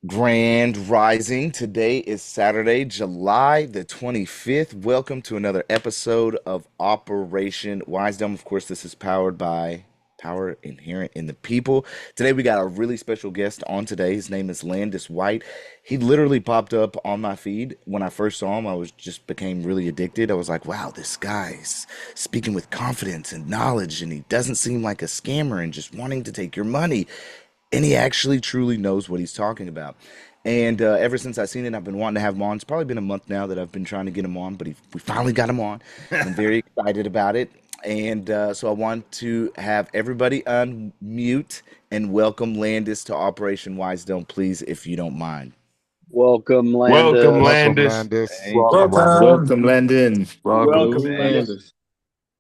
Grand Rising. Today is Saturday, July the 25th. Welcome to another episode of Operation Wisedome. Of course, this is powered by power inherent in the people. Today, we got a really special guest on today. His name is Landis White. He literally popped up on my feed when I first saw him. I was just became really addicted. I was like, wow, this guy's speaking with confidence and knowledge, and he doesn't seem like a scammer and just wanting to take your money, and he actually truly knows what he's talking about. And ever since I've seen it, I've been wanting to have him on. It's probably been a month now that I've been trying to get him on, but we finally got him on. I'm very excited about it. And so I want to have everybody unmute and welcome Landis to Operation Wisdom, please, if you don't mind. Welcome, Welcome, Landis. Welcome, Landis. Landis. Thank you. Welcome. Welcome, Landon. Welcome, Welcome, Landis.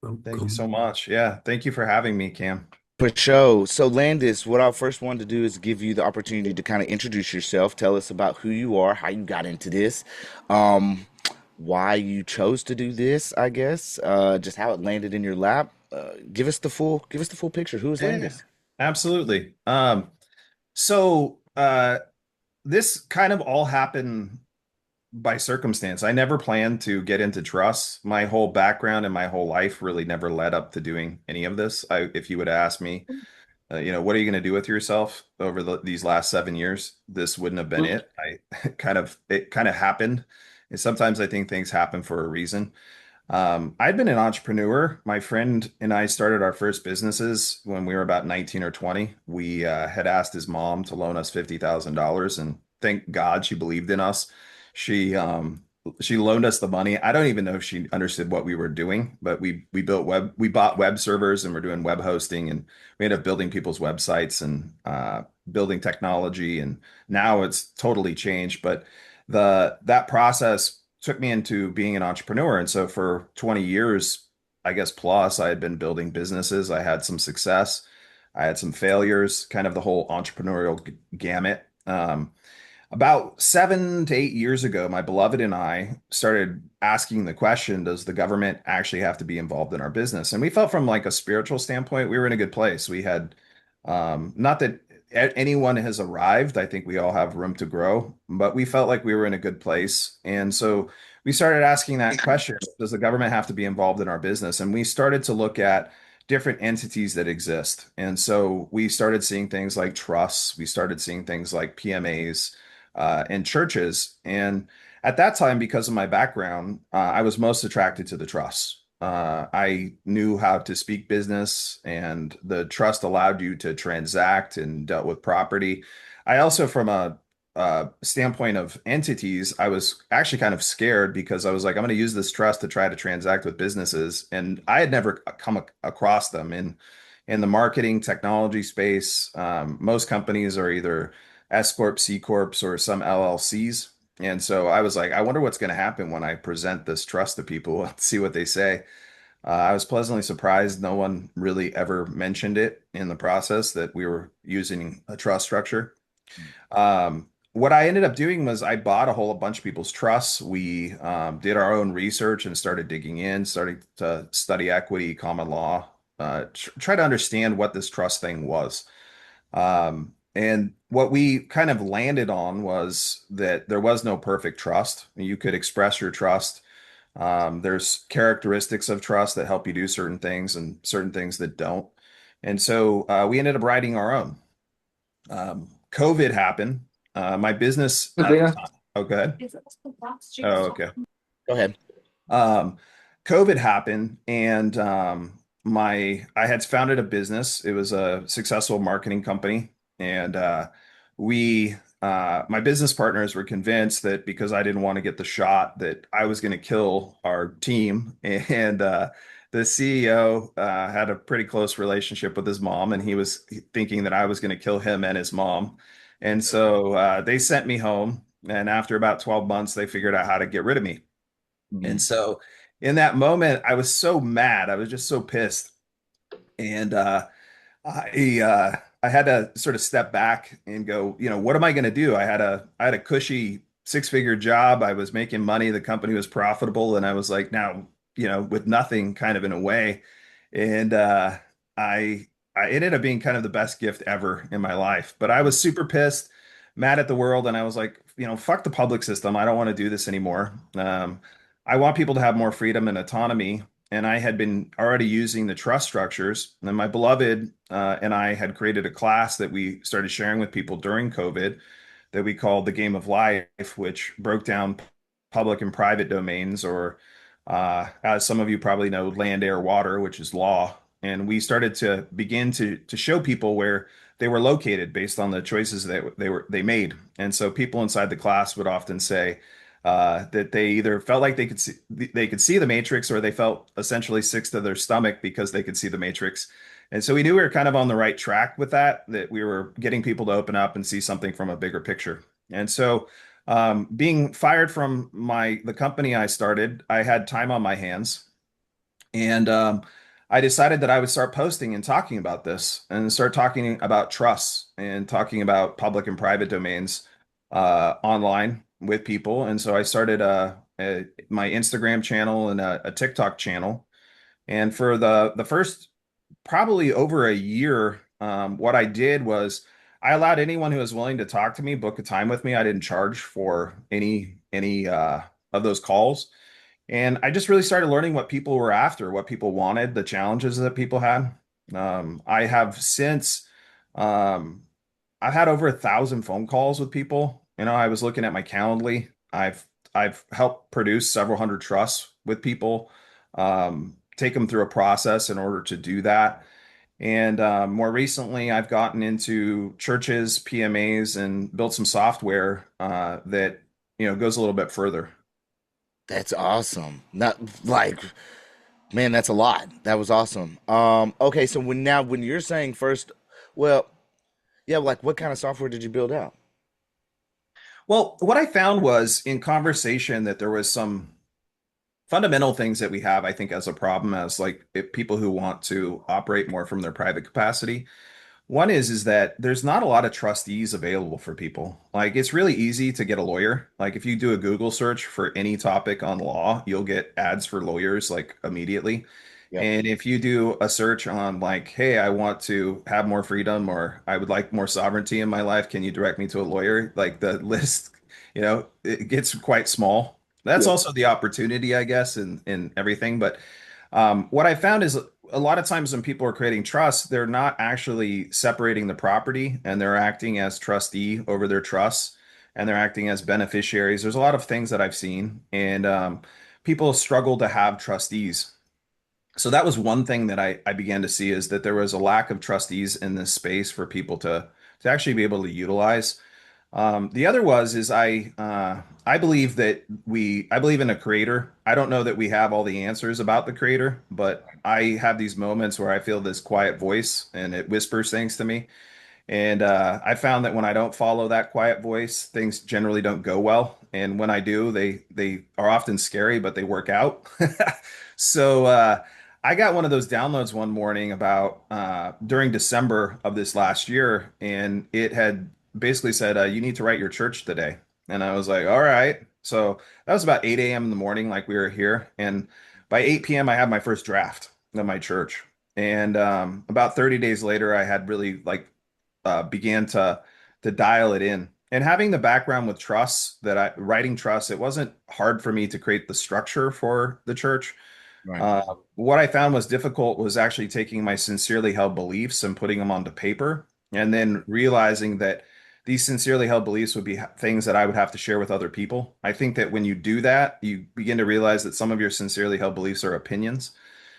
Landis. Thank you so much. Yeah, thank you for having me, Cam. For sure. So, Landis, what I first wanted to do is give you the opportunity to kind of introduce yourself, tell us about who you are, how you got into this, um, why you chose to do this, I guess, just how it landed in your lap. Give us the full picture. Who is Yeah, Landis? absolutely. So this kind of all happened by circumstance. I never planned to get into trust. My whole background and my whole life really never led up to doing any of this. If you would ask me, what are you going to do with yourself over these last 7 years? This wouldn't have been it. It kind of happened. And sometimes I think things happen for a reason. I'd been an entrepreneur. My friend and I started our first businesses when we were about 19 or 20. We had asked his mom to loan us $50,000, and thank God she believed in us. She um, she loaned us the money. I don't even know if she understood what we were doing, but we bought web servers and we're doing web hosting, and we ended up building people's websites and building technology. And now it's totally changed. But the that process took me into being an entrepreneur. And so for 20 years, I guess plus, I had been building businesses. I had some success. I had some failures, kind of the whole entrepreneurial gamut. About 7 to 8 years ago, my beloved and I started asking the question, does the government actually have to be involved in our business? And we felt from like a spiritual standpoint, we were in a good place. We had, not that anyone has arrived. I think we all have room to grow, but we felt like we were in a good place. And so we started asking that question, does the government have to be involved in our business? And we started to look at different entities that exist. And so we started seeing things like trusts. We started seeing things like PMAs in churches. And at that time, because of my background, I was most attracted to the trusts. I knew how to speak business, and the trust allowed you to transact and dealt with property. I also, from a standpoint of entities, I was actually kind of scared because I was like, I'm going to use this trust to try to transact with businesses, and I had never come across them in the marketing technology space. Most companies are either S corp, C corps, or some LLCs. And so I was like, I wonder what's going to happen when I present this trust to people and see what they say. I was pleasantly surprised. No one really ever mentioned it in the process that we were using a trust structure. What I ended up doing was I bought a whole bunch of people's trusts. We did our own research and started digging in, starting to study equity, common law, try to understand what this trust thing was. And what we kind of landed on was that there was no perfect trust. You could express your trust. There's characteristics of trust that help you do certain things and certain things that don't. And so we ended up writing our own. COVID happened. My business at the Yeah. time. Oh, go ahead. Oh, okay. Go ahead. Um, COVID happened, and I had founded a business. It was a successful marketing company, and my business partners were convinced that because I didn't want to get the shot, that I was going to kill our team. And the CEO had a pretty close relationship with his mom, and he was thinking that I was going to kill him and his mom. And so they sent me home. And after about 12 months, they figured out how to get rid of me. And Mhm. so in that moment, I was so mad. I was just so pissed. And I had to sort of step back and go, what am I going to do? I had a cushy six-figure job. I was making money. The company was profitable, and I was like, now, with nothing, kind of in a way. And I I ended up being kind of the best gift ever in my life. But I was super pissed. mad at the world, and I was like, fuck the public system. I don't want to do this anymore. I want people to have more freedom and autonomy. And I had been already using the trust structures. And my beloved and I had created a class that we started sharing with people during COVID that we called the Game of Life, which broke down public and private domains, or as some of you probably know, land, air, water, which is law. And we started to begin to show people where they were located based on the choices that they made. And so people inside the class would often say that they either felt like they could see the matrix, or they felt essentially sick to their stomach because they could see the matrix. And so we knew we were kind of on the right track with that, that we were getting people to open up and see something from a bigger picture. And so being fired from the company I started, I had time on my hands, and I decided that I would start posting and talking about this, and start talking about trusts and talking about public and private domains online with people. And so I started my Instagram channel and a TikTok channel. And for the first probably over a year, what I did was I allowed anyone who was willing to talk to me book a time with me. I didn't charge for any of those calls. And I just really started learning what people were after, what people wanted, the challenges that people had. I have since um, I've had over 1,000 phone calls with people. I was looking at my Calendly. I've helped produce several hundred trusts with people, take them through a process in order to do that. And more recently, I've gotten into churches, PMAs, and built some software that goes a little bit further. That's awesome. Not like, man, that's a lot. That was awesome. Okay, so when you're saying first, well, yeah, like what kind of software did you build out? Well, what I found was in conversation that there was some fundamental things that we have, I think, as a problem as like if people who want to operate more from their private capacity. One is that there's not a lot of trustees available for people. Like it's really easy to get a lawyer. Like if you do a Google search for any topic on law, you'll get ads for lawyers like immediately. Yep. And if you do a search on like, hey, I want to have more freedom, or I would like more sovereignty in my life, can you direct me to a lawyer? Like the list, it gets quite small. That's Yep. also the opportunity, I guess, in everything. But what I found is a lot of times when people are creating trusts, they're not actually separating the property, and they're acting as trustee over their trusts, and they're acting as beneficiaries. There's a lot of things that I've seen, and people struggle to have trustees. So that was one thing that I began to see, is that there was a lack of trustees in this space for people to actually be able to utilize. The other is I believe that I believe in a creator. I don't know that we have all the answers about the creator, but I have these moments where I feel this quiet voice and it whispers things to me. And I found that when I don't follow that quiet voice, things generally don't go well. And when I do, they are often scary, but they work out. So I got one of those downloads one morning about during December of this last year, and it had basically said, "You need to write your church today." And I was like, "All right." So that was about 8 a.m. in the morning, like we were here, and by 8 p.m. I had my first draft of my church. And about 30 days later, I had really like began to dial it in. And having the background with trusts, that I writing trusts, it wasn't hard for me to create the structure for the church. Right. What I found was difficult was actually taking my sincerely held beliefs and putting them onto paper, and then realizing that these sincerely held beliefs would be things that I would have to share with other people. I think that when you do that, you begin to realize that some of your sincerely held beliefs are opinions.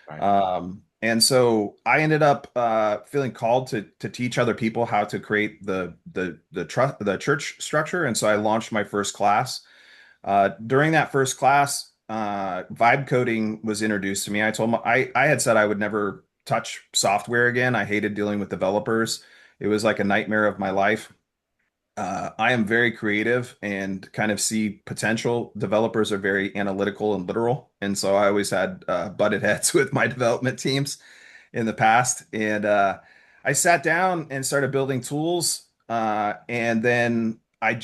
Right. And so I ended up feeling called to teach other people how to create the church structure. And so I launched my first class. During that first class, vibe coding was introduced to me. I had said I would never touch software again. I hated dealing with developers. It was like a nightmare of my life. I am very creative and kind of see potential. Developers are very analytical and literal, and so I always had butted heads with my development teams in the past. And I sat down and started building tools, and then it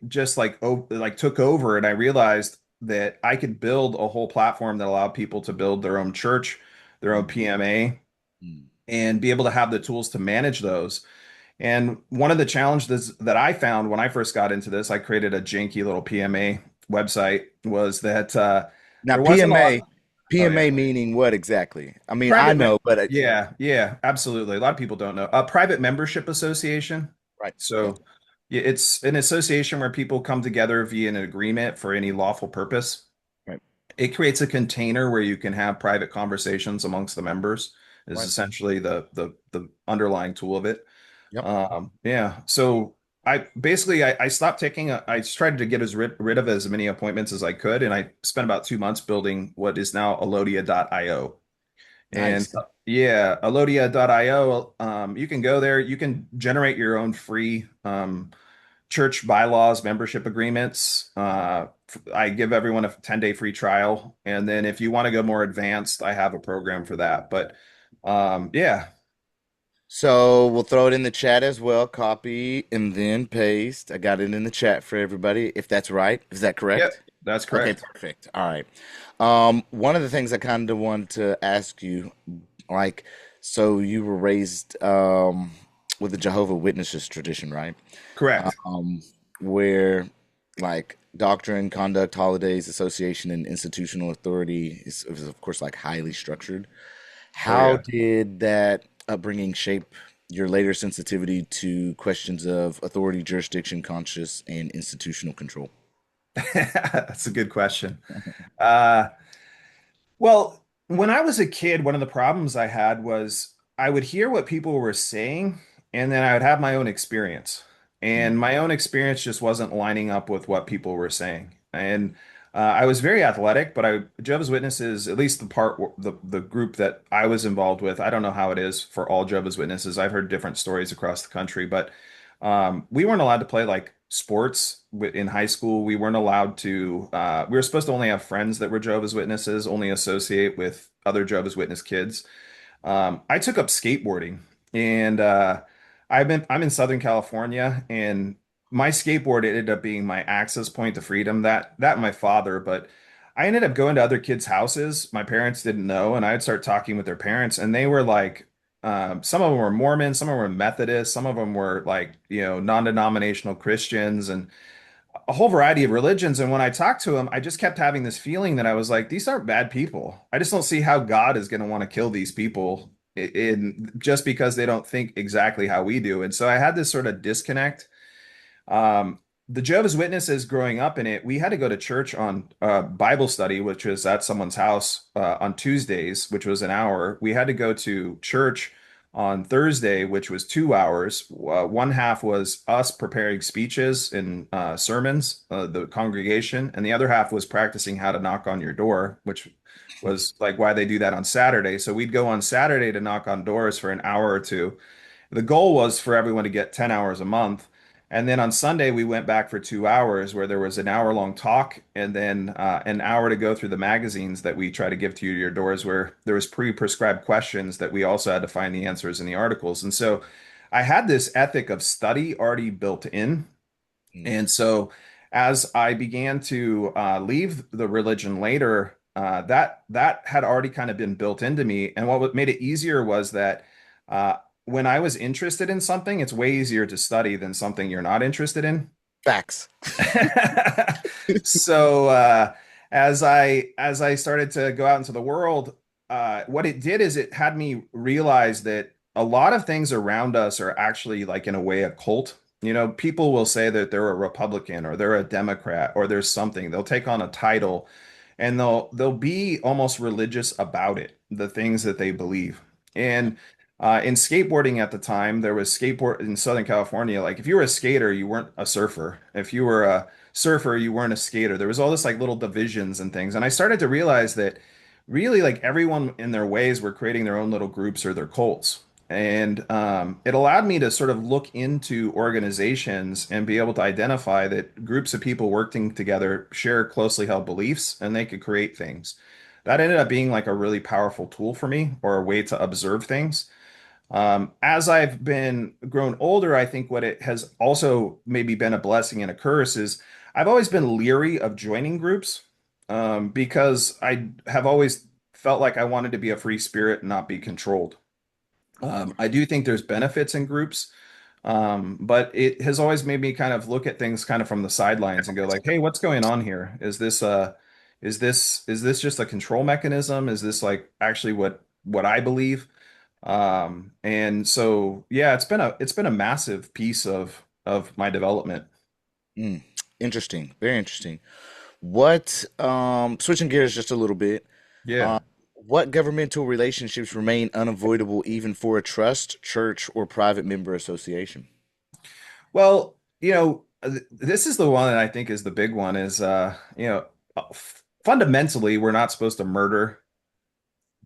just like took over, and I realized that I could build a whole platform that allowed people to build their own church, their own Mm, PMA, mm, and be able to have the tools to manage those. And one of the challenges that I found when I first got into this, I created a janky little PMA website, was that Now, there wasn't a lot. Oh yeah. PMA meaning what exactly? I mean, I Private, know, but yeah, yeah, absolutely. A lot of people don't know. A private membership association. right. Yep. So yeah, it's an association where people come together via an agreement for any lawful purpose. Right. It creates a container where you can have private conversations amongst the members, is Right. essentially the underlying tool of it. Yep. Yeah. So I stopped taking I tried to get rid of as many appointments as I could, and I spent about 2 months building what is now Alodia.io. And Nice. yeah, Alodia.io, you can go there, you can generate your own free church bylaws, membership agreements. I give everyone a 10-day free trial. And then if you want to go more advanced, I have a program for that. But yeah, So we'll throw it in the chat as well. Copy and then paste. I got it in the chat for everybody, if that's right. Is that yep, correct? that's Okay, correct. perfect. All right. One of the things I kind of want to ask you, like, so you were raised with the Jehovah Witnesses tradition, right? Correct. Where like doctrine, conduct, holidays, association, and institutional authority is of course like highly structured. Oh, How yeah. did that upbringing shape your later sensitivity to questions of authority, jurisdiction, conscious, and institutional control? That's a good question. Uh, Well, when I was a kid, one of the problems I had was I would hear what people were saying, and then I would have my own experience. Mm, And my own experience just wasn't lining up with what people were saying. And I was very athletic, but Jehovah's Witnesses, at least the group that I was involved with, I don't know how it is for all Jehovah's Witnesses. I've heard different stories across the country, but we weren't allowed to play like sports in high school. We weren't allowed to. We were supposed to only have friends that were Jehovah's Witnesses, only associate with other Jehovah's Witness kids. I took up skateboarding, and I'm in Southern California, and my skateboard ended up being my access point to freedom. That my father, but I ended up going to other kids' houses. My parents didn't know, and I'd start talking with their parents, and they were like, some of them were Mormon, some of them were Methodist, some of them were like, non-denominational Christians, and a whole variety of religions. And when I talked to him, I just kept having this feeling that I was like, these aren't bad people. I just don't see how God is going to want to kill these people in just because they don't think exactly how we do. And so I had this sort of disconnect. Um, the Jehovah's Witnesses growing up in it, we had to go to church on Bible study, which was at someone's house on Tuesdays, which was an hour. We had to go to church on Thursday, which was 2 hours. One half was us preparing speeches and sermons, the congregation, and the other half was practicing how to knock on your door, which was like why they do that on Saturday. So we'd go on Saturday to knock on doors for an hour or two. The goal was for everyone to get 10 hours a month. And then on Sunday, we went back for 2 hours where there was an hour long talk and then an hour to go through the magazines that we try to give to you to your doors, where there was pre-prescribed questions that we also had to find the answers in the articles. And so I had this ethic of study already built in. mm. And so as I began to leave the religion later, that had already kind of been built into me. And what made it easier was that uh, when I was interested in something, it's way easier to study than something you're not interested in. Facts. So as I started to go out into the world, what it did is it had me realize that a lot of things around us are actually like in a way a cult. People will say that they're a Republican or they're a Democrat or there's something. They'll take on a title and they'll be almost religious about it, the things that they believe. And in skateboarding at the time, there was skateboard in Southern California. Like if you were a skater, you weren't a surfer. If you were a surfer, you weren't a skater. There was all this like little divisions and things. And I started to realize that really like everyone in their ways were creating their own little groups or their cults. And it allowed me to sort of look into organizations and be able to identify that groups of people working together share closely held beliefs and they could create things. That ended up being like a really powerful tool for me or a way to observe things. As I've been grown older, I think what it has also maybe been a blessing and a curse is I've always been leery of joining groups because I have always felt like I wanted to be a free spirit and not be controlled. I do think there's benefits in groups. But it has always made me kind of look at things kind of from the sidelines and go like, hey, what's going on here? Is this just a control mechanism? Is this like actually what I believe? And so yeah, it's been a massive piece of my development. Mm, interesting. Very interesting. Switching gears just a little bit, Yeah. what governmental relationships remain unavoidable even for a trust, church, or private member association? Well, this is the one that I think is the big one is fundamentally we're not supposed to murder,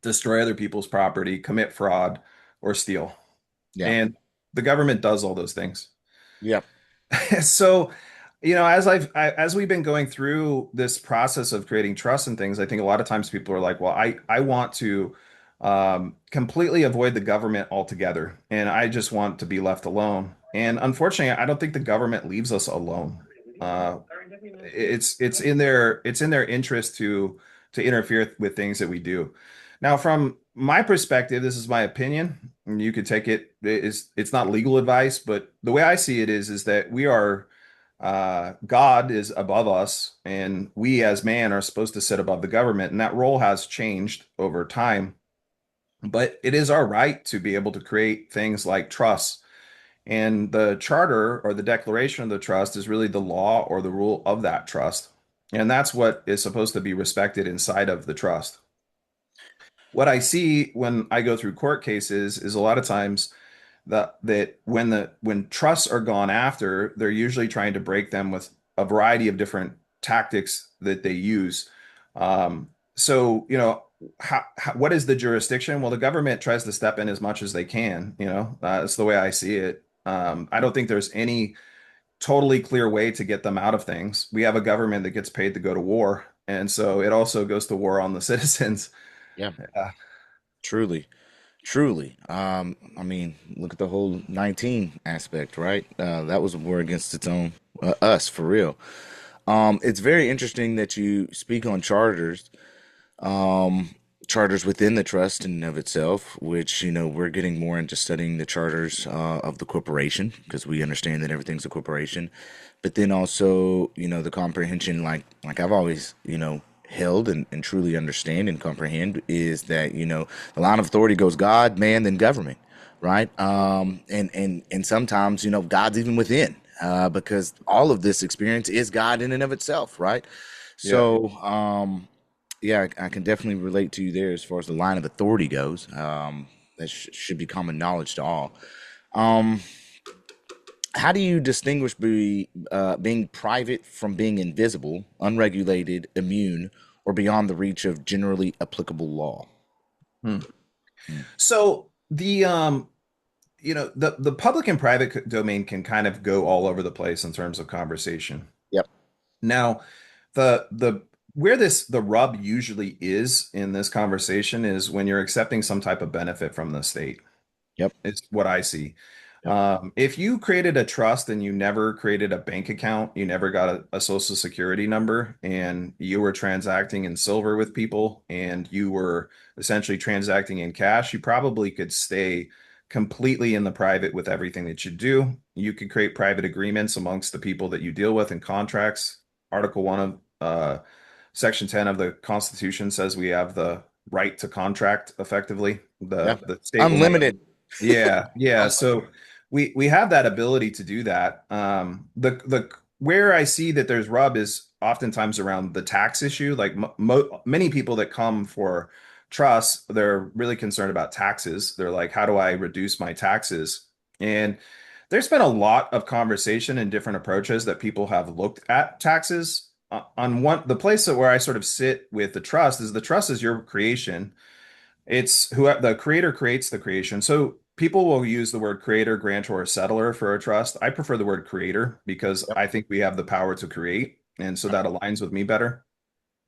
destroy other people's property, commit fraud, or steal. Yeah. And the government does all those things. Yeah. So, as we've been going through this process of creating trust and things, I think a lot of times people are like, well, I want to completely avoid the government altogether, and I just want to be left alone. And unfortunately, I don't think the government leaves us alone. Uh, it's in their interest to interfere with things that we do. Now, from my perspective, this is my opinion, and you could take it's not legal advice, but the way I see it is that we are God is above us, and we as man are supposed to sit above the government, and that role has changed over time. But it is our right to be able to create things like trusts. And the charter or the declaration of the trust is really the law or the rule of that trust. And that's what is supposed to be respected inside of the trust. What I see when I go through court cases is a lot of times that when trusts are gone after, they're usually trying to break them with a variety of different tactics that they use. So, what is the jurisdiction? Well, the government tries to step in as much as they can. That's the way I see it. I don't think there's any totally clear way to get them out of things. We have a government that gets paid to go to war, and so it also goes to war on the citizens. Yeah. Uh, Truly. Truly. I mean, look at the whole 19 aspect, right? That was a war against its own, us, for real. It's very interesting that you speak on charters, um, charters within the trust in and of itself, which, we're getting more into studying the charters of the corporation because we understand that everything's a corporation. But then also, the comprehension, like I've always, held and truly understand and comprehend is that, the line of authority goes God, man, then government, right? And sometimes, God's even within, because all of this experience is God in and of itself, right? yeah. So, yeah, I can definitely relate to you there as far as the line of authority goes. That should be common knowledge to all. Um, how do you distinguish being private from being invisible, unregulated, immune, or beyond the reach of generally applicable law? Hmm. Hmm. So the public and private domain can kind of go all over the place in terms of conversation. Yep. Now, the where the rub usually is in this conversation is when you're accepting some type of benefit from the state. Yep. It's what I see. Yep. If you created a trust and you never created a bank account, you never got a social security number, and you were transacting in silver with people, and you were essentially transacting in cash, you probably could stay completely in the private with everything that you do. You could create private agreements amongst the people that you deal with and contracts. Article 1 of Section 10 of the Constitution says we have the right to contract effectively. Yeah. The state will never. Unlimited. Yeah, yeah. So we have that ability to do that. The where I see that there's rub is oftentimes around the tax issue. Like many people that come for trust, they're really concerned about taxes. They're like, how do I reduce my taxes? And there's been a lot of conversation and different approaches that people have looked at taxes. On the place that where I sort of sit with the trust is your creation. It's who the creator creates the creation. So people will use the word creator, grantor, or settler for a trust. I prefer the word creator because Yep. I think we have the power to create, and so that aligns with me better.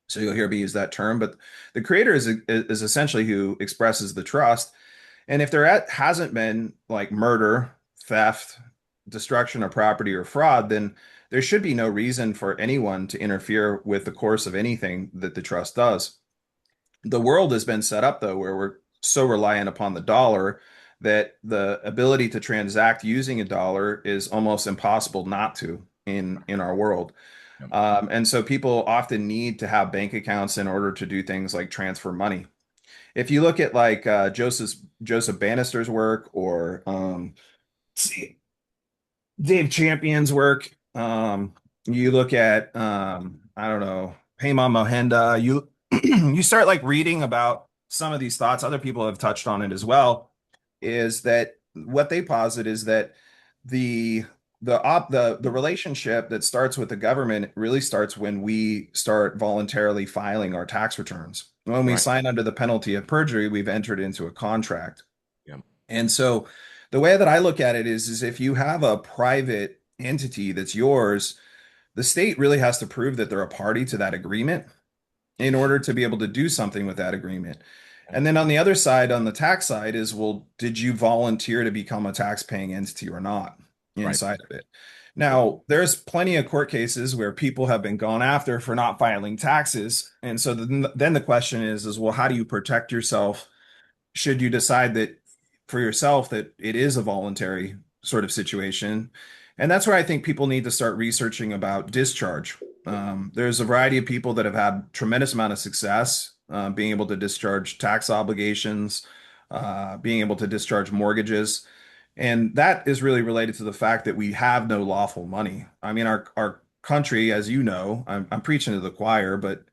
So you'll hear me use that term, but the creator is essentially who expresses the trust. And if hasn't been like murder, theft, destruction of property, or fraud, then there should be no reason for anyone to interfere with the course of anything that the trust does. The world has been set up though where we're so reliant upon the dollar that the ability to transact using a dollar is almost impossible not to in our world. Yep. And so people often need to have bank accounts in order to do things like transfer money. If you look at like Joseph Bannister's work or see, Dave Champion's work, you look at I don't know, Heyman Mohenda, you start like reading about some of these thoughts. Other people have touched on it as well. Is that what they posit is that the the relationship that starts with the government really starts when we start voluntarily filing our tax returns. When we Right. sign under the penalty of perjury, we've entered into a contract. Yep. And so the way that I look at it is if you have a private entity that's yours, the state really has to prove that they're a party to that agreement in order to be able to do something with that agreement. Yep. And then on the other side, on the tax side, is well, did you volunteer to become a tax paying entity or not Right. inside of it? Yep. Now, there's plenty of court cases where people have been gone after for not filing taxes. And so then the question is, well, how do you protect yourself should you decide that for yourself that it is a voluntary sort of situation? And that's where I think people need to start researching about discharge. There's a variety of people that have had tremendous amount of success being able to discharge tax obligations, being able to discharge mortgages. And that is really related to the fact that we have no lawful money. I mean, our country, as you know, I'm preaching to the choir, but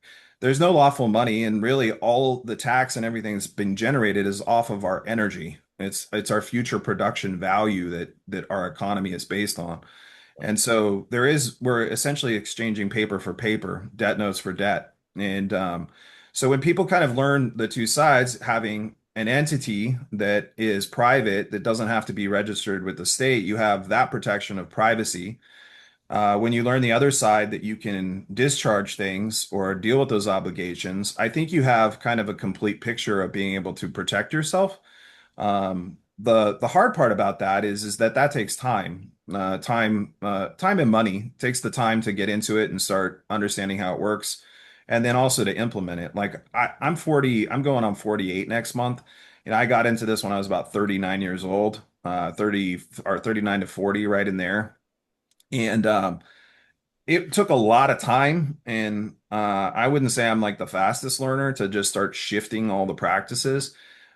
there's no lawful money, and really all the tax and everything that's been generated is off of our energy. It's our future production value that our economy is based on. And so we're essentially exchanging paper for paper, debt notes for debt. And so when people kind of learn the two sides, having an entity that is private, that doesn't have to be registered with the state, you have that protection of privacy. When you learn the other side that you can discharge things or deal with those obligations, I think you have kind of a complete picture of being able to protect yourself. The hard part about that is that takes time, time and money. It takes the time to get into it and start understanding how it works, and then also to implement it. Like I'm 40, I'm going on 48 next month, and I got into this when I was about 39 years old, 30 or 39 to 40, right in there, and it took a lot of time, and I wouldn't say I'm like the fastest learner to just start shifting all the practices.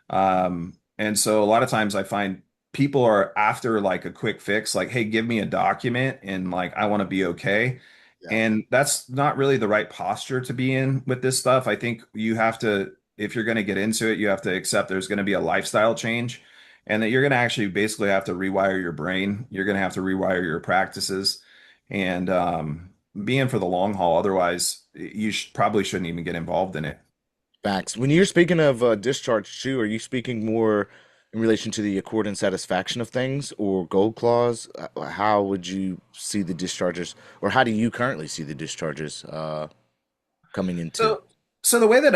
And so a lot of times I find people are after like a quick fix, like, hey, give me a document and like I want to be okay. Yeah. And that's not really the right posture to be in with this stuff. I think you have to, if you're going to get into it, you have to accept there's going to be a lifestyle change and that you're going to actually basically have to rewire your brain. You're going to have to rewire your practices and be in for the long haul. Otherwise, you probably shouldn't even get involved in it. Facts. When you're speaking of discharge too, are you speaking more in relation to the accord and satisfaction of things or gold clause? How would you see the discharges, or how do you currently see the discharges coming into? So, so the way that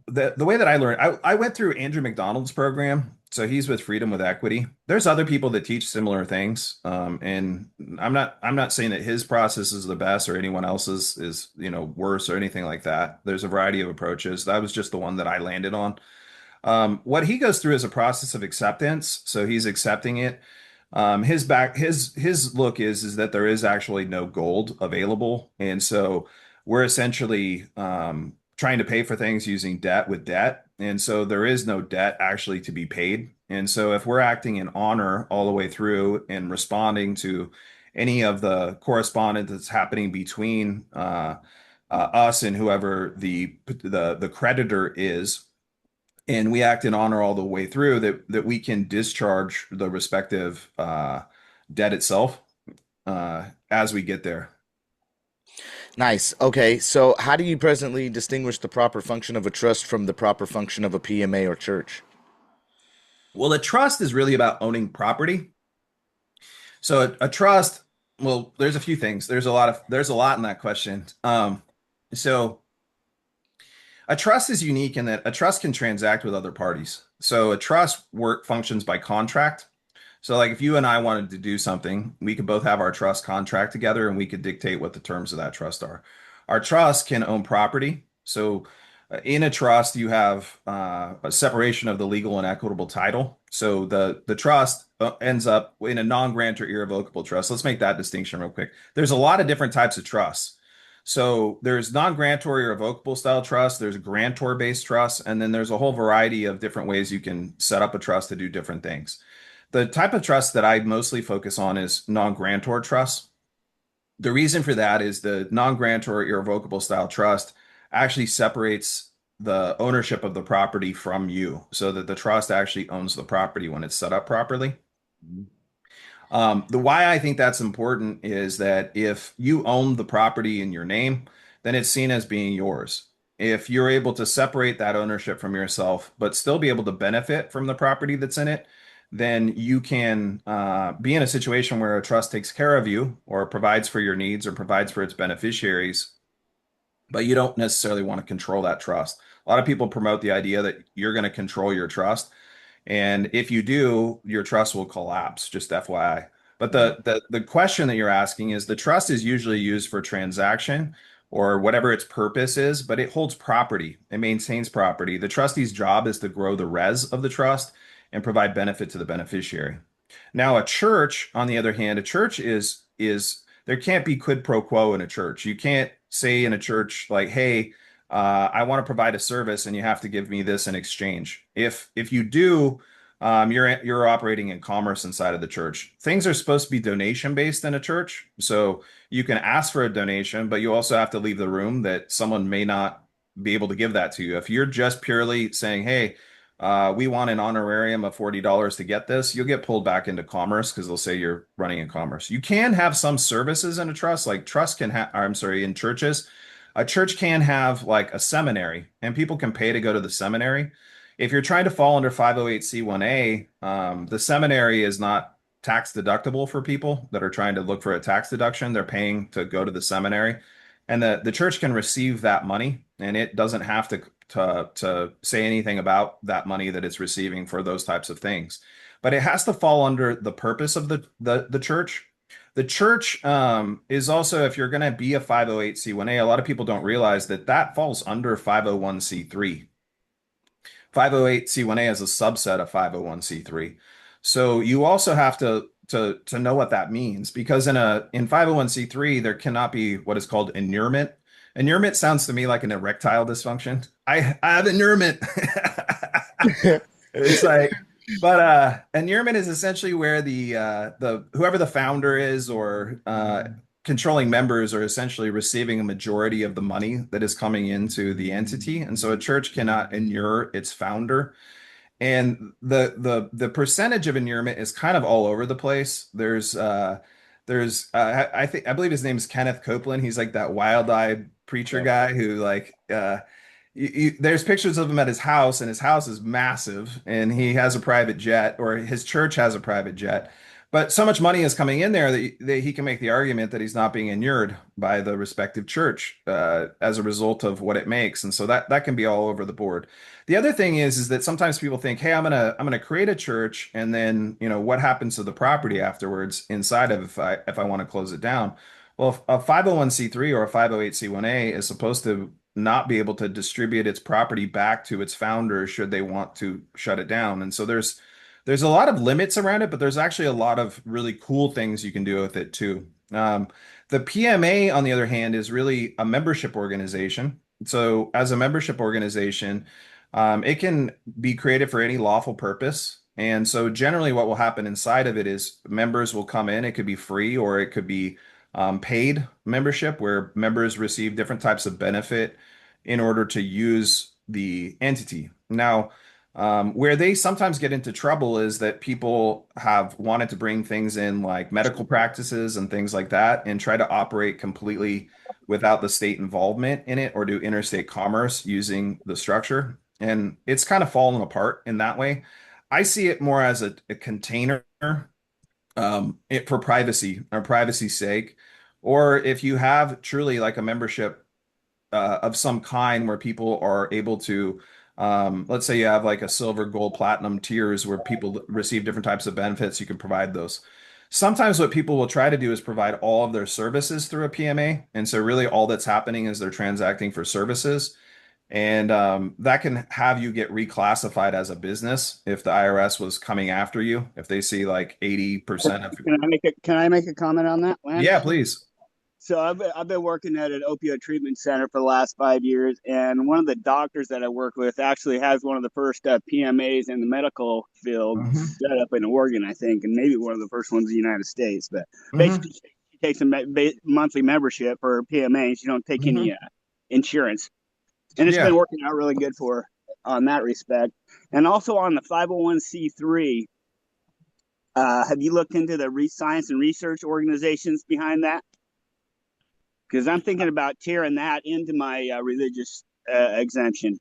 the way that I learned, I went through Andrew McDonald's program. So he's with Freedom with Equity. There's other people that teach similar things, and I'm not saying that his process is the best or anyone else's is worse or anything like that. There's a variety of approaches. That was just the one that I landed on. What he goes through is a process of acceptance. So he's accepting it. His look is that there is actually no gold available, and so we're essentially trying to pay for things using debt with debt, and so there is no debt actually to be paid. And so if we're acting in honor all the way through and responding to any of the correspondence that's happening between us and whoever the creditor is, and we act in honor all the way through, that we can discharge the respective debt itself as we get there. Nice. Okay, so how do you presently distinguish the proper function of a trust from the proper function of a PMA or church? Well, a trust is really about owning property. So a trust, well, there's a few things. There's a lot in that question. So a trust is unique in that a trust can transact with other parties. So a trust work functions by contract. So like if you and I wanted to do something, we could both have our trust contract together and we could dictate what the terms of that trust are. Our trust can own property. So In a trust, you have a separation of the legal and equitable title. So the trust ends up in a non-grantor irrevocable trust. Let's make that distinction real quick. There's a lot of different types of trusts. So there's non-grantor irrevocable style trust, there's grantor-based trust, and then there's a whole variety of different ways you can set up a trust to do different things. The type of trust that I mostly focus on is non-grantor trust. The reason for that is the non-grantor irrevocable style trust actually separates the ownership of the property from you so that the trust actually owns the property when it's set up properly. The why I think that's important is that if you own the property in your name, then it's seen as being yours. If you're able to separate that ownership from yourself, but still be able to benefit from the property that's in it, then you can be in a situation where a trust takes care of you or provides for your needs or provides for its beneficiaries, but you don't necessarily want to control that trust. A lot of people promote the idea that you're going to control your trust. And if you do, your trust will collapse, just FYI. But Right. the question that you're asking is the trust is usually used for transaction or whatever its purpose is, but it holds property. It maintains property. The trustee's job is to grow the res of the trust and provide benefit to the beneficiary. Now, a church, on the other hand, a church is there can't be quid pro quo in a church. You can't say in a church like, "Hey, I want to provide a service, and you have to give me this in exchange." If you do, you're operating in commerce inside of the church. Things are supposed to be donation based in a church, so you can ask for a donation, but you also have to leave the room that someone may not be able to give that to you. If you're just purely saying, "Hey, we want an honorarium of $40 to get this," you'll get pulled back into commerce because they'll say you're running in commerce. You can have some services in a trust, like trust can have, I'm sorry, in churches. A church can have like a seminary, and people can pay to go to the seminary. If you're trying to fall under 508c1a, the seminary is not tax deductible for people that are trying to look for a tax deduction. They're paying to go to the seminary, and the church can receive that money, and it doesn't have to say anything about that money that it's receiving for those types of things. But it has to fall under the purpose of the church. The church is also, if you're going to be a 508c1a, a lot of people don't realize that that falls under 501c3. 508c1a is a subset of 501c3. So you also have to know what that means because in 501c3 there cannot be what is called inurement. Inurement sounds to me like an erectile dysfunction. I have inurement. It's like, but inurement is essentially where the whoever the founder is or controlling members are essentially receiving a majority of the money that is coming into the entity, and so a church cannot inure its founder. And the percentage of inurement is kind of all over the place. I believe his name is Kenneth Copeland. He's like that wild-eyed preacher Yep. guy who like there's pictures of him at his house, and his house is massive, and he has a private jet, or his church has a private jet. But so much money is coming in there that he can make the argument that he's not being inured by the respective church as a result of what it makes, and so that can be all over the board. The other thing is that sometimes people think, "Hey, I'm gonna create a church, and then what happens to the property afterwards inside of if I want to close it down?" Well, if a 501c3 or a 508c1a is supposed to not be able to distribute its property back to its founder should they want to shut it down. And so there's a lot of limits around it, but there's actually a lot of really cool things you can do with it too. The PMA, on the other hand, is really a membership organization. So as a membership organization, it can be created for any lawful purpose. And so generally what will happen inside of it is members will come in. It could be free or it could be paid membership where members receive different types of benefit in order to use the entity. Now, where they sometimes get into trouble is that people have wanted to bring things in like medical practices and things like that and try to operate completely without the state involvement in it or do interstate commerce using the structure. And it's kind of fallen apart in that way. I see it more as a container for privacy or privacy's sake, or if you have truly like a membership of some kind where people are able to, let's say you have like a silver, gold, platinum tiers where people receive different types of benefits, you can provide those. Sometimes what people will try to do is provide all of their services through a PMA. And so really all that's happening is they're transacting for services. And that can have you get reclassified as a business if the IRS was coming after you, if they see like 80% of. Can I make a comment on that, Yeah, Landis? please. So I've been working at an opioid treatment center for the last 5 years, and one of the doctors that I work with actually has one of the first PMAs in the medical field Hmm. set up in Oregon, I think, and maybe one of the first ones in the United States. But Hmm. basically, she takes a monthly membership for PMA, and she don't take any Hmm. insurance, and it's been Yeah. working out really good for her on that respect. And also on the 501c3, have you looked into the science and research organizations behind that? Because I'm thinking about tearing that into my religious exemption.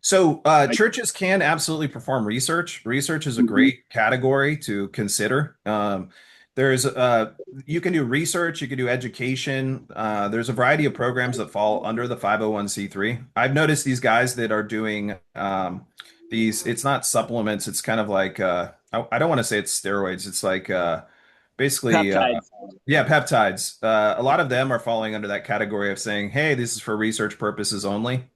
So Like, churches can absolutely perform research. Research is a mm-hmm. great category to consider. There's you can do research, you can do education. There's a variety of programs that fall under the 501c3. I've noticed these guys that are doing these. It's not supplements. It's kind of like I don't want to say it's steroids. It's like basically Peptides. yeah, peptides. A lot of them are falling under that category of saying, "Hey, this is for research purposes only."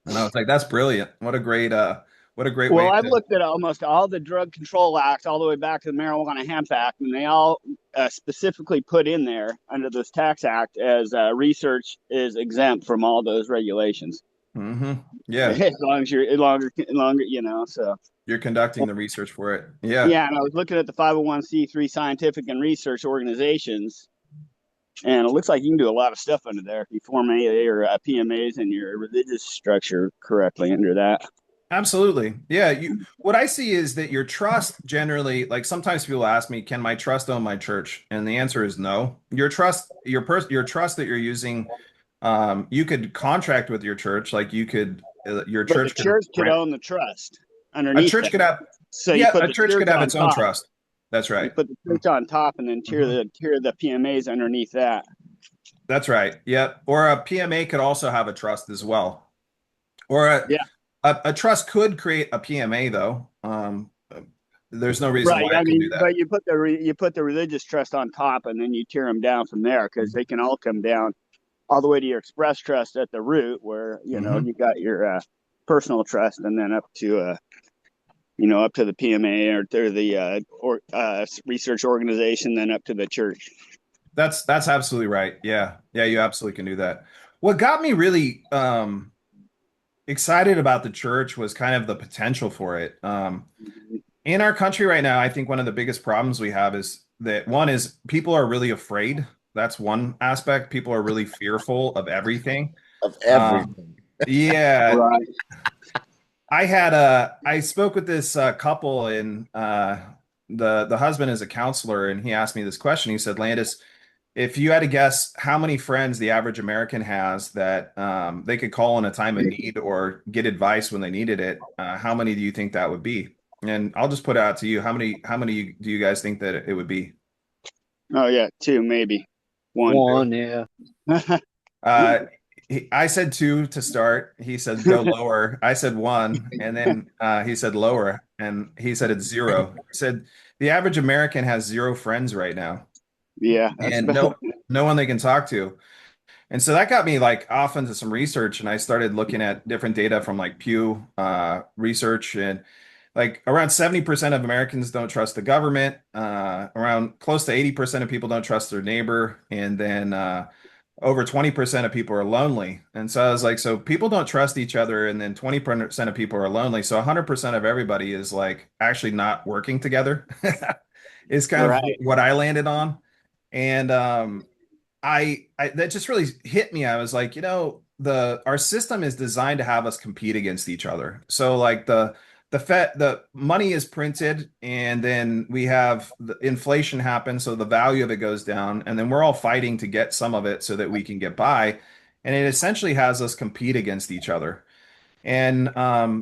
And I was like, that's brilliant. What a great Well, way I've to. looked at almost all the drug control acts, all the way back to the Marijuana Hemp Act, and they all specifically put in there under this tax act as research is exempt from all those regulations. Hmm. Yeah, As long as you're longer, So you're conducting the research for it. Yeah, yeah, and I was looking at the 501c3 scientific and research organizations, and it looks like you can do a lot of stuff under there if you form AA or PMAs and your religious structure correctly under that. absolutely. Yeah, what I see is that your trust generally, like sometimes people ask me, can my trust own my church? And the answer is no. Your trust that you're using, you could contract with your church, like your But the church could church could rent. own the trust A underneath church that. could have, So you yeah, put a the church could church have on its own top. trust. That's You right. put the church on top, and then tier Mhm. the PMAs underneath that. That's right. Yeah. Or a PMA could also have a trust as well. Or Yeah, a trust could create a PMA though. There's no reason right. why I it can do mean, that. but you put the religious trust on top, and then you tear them down from there because they can all come down all the way to your express trust at the root, where Hmm. you got your personal trust, and then up to the PMA or to the research organization, then up to the church. That's absolutely right. Yeah. Yeah, you absolutely can do that. What got me really excited about the church was kind of the potential for it. In our country right now, I think one of the biggest problems we have is that one is people are really afraid. That's one aspect. People are really fearful of everything. Of Um, everything. yeah, Right. I spoke with this couple and the husband is a counselor and he asked me this question. He said, Landis, if you had to guess how many friends the average American has that they could call in a time of need or get advice when they needed it, how many do you think that would be? And I'll just put it out to you. How many do you guys think that it would be? Oh yeah, two maybe, one. Two. One, yeah. Uh, I said two to start. He said go lower. I said one, and then he said lower, and he said it's zero. He said the average American has zero friends right now, Yeah, that's and about. no one they can talk to. And so that got me like off into some research, and I started looking at different data from like Pew research, and like around 70% of Americans don't trust the government. Around close to 80% of people don't trust their neighbor, and then over 20% of people are lonely. And so I was like, so people don't trust each other, and then 20% of people are lonely. So 100% of everybody is like actually not working together, is kind of Right. what I landed on. And I that just really hit me. I was like, the our system is designed to have us compete against each other. So like the money is printed and then we have the inflation happen, so the value of it goes down, and then we're all fighting to get some of it so that we can get by. And it essentially has us compete against each other. And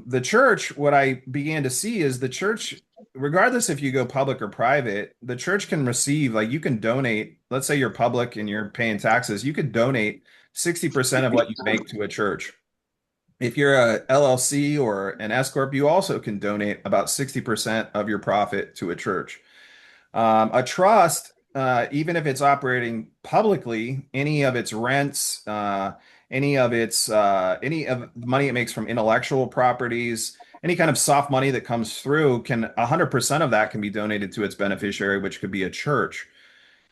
the church, what I began to see is the church, regardless if you go public or private, the church can receive, like you can donate, let's say you're public and you're paying taxes, you could donate 60% of what you make to a church. If you're a LLC or an S corp, you also can donate about 60% of your profit to a church. A trust, even if it's operating publicly, any of its rents, any of the money it makes from intellectual properties, any kind of soft money that comes through, can 100% of that can be donated to its beneficiary, which could be a church.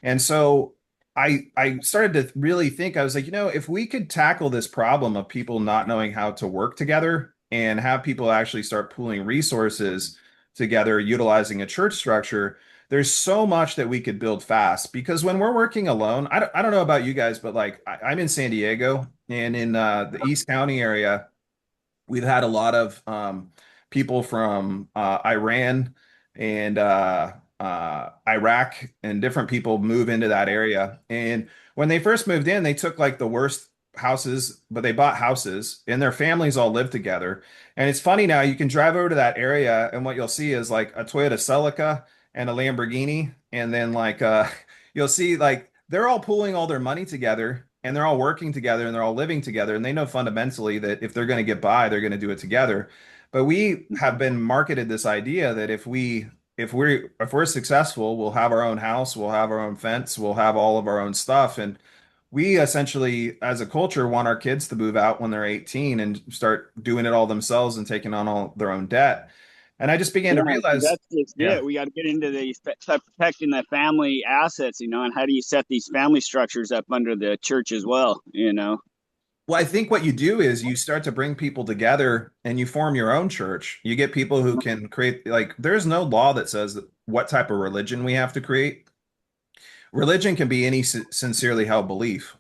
And so I started to really think, I was like, if we could tackle this problem of people not knowing how to work together and have people actually start pooling resources together, utilizing a church structure, there's so much that we could build fast. Because when we're working alone, I don't know about you guys, but like I'm in San Diego and in the East County area, we've had a lot of people from Iran and Iraq and different people move into that area. And when they first moved in, they took like the worst houses, but they bought houses and their families all live together. And it's funny now, you can drive over to that area and what you'll see is like a Toyota Celica and a Lamborghini. And then like you'll see like they're all pooling all their money together and they're all working together and they're all living together and they know fundamentally that if they're going to get by, they're going to do it together. But we have been marketed this idea that if we're successful, we'll have our own house, we'll have our own fence, we'll have all of our own stuff. And we essentially, as a culture, want our kids to move out when they're 18 and start doing it all themselves and taking on all their own debt. And I just began Yeah, to realize, that's just yeah. it. We got to get into the protecting the family assets, and how do you set these family structures up under the church as well. Well, I think what you do is you start to bring people together and you form your own church. You get people who can create, like, there's no law that says that what type of religion we have to create. Religion can be any sincerely held belief.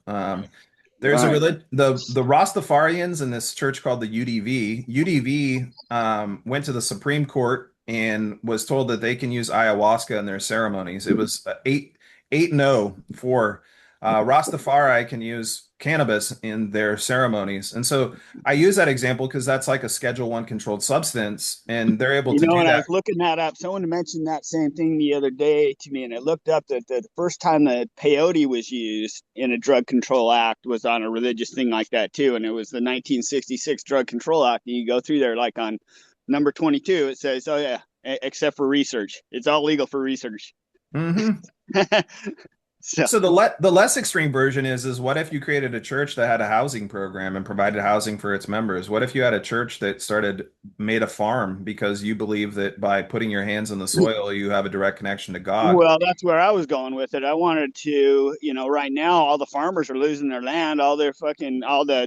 There's a Right. the Rastafarians in this church called the UDV. UDV went to the Supreme Court and was told that they can use ayahuasca in their ceremonies. It was 8-0 for Rastafari can use cannabis in their ceremonies. And so I use that example because that's like a Schedule One controlled substance, and they're able to do And I that. was looking that up. Someone mentioned that same thing the other day to me, and I looked up that the first time that peyote was used in a drug control act was on a religious thing like that too, and it was the 1966 Drug Control Act. And you go through there, like on number 22, it says, "Oh yeah, except for research, it's all legal for research." Hmm. So So the less extreme version is what if you created a church that had a housing program and provided housing for its members? What if you had a church that made a farm because you believe that by putting your hands on the soil you have a direct connection to God? Well, that's where I was going with it. I wanted to, right now all the farmers are losing their land. All their fucking, all the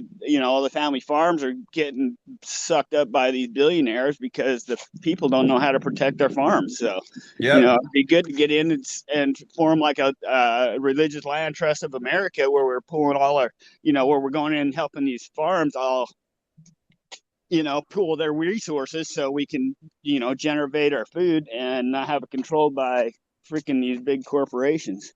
family farms are getting sucked up by these billionaires because the people don't know how to protect their farms. So, Yep. it'd be good to get in and form like a religious land trust of America where we're pulling all our, where we're going in and helping these farms all, pool their resources so we can, generate our food and not have it controlled by freaking these big corporations.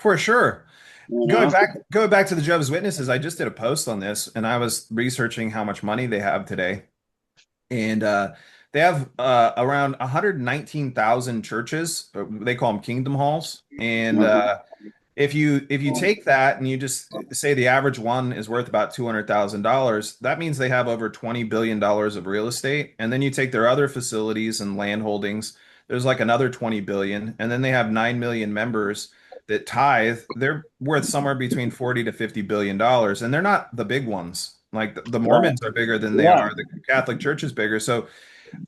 For sure. You Going know, back going back to the Jehovah's Witnesses, I just did a post on this and I was researching how much money they have today. And they have around 119,000 churches. They call them kingdom halls. And if you take that and you just say the average one is worth about $200,000, that means they have over $20 billion of real estate. And then you take their other facilities and land holdings, there's like another 20 billion. And then they have 9 million members that tithe. They're worth somewhere between 40 to 50 billion dollars. And they're not the big ones. Like the right? Mormons are bigger than they Yeah, are. The Catholic Church is bigger. So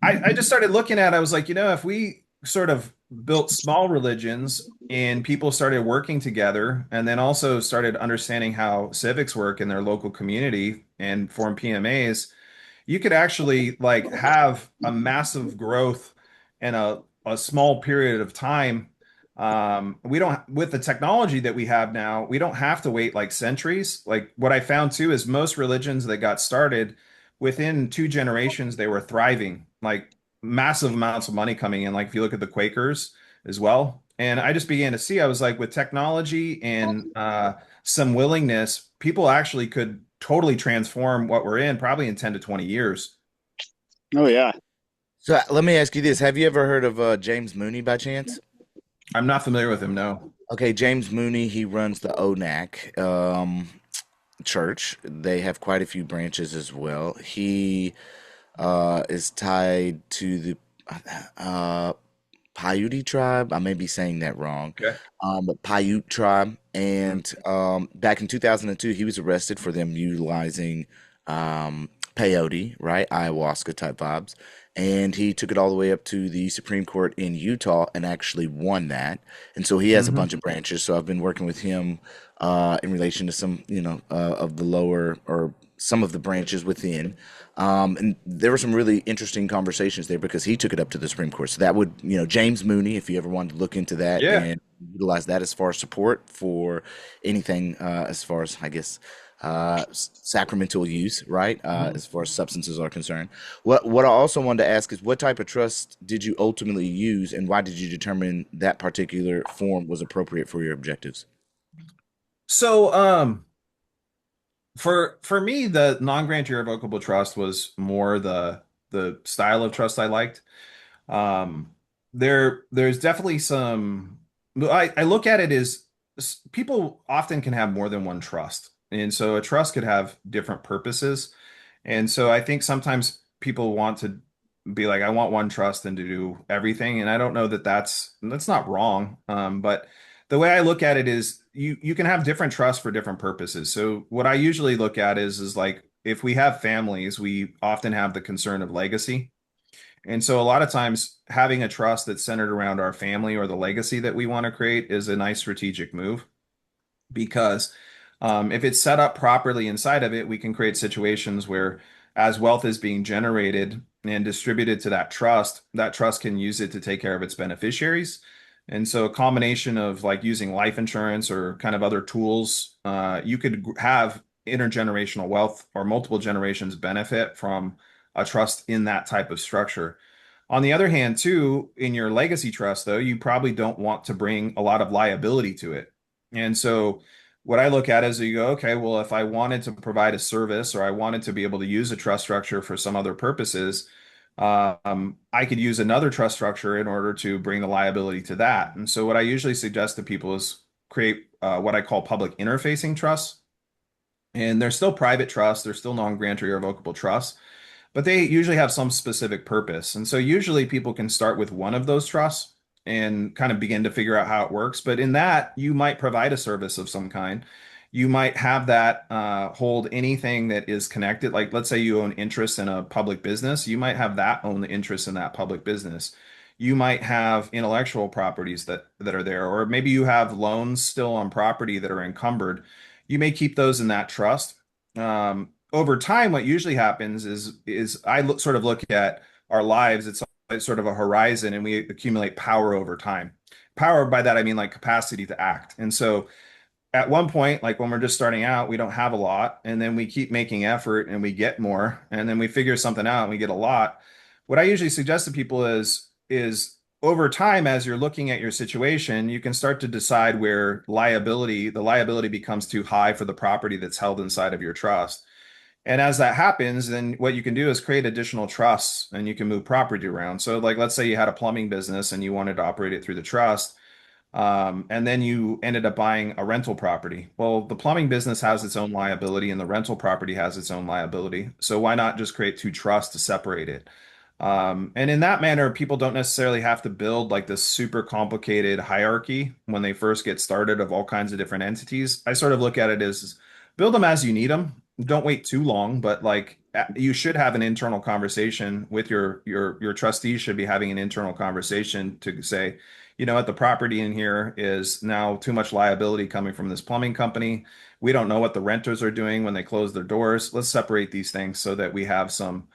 I just started looking at it. I was like, if we sort of built small religions and people started working together and then also started understanding how civics work in their local community and form PMAs, you could actually like have a massive growth in a small period of time. We don't, with the technology that we have now, we don't have to wait like centuries. Like what I found too is most religions that got started within 2 generations, they were thriving, like massive amounts of money coming in. Like if you look at the Quakers as well. And I just began to see, I was like, with technology and some willingness, people actually could totally transform what we're in probably in 10 to 20 years. oh yeah. So let me ask you this: have you ever heard of James Mooney by chance? I'm not familiar with him, no. Okay, James Mooney, he runs the ONAC church. They have quite a few branches as well. He is tied to the uh, Paiute tribe. I may be saying that wrong, Okay. but Paiute tribe. Mm. And back in 2002, he was arrested for them utilizing peyote, right? Ayahuasca type vibes. And he took it all the way up to the Supreme Court in Utah and actually won that. And so he has a bunch Hmm. of branches. So I've been working with him in relation to some, of the lower or some of the branches within. And there were some really interesting conversations there because he took it up to the Supreme Court. So that would, James Mooney, if you ever wanted to look into that Yeah. and utilize that as far as support for anything, as far as, I guess, sacramental use, right? Mhm. As far as substances are concerned. What I also wanted to ask is what type of trust did you ultimately use and why did you determine that particular form was appropriate for your objectives? So, for me, the non-grant irrevocable trust was more the style of trust I liked. Um, there's definitely some. I look at it as people often can have more than one trust, and so a trust could have different purposes. And so I think sometimes people want to be like, I want one trust and to do everything. And I don't know that that's not wrong. But the way I look at it is you can have different trusts for different purposes. So what I usually look at is like if we have families, we often have the concern of legacy. And so a lot of times having a trust that's centered around our family or the legacy that we want to create is a nice strategic move because if it's set up properly inside of it, we can create situations where, as wealth is being generated and distributed to that trust can use it to take care of its beneficiaries. And so, a combination of like using life insurance or kind of other tools, you could have intergenerational wealth or multiple generations benefit from a trust in that type of structure. On the other hand, too, in your legacy trust, though, you probably don't want to bring a lot of liability to it. And so, what I look at is you go, okay, well, if I wanted to provide a service or I wanted to be able to use a trust structure for some other purposes, I could use another trust structure in order to bring the liability to that. And so, what I usually suggest to people is create what I call public interfacing trusts. And they're still private trusts, they're still non-grant or irrevocable trusts, but they usually have some specific purpose. And so usually people can start with one of those trusts and kind of begin to figure out how it works. But in that, you might provide a service of some kind. You might have that hold anything that is connected. Like, let's say you own interest in a public business, you might have that own the interest in that public business. You might have intellectual properties that are there, or maybe you have loans still on property that are encumbered. You may keep those in that trust. Over time, what usually happens is sort of look at our lives. It's sort of a horizon, and we accumulate power over time. Power by that I mean like capacity to act. And so at one point, like when we're just starting out, we don't have a lot, and then we keep making effort and we get more, and then we figure something out and we get a lot. What I usually suggest to people is over time, as you're looking at your situation, you can start to decide where the liability becomes too high for the property that's held inside of your trust. And as that happens, then what you can do is create additional trusts and you can move property around. So, like, let's say you had a plumbing business and you wanted to operate it through the trust, and then you ended up buying a rental property. Well, the plumbing business has its own liability and the rental property has its own liability. So, why not just create two trusts to separate it? And in that manner, people don't necessarily have to build like this super complicated hierarchy when they first get started of all kinds of different entities. I sort of look at it as build them as you need them. Don't wait too long, but like you should have an internal conversation with your trustees should be having an internal conversation to say, you know what, the property in here is now too much liability coming from this plumbing company. We don't know what the renters are doing when they close their doors. Let's separate these things so that we have some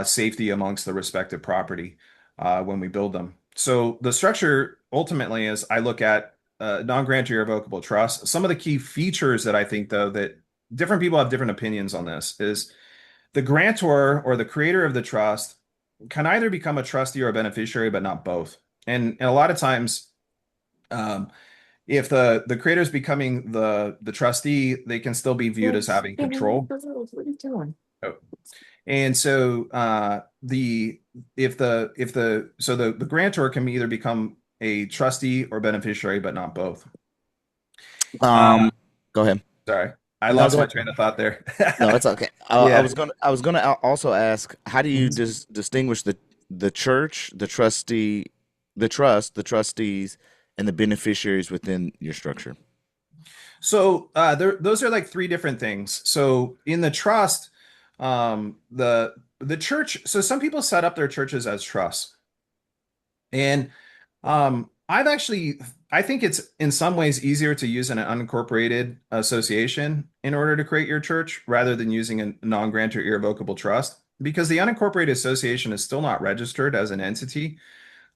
safety amongst the respective property when we build them. So the structure ultimately is I look at non-grant irrevocable trust. Some of the key features that I think though that different people have different opinions on this is the grantor or the creator of the trust can either become a trustee or a beneficiary, but not both. And a lot of times, um, if the creator is becoming the trustee, they can still be viewed as having control. What are you doing? Oh. And so the if the so the grantor can either become a trustee or beneficiary, but not both. Uh, Um, Go ahead. sorry, I No, lost go my ahead. train of thought there. No, it's okay. I Yeah. was also ask, how do you distinguish the church, the trustee, the trust, the trustees, and the beneficiaries within your structure. So those are like three different things. So in the trust, the church. So some people set up their churches as trusts, and I think it's in some ways easier to use an unincorporated association in order to create your church rather than using a non-grant or irrevocable trust because the unincorporated association is still not registered as an entity.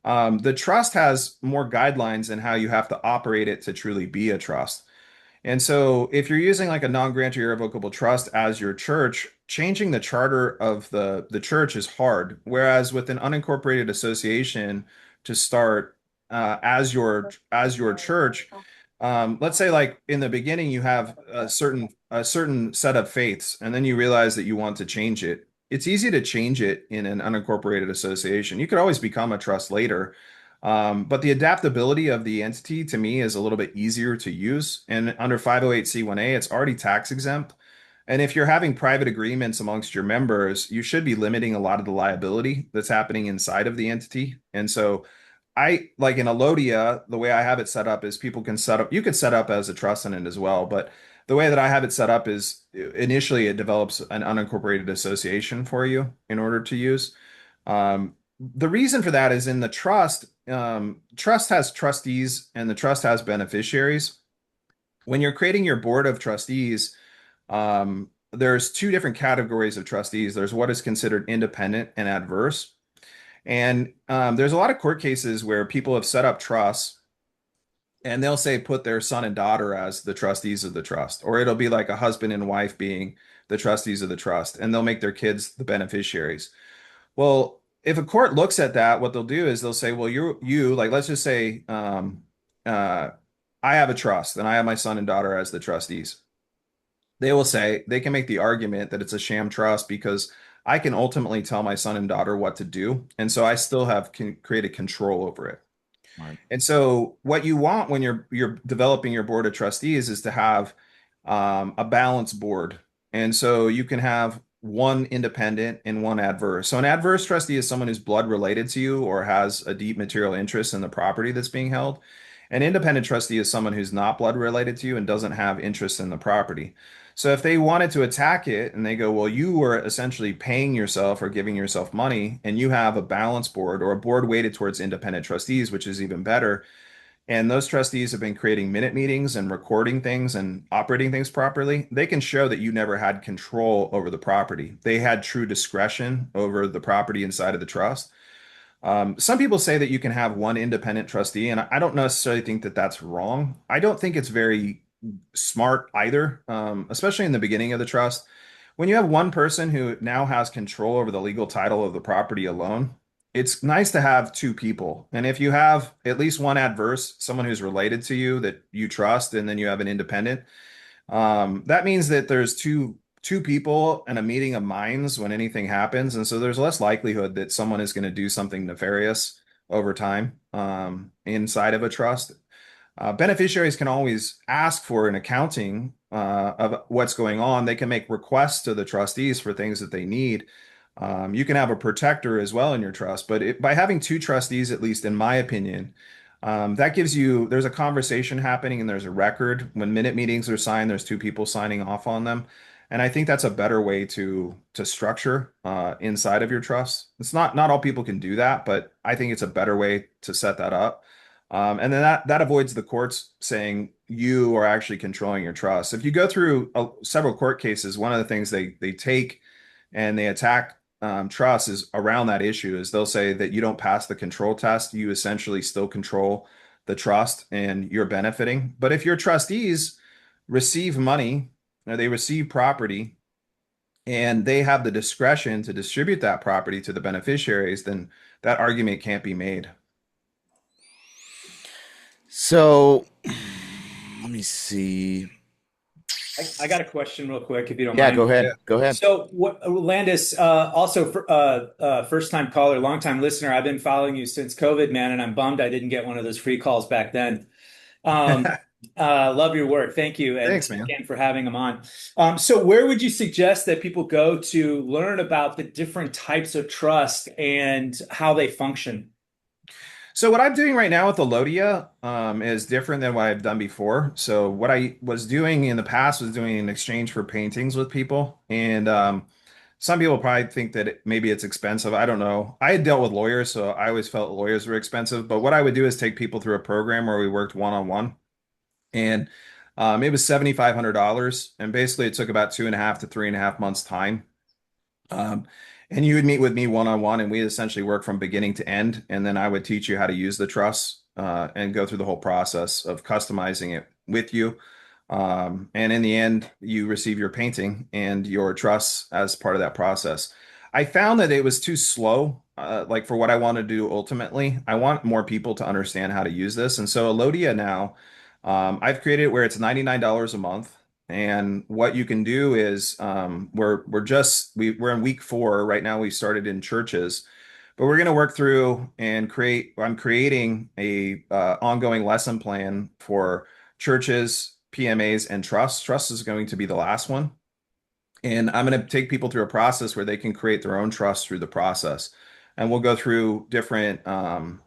The trust has more guidelines in how you have to operate it to truly be a trust. And so if you're using like a non-grant or irrevocable trust as your church, changing the charter of the church is hard. Whereas with an unincorporated association to start as your church, let's say like in the beginning you have a certain set of faiths, and then you realize that you want to change it. It's easy to change it in an unincorporated association. You could always become a trust later, but the adaptability of the entity to me is a little bit easier to use. And under 508c1a, it's already tax exempt. And if you're having private agreements amongst your members, you should be limiting a lot of the liability that's happening inside of the entity. And so I like in Alodia, the way I have it set up is people can set up, you could set up as a trust in it as well. But the way that I have it set up is initially it develops an unincorporated association for you in order to use. The reason for that is in the trust, trust has trustees and the trust has beneficiaries. When you're creating your board of trustees, there's two different categories of trustees. There's what is considered independent and adverse. And there's a lot of court cases where people have set up trusts and they'll say put their son and daughter as the trustees of the trust, or it'll be like a husband and wife being the trustees of the trust, and they'll make their kids the beneficiaries. Well, if a court looks at that, what they'll do is they'll say, well, you like, let's just say, uh, I have a trust and I have my son and daughter as the trustees. They will say they can make the argument that it's a sham trust because I can ultimately tell my son and daughter what to do, and so I still have created control over it. Right. And so what you want when you're developing your board of trustees is to have a balanced board. And so you can have one independent and one adverse. So an adverse trustee is someone who's blood related to you or has a deep material interest in the property that's being held. An independent trustee is someone who's not blood related to you and doesn't have interest in the property. So if they wanted to attack it and they go, well, you were essentially paying yourself or giving yourself money, and you have a balance board or a board weighted towards independent trustees, which is even better. And those trustees have been creating minute meetings and recording things and operating things properly. They can show that you never had control over the property. They had true discretion over the property inside of the trust. Some people say that you can have one independent trustee, and I don't necessarily think that that's wrong. I don't think it's very smart either, especially in the beginning of the trust. When you have one person who now has control over the legal title of the property alone, it's nice to have two people. And if you have at least one adverse, someone who's related to you that you trust, and then you have an independent, that means that there's two people and a meeting of minds when anything happens. And so there's less likelihood that someone is going to do something nefarious over time inside of a trust. Beneficiaries can always ask for an accounting of what's going on. They can make requests to the trustees for things that they need. You can have a protector as well in your trust, but by having two trustees, at least in my opinion, that gives you, there's a conversation happening and there's a record. When minute meetings are signed, there's two people signing off on them. And I think that's a better way to structure inside of your trust. It's not all people can do that, but I think it's a better way to set that up. And then that avoids the courts saying you are actually controlling your trust. If you go through several court cases, one of the things they take and they attack trust is around that issue is they'll say that you don't pass the control test, you essentially still control the trust and you're benefiting. But if your trustees receive money or they receive property and they have the discretion to distribute that property to the beneficiaries, then that argument can't be made. So let me see. I got a question real quick, if you don't Yeah, mind. go ahead. Yeah. Go ahead. So, Landis, also first-time caller, long-time listener. I've been following you since COVID, man, and I'm bummed I didn't get one of those free calls back then. Um, love your work. Thank you. And Thanks, man. again for having them on. So where would you suggest that people go to learn about the different types of trust and how they function? So what I'm doing right now with Elodia is different than what I've done before. So what I was doing in the past was doing an exchange for paintings with people, and some people probably think that maybe it's expensive. I don't know. I had dealt with lawyers, so I always felt lawyers were expensive. But what I would do is take people through a program where we worked one-on-one, and it was $7,500, and basically it took about 2.5 to 3.5 months time. Um, and you would meet with me one on one, and we essentially work from beginning to end. And then I would teach you how to use the truss and go through the whole process of customizing it with you. And in the end, you receive your painting and your truss as part of that process. I found that it was too slow, like for what I want to do ultimately. I want more people to understand how to use this. And so Elodia now, I've created it where it's $99 a month. And what you can do is we're in week 4 right now. We started in churches, but we're going to work through and create. I'm creating a ongoing lesson plan for churches, PMAs, and trusts. Trust is going to be the last one, and I'm going to take people through a process where they can create their own trust through the process. And we'll go through different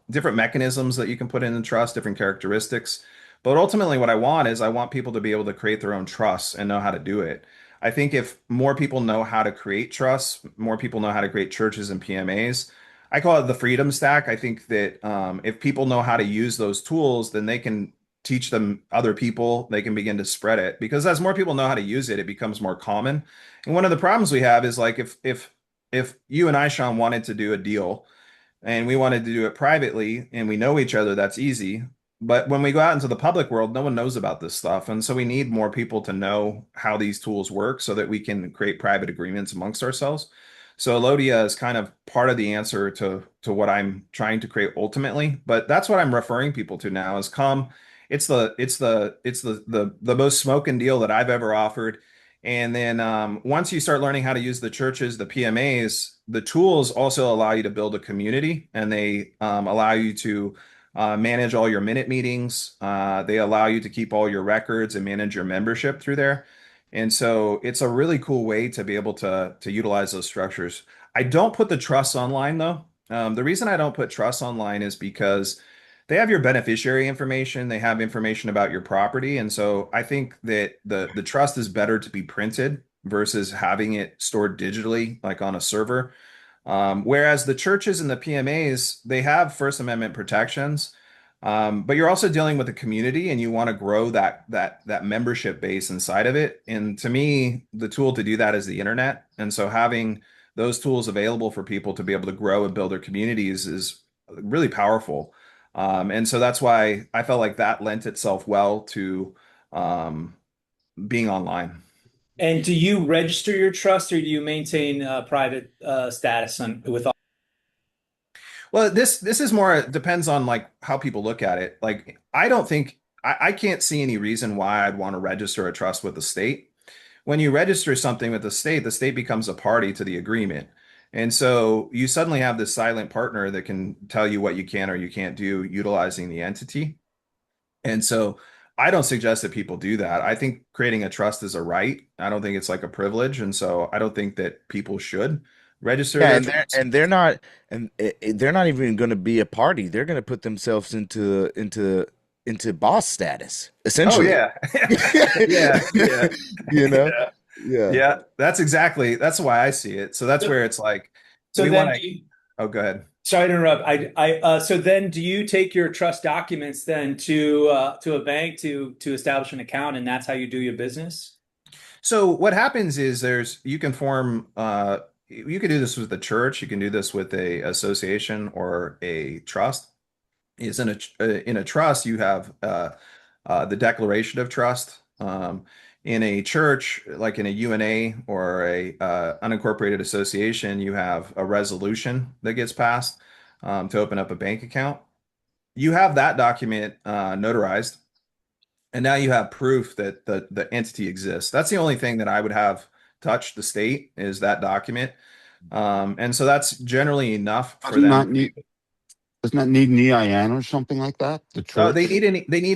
mechanisms that you can put in the trust, different characteristics. But ultimately, what I want is I want people to be able to create their own trust and know how to do it. I think if more people know how to create trust, more people know how to create churches and PMAs. I call it the freedom stack. I think that if people know how to use those tools, then they can teach them other people. They can begin to spread it because as more people know how to use it, it becomes more common. And one of the problems we have is like if you and I, Sean, wanted to do a deal and we wanted to do it privately and we know each other, that's easy. But when we go out into the public world, no one knows about this stuff. And so we need more people to know how these tools work so that we can create private agreements amongst ourselves. So Elodia is kind of part of the answer to what I'm trying to create ultimately. But that's what I'm referring people to now is come. It's the most smoking deal that I've ever offered. And then once you start learning how to use the churches, the PMAs, the tools also allow you to build a community and they allow you to manage all your minute meetings. They allow you to keep all your records and manage your membership through there. And so it's a really cool way to be able to utilize those structures. I don't put the trusts online though. The reason I don't put trusts online is because they have your beneficiary information, they have information about your property, and so I think that the trust is better to be printed versus having it stored digitally, like on a server. Whereas the churches and the PMAs, they have First Amendment protections, but you're also dealing with a community, and you want to grow that membership base inside of it. And to me, the tool to do that is the internet. And so having those tools available for people to be able to grow and build their communities is really powerful. And so that's why I felt like that lent itself well to um, being online. And do you register your trust or do you maintain private status with all? Well, this is more it depends on like how people look at it. Like I don't think I can't see any reason why I'd want to register a trust with the state. When you register something with the state becomes a party to the agreement. And so you suddenly have this silent partner that can tell you what you can or you can't do utilizing the entity. And so I don't suggest that people do that. I think creating a trust is a right. I don't think it's like a privilege. And so I don't think that people should register Yeah, their and they're trust. and they're not they're not even going to be a party. They're going to put themselves into boss status, Oh essentially. yeah. Yeah, yeah. You know? Yeah. Yeah. Yeah, that's why I see it. So that's So, where it's like so we want then to oh go ahead. sorry to interrupt. So then do you take your trust documents then to a bank to establish an account and that's how you do your business? So what happens is there's you can form you can do this with the church, you can do this with a association or a trust. Is in a trust you have the declaration of trust. In a church, like in a UNA or a unincorporated association, you have a resolution that gets passed to open up a bank account. You have that document notarized, and now you have proof that the entity exists. That's the only thing that I would have touch the state is that document. And so that's generally enough for Doesn't them. that need doesn't that need an EIN or something like that? The Oh, church? they need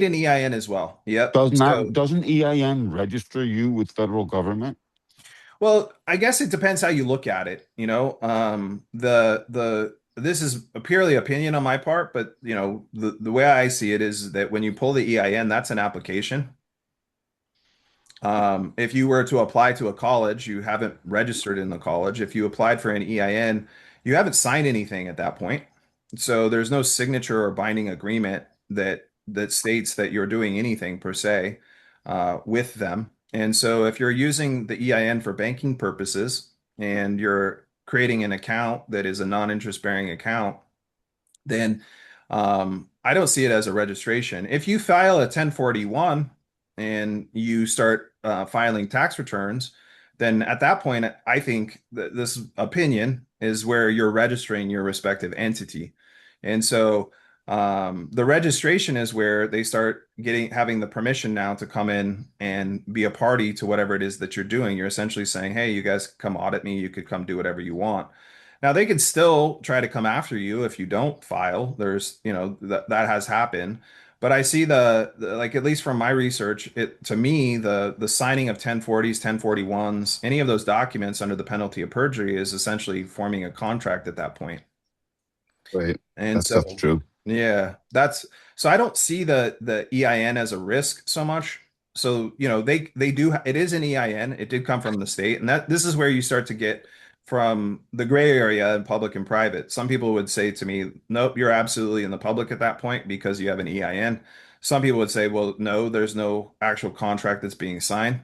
an EIN as well. Yep. Doesn't So, that doesn't EIN register you with federal government? well, I guess it depends how you look at it. You know, this is a purely opinion on my part, but the way I see it is that when you pull the EIN, that's an application. If you were to apply to a college, you haven't registered in the college. If you applied for an EIN, you haven't signed anything at that point. So there's no signature or binding agreement that states that you're doing anything per se with them. And so if you're using the EIN for banking purposes and you're creating an account that is a non-interest bearing account, then I don't see it as a registration. If you file a 1041 and you start filing tax returns, then at that point, I think that this opinion is where you're registering your respective entity. And so the registration is where they start having the permission now to come in and be a party to whatever it is that you're doing. You're essentially saying, hey, you guys come audit me. You could come do whatever you want. Now they could still try to come after you if you don't file. There's, that has happened. But I see like at least from my research, it to me the signing of 1040s, 1041s, any of those documents under the penalty of perjury is essentially forming a contract at that point. Right. And That's so, true. yeah, so I don't see the EIN as a risk so much. So, they do, it is an EIN. It did come from the state. And this is where you start to get from the gray area in public and private. Some people would say to me, nope, you're absolutely in the public at that point because you have an EIN. Some people would say, well, no, there's no actual contract that's being signed.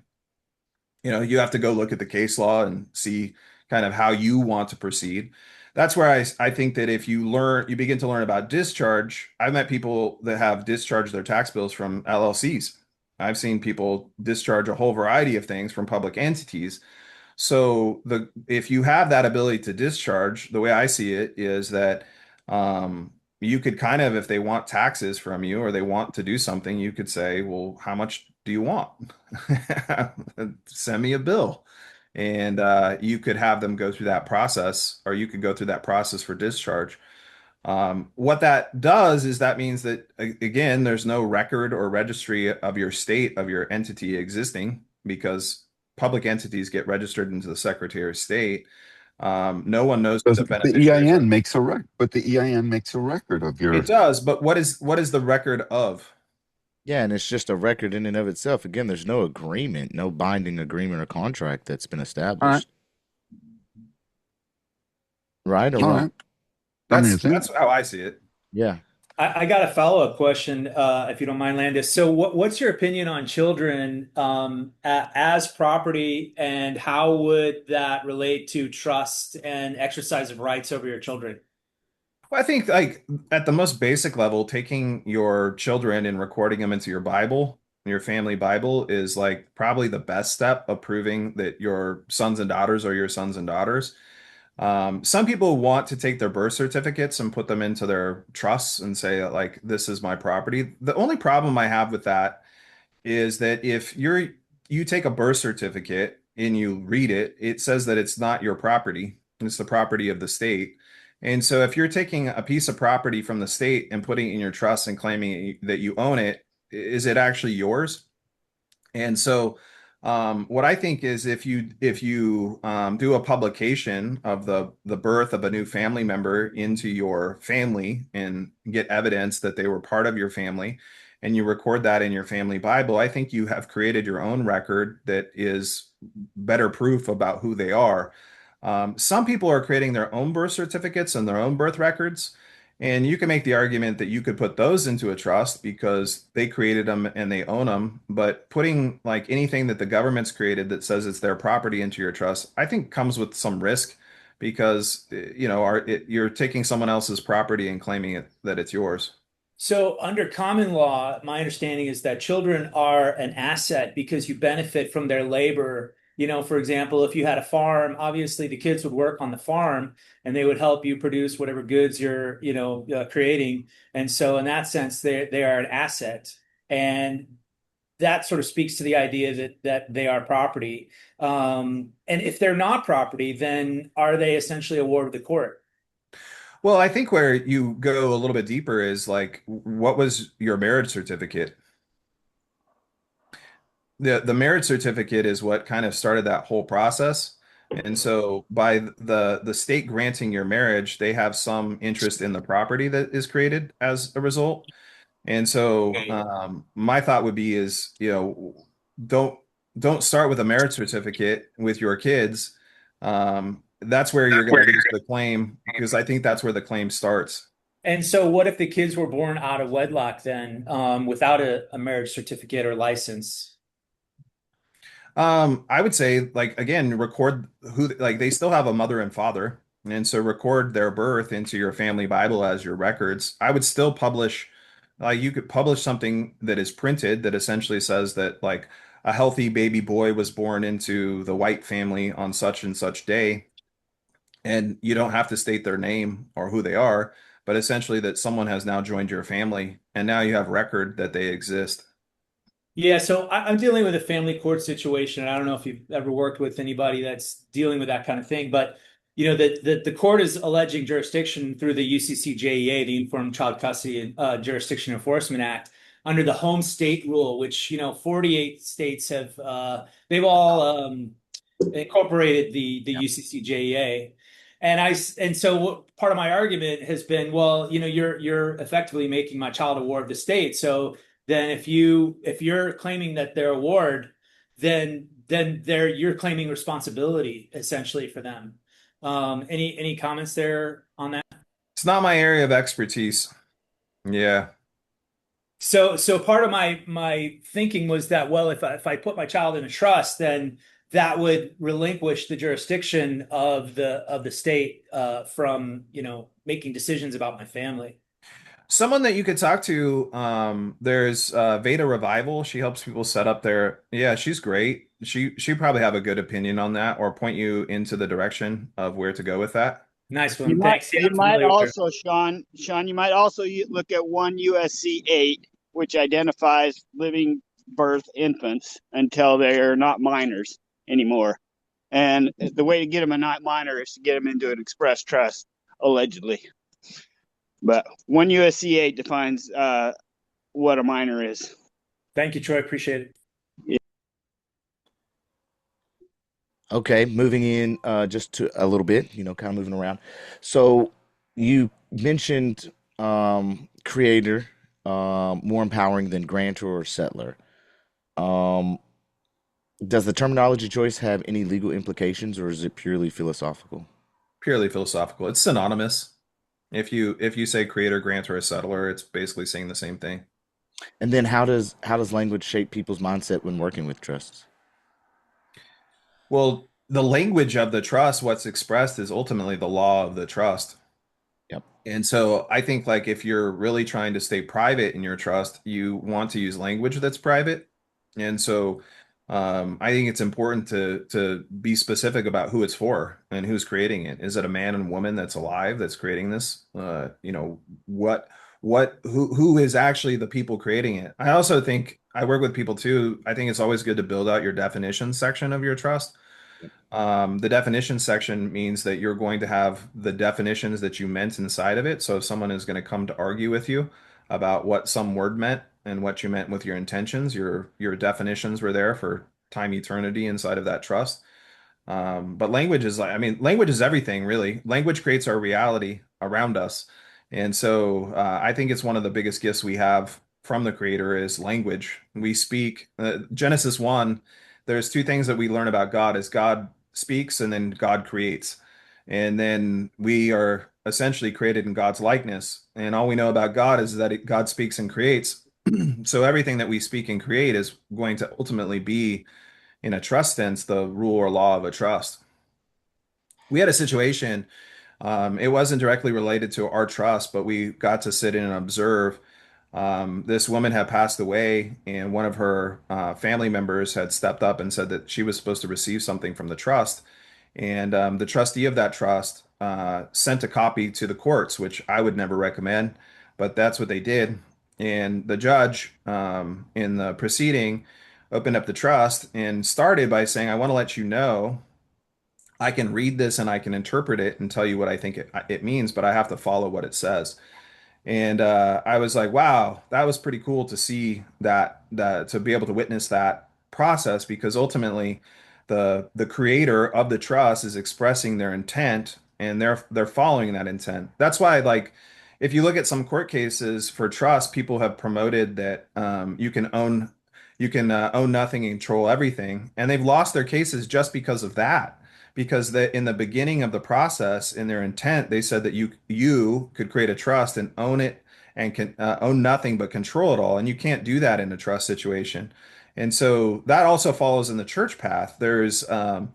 You have to go look at the case law and see kind of how you want to proceed. That's where I think that if you begin to learn about discharge. I've met people that have discharged their tax bills from LLCs. I've seen people discharge a whole variety of things from public entities. So if you have that ability to discharge, the way I see it is that you could kind of, if they want taxes from you or they want to do something, you could say, well, how much do you want? Send me a bill. And you could have them go through that process, or you could go through that process for discharge. What that does is that means that, again, there's no record or registry of your state, of your entity existing, because public entities get registered into the Secretary of State. No one knows who the Doesn't the beneficiaries are. EIN makes a record, but the EIN makes a record of It your. does, but what is the record of? Yeah, and it's just a record in and of itself. Again, there's no agreement, no binding agreement or contract that's been All right. established. Right or All wrong? right. I mean, That's it's in. that's how I see it. Yeah. I got a follow-up question, if you don't mind, Landis. So, what's your opinion on children as property, and how would that relate to trust and exercise of rights over your children? Well, I think like at the most basic level, taking your children and recording them into your Bible, your family Bible, is like probably the best step of proving that your sons and daughters are your sons and daughters. Some people want to take their birth certificates and put them into their trusts and say like, this is my property. The only problem I have with that is that if you take a birth certificate and you read it, it says that it's not your property. It's the property of the state. And so if you're taking a piece of property from the state and putting it in your trust and claiming that you own it, is it actually yours? And so, what I think is if you do a publication of the birth of a new family member into your family and get evidence that they were part of your family, and you record that in your family Bible, I think you have created your own record that is better proof about who they are. Some people are creating their own birth certificates and their own birth records. And you can make the argument that you could put those into a trust because they created them and they own them. But putting like anything that the government's created that says it's their property into your trust, I think comes with some risk because you're taking someone else's property and claiming that it's yours. So, under common law, my understanding is that children are an asset because you benefit from their labor. For example, if you had a farm, obviously the kids would work on the farm and they would help you produce whatever goods you're, creating. And so, in that sense, they are an asset, and that sort of speaks to the idea that they are property. And if they're not property, then are they essentially a ward of the court? Well, I think where you go a little bit deeper is like, what was your marriage certificate? The marriage certificate is what kind of started that whole process. And so by the state granting your marriage, they have some interest in the property that is created as a result. And so my thought would be is, don't don't start with a marriage certificate with your kids. That's where you're going to lose the claim because I think that's where the claim starts. And so, what if the kids were born out of wedlock then, without a marriage certificate or license? I would say, like, again, record who, like, they still have a mother and father, and so record their birth into your family Bible as your records. I would still publish, you could publish something that is printed that essentially says that, like, a healthy baby boy was born into the White family on such and such day, and you don't have to state their name or who they are, but essentially that someone has now joined your family, and now you have record that they exist. Yeah, so I'm dealing with a family court situation, and I don't know if you've ever worked with anybody that's dealing with that kind of thing, but the court is alleging jurisdiction through the UCCJEA, the Uniform Child Custody and Jurisdiction Enforcement Act, under the home state rule, which 48 states have they've all incorporated the UCCJEA. And so part of my argument has been, well, you're effectively making my child a ward of the state. So then if you're claiming that they're a ward, then you're claiming responsibility essentially for them. Any comments there on that? It's not my area of expertise. Yeah. So part of my thinking was that, well, if I put my child in a trust, then that would relinquish the jurisdiction of the state from making decisions about my family. Someone that you could talk to, there's Veda Revival. She helps people set up their, yeah, she's great. She probably have a good opinion on that or point you into the direction of where to go with that. Nice You one. might Thanks. Yeah, you I'm might familiar with her. also, Sean, you might also look at 1 U.S.C. 8, which identifies living birth infants until they are not minors anymore. And the way to get them a not minor is to get them into an express trust, allegedly. But 1 U.S.C. 8 defines what a minor is. Thank you, Troy. Appreciate it. Okay, moving in just to a little bit, kind of moving around. So you mentioned creator, more empowering than grantor or settler. Um, does the terminology choice have any legal implications, or is it purely philosophical? Purely philosophical. It's synonymous. If you say creator, grantor, or settler, it's basically saying the same thing. And then how does language shape people's mindset when working with trusts? Well, the language of the trust, what's expressed is ultimately the law of the trust. Yep. And so I think like if you're really trying to stay private in your trust, you want to use language that's private. And so I think it's important to be specific about who it's for and who's creating it. Is it a man and woman that's alive that's creating this? Who is actually the people creating it? I also think I work with people too. I think it's always good to build out your definition section of your trust. The definition section means that you're going to have the definitions that you meant inside of it. So if someone is going to come to argue with you about what some word meant and what you meant with your intentions, your definitions were there for time eternity inside of that trust. But language is like, I mean, language is everything, really. Language creates our reality around us. And so I think it's one of the biggest gifts we have from the Creator is language. We speak. Genesis 1, there's two things that we learn about God is God speaks and then God creates. And then we are essentially created in God's likeness. And all we know about God is that God speaks and creates. So everything that we speak and create is going to ultimately be, in a trust sense, the rule or law of a trust. We had a situation, it wasn't directly related to our trust, but we got to sit in and observe. This woman had passed away, and one of her family members had stepped up and said that she was supposed to receive something from the trust. And the trustee of that trust sent a copy to the courts, which I would never recommend, but that's what they did. And the judge in the proceeding opened up the trust and started by saying, I want to let you know I can read this and I can interpret it and tell you what I think it means, but I have to follow what it says. And I was like, wow, that was pretty cool to see that to be able to witness that process because ultimately the creator of the trust is expressing their intent, and they're following that intent. That's why, like, if you look at some court cases for trust, people have promoted that you can own nothing and control everything, and they've lost their cases just because of that. Because in the beginning of the process, in their intent, they said that you could create a trust and own it and can own nothing but control it all, and you can't do that in a trust situation. And so that also follows in the church path. There's the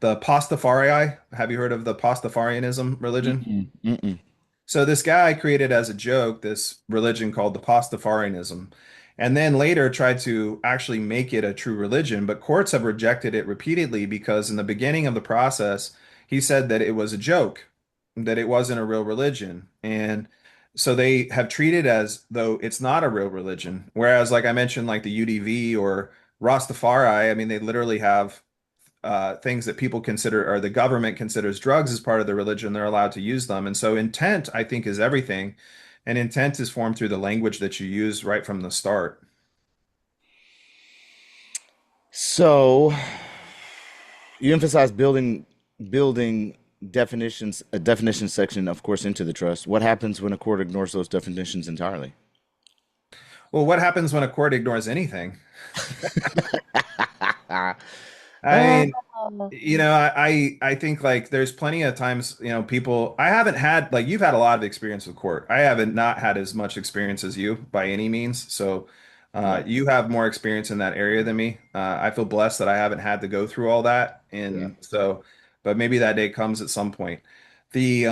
Pastafari. Have you heard of the Pastafarianism religion? Mm-mm, mm-mm. So this guy created as a joke this religion called the Pastafarianism, and then later tried to actually make it a true religion. But courts have rejected it repeatedly because in the beginning of the process, he said that it was a joke, that it wasn't a real religion. And so they have treated as though it's not a real religion. Whereas, like I mentioned, like the UDV or Rastafari, I mean, they literally have things that people consider or the government considers drugs as part of the religion. They're allowed to use them. And so intent, I think, is everything. And intent is formed through the language that you use right from the start. So you emphasize building definitions, a definition section, of course, into the trust. What happens when a court ignores those definitions entirely? Well, what happens when a court ignores anything? Ah, I mean, I think like there's plenty of times, people I haven't had like you've had a lot of experience with court. I haven't not had as much experience as you by any means. So yeah, you have more experience in that area than me. I feel blessed that I haven't had to go through all that. yeah. And so, but maybe that day comes at some point. The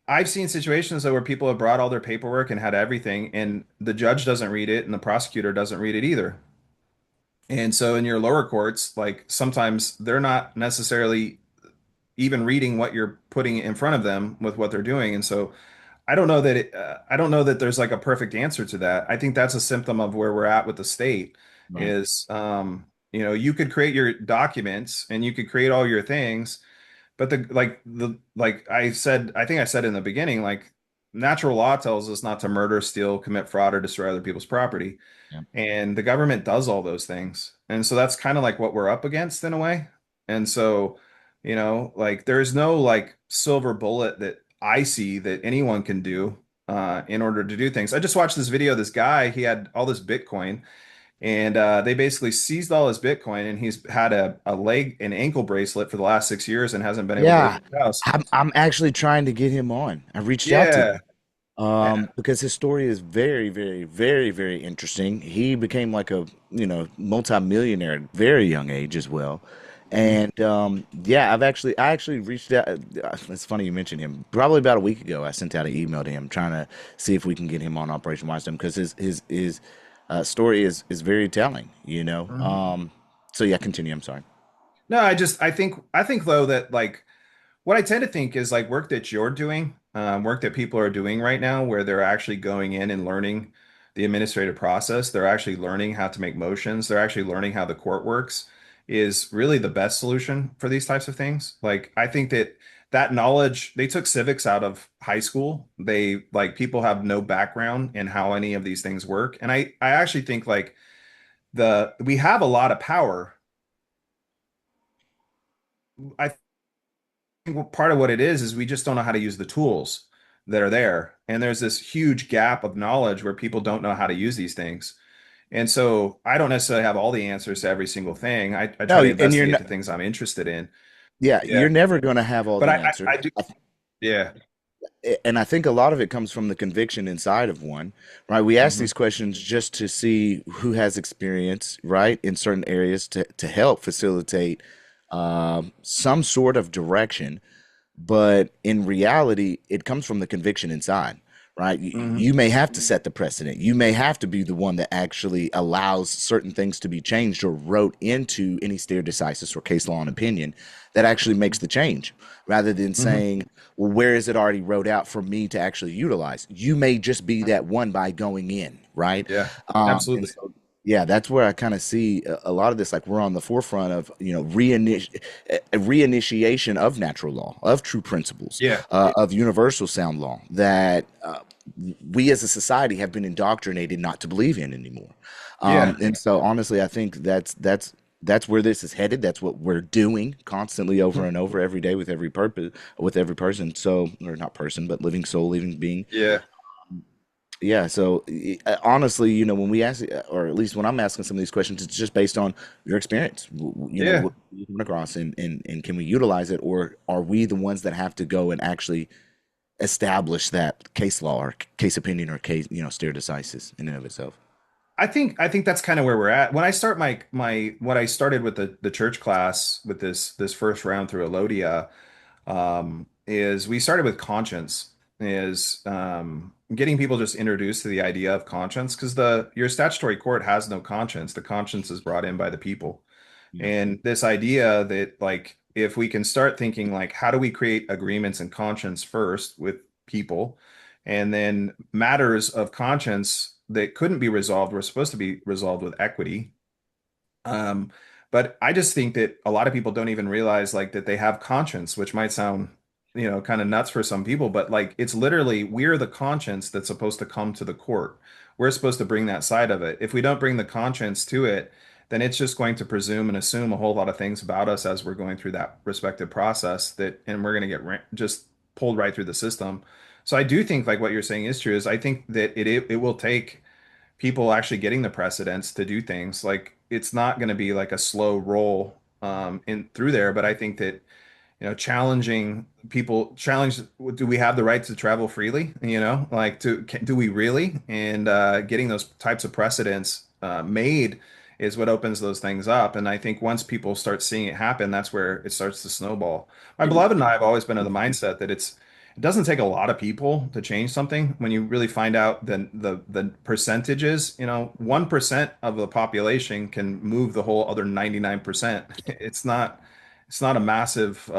I've seen situations though where people have brought all their paperwork and had everything, and the judge doesn't read it and the prosecutor doesn't read it either. And so in your lower courts, like sometimes they're not necessarily even reading what you're putting in front of them with what they're doing. And so I don't know that there's like a perfect answer to that. I think that's a symptom of where we're at with the state Right. is, you could create your documents and you could create all your things, but like I think I said in the beginning, like natural law tells us not to murder, steal, commit fraud, or destroy other people's property. Yeah. And the government does all those things. And so that's kind of like what we're up against in a way. And so, like there's no like silver bullet that I see that anyone can do in order to do things. I just watched this video of this guy, he had all this Bitcoin and they basically seized all his Bitcoin and he's had an ankle bracelet for the last 6 years and hasn't been able to leave Yeah, his house. I'm actually trying to get him on. I reached out to Yeah. him because his story is very, very, very, very interesting. He became like a, multimillionaire at a very young age as well. Mhm. And yeah, I actually reached out. It's funny you mentioned him. Probably about a week ago, I sent out an email to him trying to see if we can get him on Operation Wisdom because his story is very telling, Mhm. So yeah, continue. I'm sorry. No, I think though that like what I tend to think is like work that you're doing, work that people are doing right now, where they're actually going in and learning the administrative process. They're actually learning how to make motions. They're actually learning how the court works is really the best solution for these types of things. Like I think that knowledge, they took civics out of high school. They like people have no background in how any of these things work. And I actually think like we have a lot of power. I think part of what it is we just don't know how to use the tools that are there. And there's this huge gap of knowledge where people don't know how to use these things. And so I don't necessarily have all the answers to every single thing. I try No, to and you're investigate not. the things I'm interested in. Yeah, Yeah. you're never going to have all But the I answers. do. Yeah. And I think a lot of it comes from the conviction inside of one, right? We ask Hmm. these questions just to see who has experience, right, in certain areas to help facilitate some sort of direction. But in reality, it comes from the conviction inside, right? Hmm. You may have to set the precedent. You may have to be the one that actually allows certain things to be changed or wrote into any stare decisis or case law and opinion that actually makes the change rather than Hmm. saying, well, where is it already wrote out for me to actually utilize? You may just be that one by going in, right? Yeah. And Absolutely. so, yeah, that's where I kind of see a lot of this. Like we're on the forefront of, reinitiation of natural law, of true principles, Yeah. of universal sound law that we as a society have been indoctrinated not to believe in anymore. Yeah. And so, honestly, I think that's that's where this is headed. That's what we're doing constantly over and over every day with every purpose, with every person. So, or not person, but living soul, living being. Yeah. Yeah. So honestly, when we ask, or at least when I'm asking some of these questions, it's just based on your experience. Yeah. What you come across, and can we utilize it, or are we the ones that have to go and actually establish that case law or case opinion or case, stare decisis in and of itself? I think that's kind of where we're at. When I start my what I started with the church class with this first round through Elodia, is we started with conscience, is getting people just introduced to the idea of conscience, because the your statutory court has no conscience. The conscience is brought in by the people. Yeah. And this idea that, like, if we can start thinking, like, how do we create agreements and conscience first with people, and then matters of conscience that couldn't be resolved were supposed to be resolved with equity. Um, but I just think that a lot of people don't even realize, like, that they have conscience, which might sound, kind of nuts for some people, but like, it's literally, we're the conscience that's supposed to come to the court. We're supposed to bring that side of it. If we don't bring the conscience to it, then it's just going to presume and assume a whole lot of things about us as we're going through that respective process, and we're going to get just pulled right through the system. So I do think, like, what you're saying is true. Is I think that it will take people actually getting the precedents to do things. Like, it's not going to be like a slow roll in through there, but I think that, challenging people, challenge, do we have the right to travel freely, like, do we really, and getting those types of precedents made is what opens those things up. And I think once people start seeing it happen, that's where it starts to snowball. My beloved and I have always been of the mindset that it doesn't take a lot of people to change something. When you really find out the percentages, 1% of the population can move the whole other 99%. It's not a massive,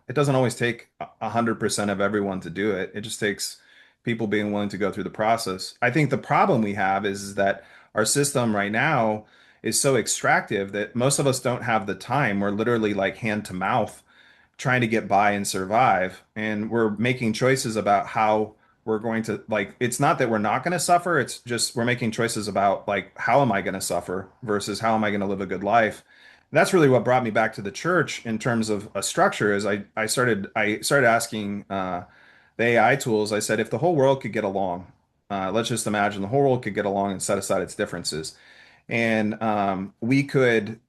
it doesn't always take 100% of everyone to do it. It just takes people being willing to go through the process. I think the problem we have is that our system right now is so extractive that most of us don't have the time. We're literally like hand to mouth trying to get by and survive. And we're making choices about how we're going to, like, it's not that we're not going to suffer. It's just we're making choices about, like, how am I going to suffer versus how am I going to live a good life. That's really what brought me back to the church in terms of a structure. Is I started asking the AI tools. I said, if the whole world could get along, let's just imagine the whole world could get along and set aside its differences. And we wanted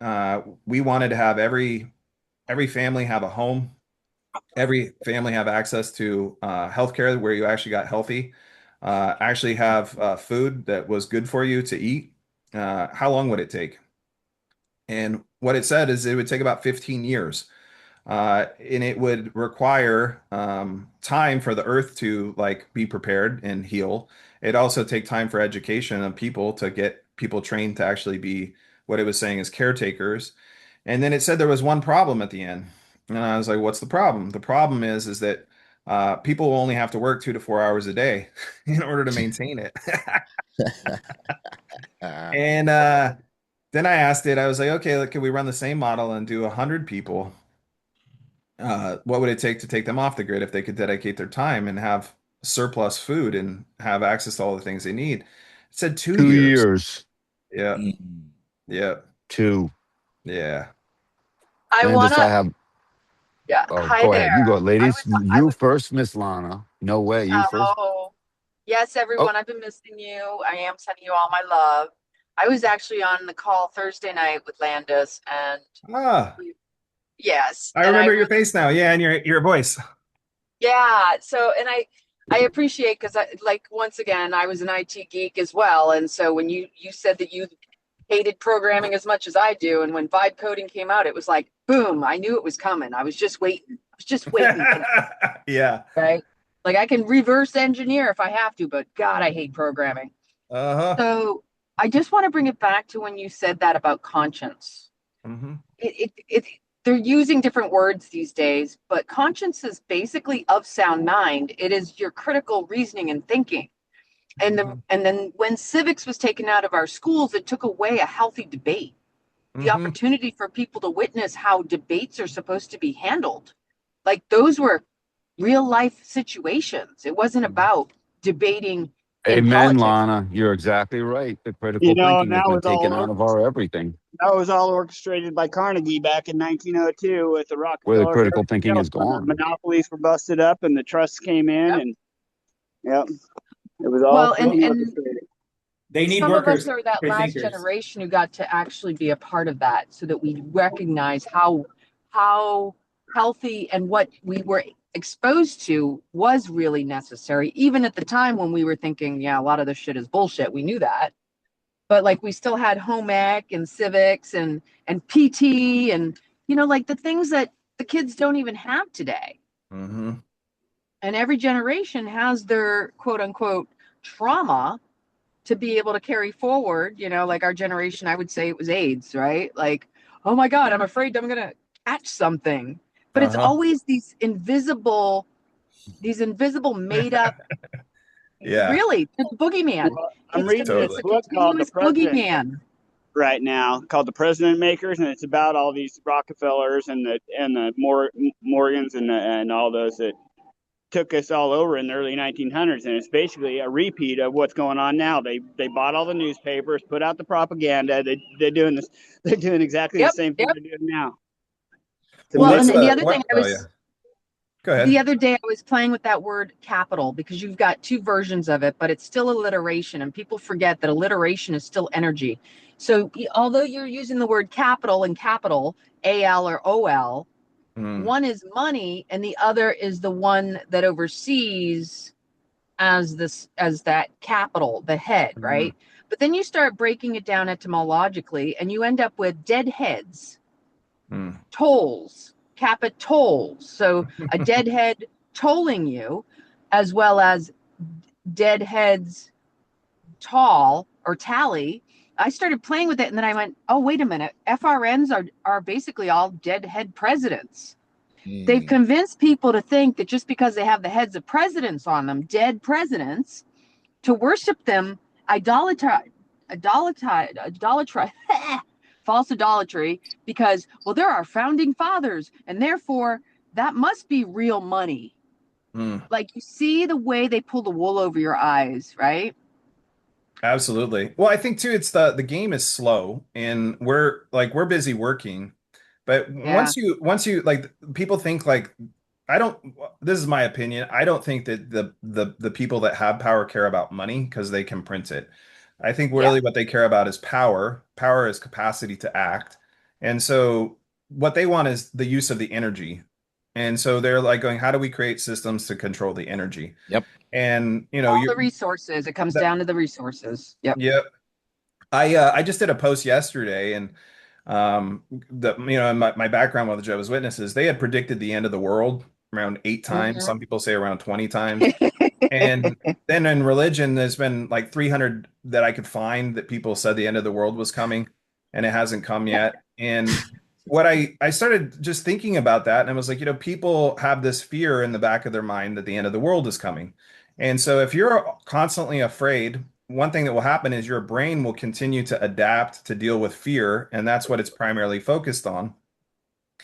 to have every family have a home, every family have access to healthcare where you actually got healthy, actually have food that was good for you to eat. How long would it take? And what it said is it would take about 15 years. And it would require time for the earth to, like, be prepared and heal. It also take time for education of people to get people trained to actually be what it was saying is caretakers. And then it said there was one problem at the end. And I was like, what's the problem? The problem is that people will only have to work 2 to 4 hours a day in order to maintain it. And then I asked it, I was like, okay, look, can we run the same model and do 100 people? What would it take to take them off the grid if they could dedicate their time and have surplus food and have access to all the things they need? It said 2 years. 2 years. Yeah. Mm. Yeah. Two. Yeah. I Landis, I wanna, have. yeah. Oh, Hi go ahead. You there. go, I ladies. was, I You was. first, Miss Lana. No way. You first. Oh, yes, Oh, everyone. I've been missing you. I am sending you all my love. I was actually on the call Thursday night with Landis, and Ah, yes, I and I remember your really, face now. Yeah, and your voice. yeah. So, and I appreciate, because I, like, once again, I was an IT geek as well, and so when you said that you hated programming as much as I do, and when vibe coding came out, it was like boom. I knew it was coming. I was just waiting. I was just waiting for Yeah. right? Like, I can reverse engineer if I have to, but God, I hate programming. Uh-huh. So I just want to bring it back to when you said that about conscience. Hmm. It they're using different words these days, but conscience is basically of sound mind. It is your critical reasoning and thinking. And then when civics was taken out of our schools, it took away a healthy debate, the Hmm. opportunity for people to witness how debates are supposed to be handled. Like, those were real life situations. It wasn't about debating in amen, politics. Lana. You're exactly right. The critical thinking has Now been with all taken out of our everything. That was all orchestrated by Carnegie back in 1902 with the Where the Rockefeller critical thinking is when the gone. monopolies were busted up and the trusts came in, Yep. and yep, it was all Well, and orchestrated. They need some of us workers, are that free last thinkers. generation who got to actually be a part of that, so that we recognize how healthy and what we were exposed to was really necessary, even at the time when we were thinking, yeah, a lot of this shit is bullshit. We knew that, but like we still had home ec and civics and PT and like the things that the kids don't even have today. Mm-hmm. And every generation has their quote unquote trauma to be able to carry forward. Like our generation, I would say it was AIDS, right? Like, oh my God, I'm afraid I'm gonna catch something. But it's Uh-huh. always these invisible made up, Yeah, really, the boogeyman. Well, I'm It's reading this totally. a book called The continuous President boogeyman. right now, called The President Makers, and it's about all these Rockefellers and the Morgans and all those that took us all over in the early 1900s, and it's basically a repeat of what's going on now. They bought all the newspapers, put out the propaganda. They're doing this. They're doing exactly the Yep, same thing yep. they're doing now. To Well, make and What's it, the other thing what? Oh yeah. Go the ahead. other day I was playing with that word capital, because you've got two versions of it, but it's still alliteration, and people forget that alliteration is still energy. So although you're using the word capital and capital, AL or OL, Mm, one is money and the other is the one that oversees as that capital, the head, mm, right? But then you start breaking it down etymologically and you end up with dead heads, mm. tolls, capitolls. So a deadhead tolling you, as well as dead heads tall or tally. I started playing with it and then I went, oh, wait a minute. FRNs are basically all deadhead presidents. They've Mm. convinced people to think that just because they have the heads of presidents on them, dead presidents, to worship them, idolatry, false idolatry, because, well, they're our founding fathers, and therefore that must be real money. Mm. Like, you see the way they pull the wool over your eyes, right? Absolutely. Well, I think too, it's the game is slow, and we're busy working. But Yeah. once you like people think like I don't this is my opinion. I don't think that the people that have power care about money because they can print it. I think Yep. really what they care about is power. Power is capacity to act. And so what they want is the use of the energy. And so they're like going, how do we create systems to control the energy? Yep. And All the resources. It comes the, down to the resources. Yep. yeah, I just did a post yesterday, and in my background with the Jehovah's Witnesses, they had predicted the end of the world around 8 times. Mhm. Some people say around 20 times. And then in religion, there's been like 300 that I could find that people said the end of the world was coming, and it hasn't come yet. And what I started just thinking about that, and I was like, people have this fear in the back of their mind that the end of the world is coming. And so if you're constantly afraid, one thing that will happen is your brain will continue to adapt to deal with fear, and that's what it's primarily focused on.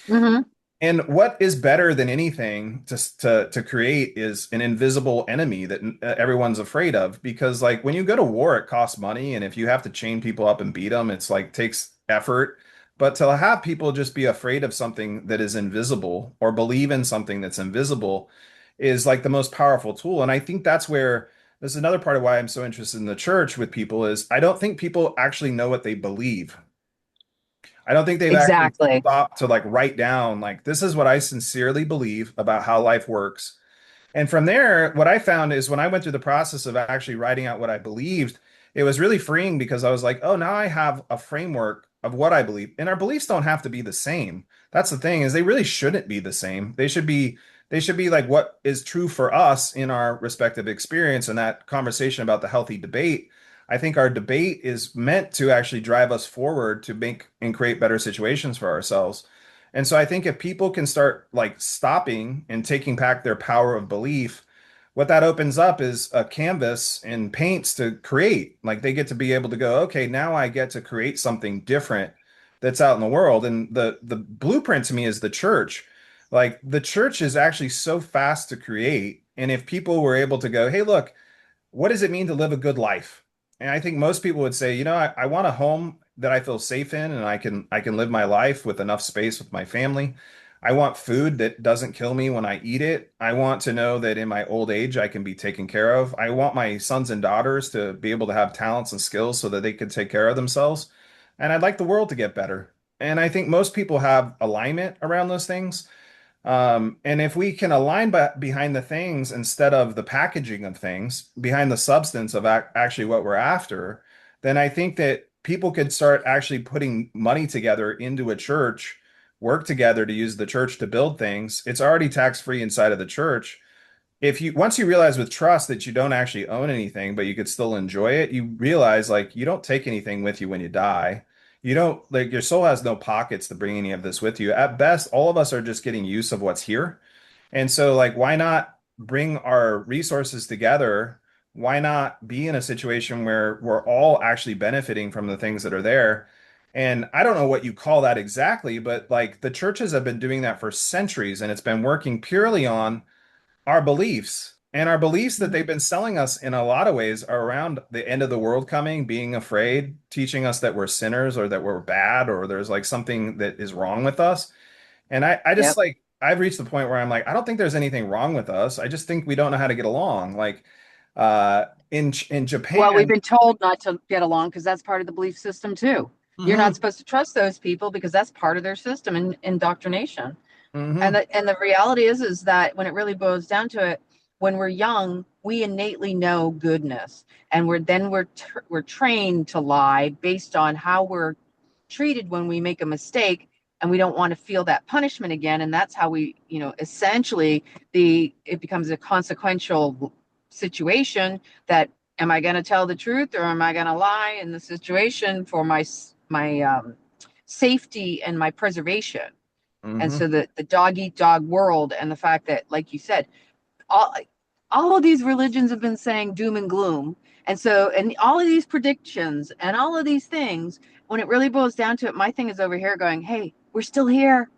Mhm. And what is better than anything to create is an invisible enemy that everyone's afraid of, because like when you go to war, it costs money, and if you have to chain people up and beat them, it's like takes effort. But to have people just be afraid of something that is invisible or believe in something that's invisible is like the most powerful tool. And I think that's where this is another part of why I'm so interested in the church with people is I don't think people actually know what they believe. I don't think they've actually Exactly. stopped to like write down like this is what I sincerely believe about how life works. And from there, what I found is when I went through the process of actually writing out what I believed, it was really freeing because I was like, oh, now I have a framework of what I believe. And our beliefs don't have to be the same. That's the thing is they really shouldn't be the same. They should be like what is true for us in our respective experience. And that conversation about the healthy debate, I think our debate is meant to actually drive us forward to make and create better situations for ourselves. And so I think if people can start like stopping and taking back their power of belief, what that opens up is a canvas and paints to create. Like they get to be able to go, okay, now I get to create something different that's out in the world. And the blueprint to me is the church. Like the church is actually so fast to create. And if people were able to go, hey, look, what does it mean to live a good life? And I think most people would say, I want a home that I feel safe in, and I can live my life with enough space with my family. I want food that doesn't kill me when I eat it. I want to know that in my old age I can be taken care of. I want my sons and daughters to be able to have talents and skills so that they can take care of themselves. And I'd like the world to get better. And I think most people have alignment around those things. And if we can align behind the things instead of the packaging of things, behind the substance of actually what we're after, then I think that people could start actually putting money together into a church, work together to use the church to build things. It's already tax free inside of the church. If you once you realize with trust that you don't actually own anything, but you could still enjoy it, you realize like you don't take anything with you when you die. You don't like your soul has no pockets to bring any of this with you. At best, all of us are just getting use of what's here. And so, like, why not bring our resources together? Why not be in a situation where we're all actually benefiting from the things that are there? And I don't know what you call that exactly, but like the churches have been doing that for centuries, and it's been working purely on our beliefs. And our beliefs that they've been selling us in a lot of ways are around the end of the world coming, being afraid, teaching us that we're sinners or that we're bad or there's like something that is wrong with us. And I just Yep. like, I've reached the point where I'm like, I don't think there's anything wrong with us. I just think we don't know how to get along. Like in Well, we've Japan. been told not to get along because that's part of the belief system too. You're not Hmm. supposed to trust those people because that's part of their system and indoctrination. And Hmm. the reality is that when it really boils down to it, when we're young, we innately know goodness, and we're trained to lie based on how we're treated when we make a mistake, and we don't want to feel that punishment again. And that's how we, essentially it becomes a consequential situation that am I going to tell the truth or am I going to lie in the situation for my safety and my preservation. And Hmm. so the dog eat dog world, and the fact that, like you said, all all of these religions have been saying doom and gloom, and all of these predictions and all of these things, when it really boils down to it, my thing is over here going, hey, we're still here.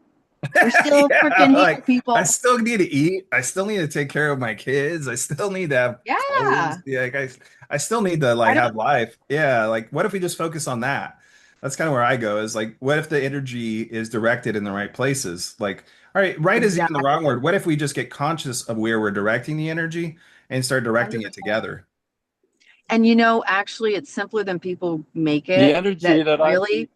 We're still Yeah, freaking here, like I people. still need to eat. I still need to take care of my kids. I still need to have clothes. Yeah. Yeah, like I still need to like I have don't life. Yeah, like what if we just focus on that? That's kind of where I go is like, what if the energy is directed in the right places? Like, all right, right is even the exactly wrong word. What if we just get conscious of where we're directing the energy and start directing it 100%. together? And actually, it's simpler than people make The it. energy That that I really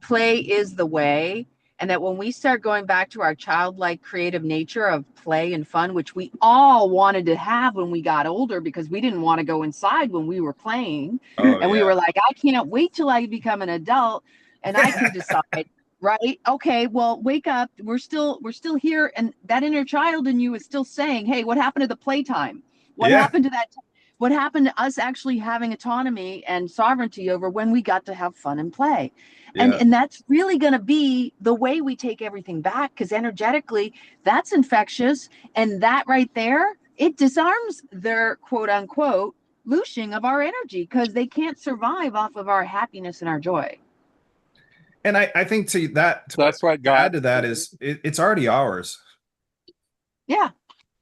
play is the way, and that when we start going back to our childlike creative nature of play and fun, which we all wanted to have when we got older because we didn't want to go inside when we were playing, Oh and we were yeah. like, I can't wait till I become an adult and I can decide, right? Okay, well, wake up, we're still here, and that inner child in you is still saying, hey, what happened to the playtime? What Yeah. happened to that? What happened to us actually having autonomy and sovereignty over when we got to have fun and play? and Yeah. and that's really going to be the way we take everything back, because energetically that's infectious, and that right there, it disarms their quote unquote looshing of our energy, because they can't survive off of our happiness and our joy. And I think to that to that's what add God to that is it's already ours. Yeah,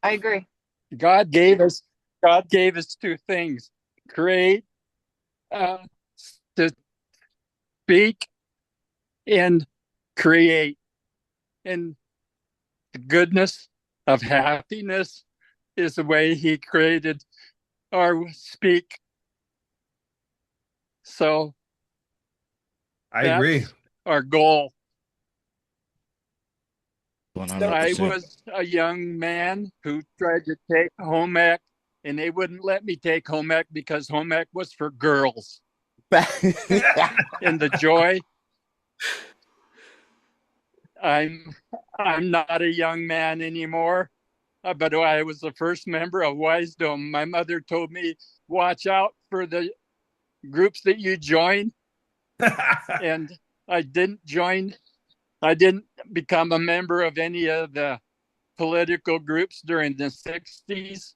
I agree. God gave us God gave us two things: create, uh, to speak, and create. And the goodness of happiness is the way He created our speak. So I agree. that's our goal. I 100%. was a young man who tried to take home ec, and they wouldn't let me take home ec because home ec was for girls. And the joy, I'm I'm not a young man anymore, but I was the first member of Wisedome. My mother told me, watch out for the groups that you join, and I didn't join. I didn't become a member of any of the political groups during the 60s,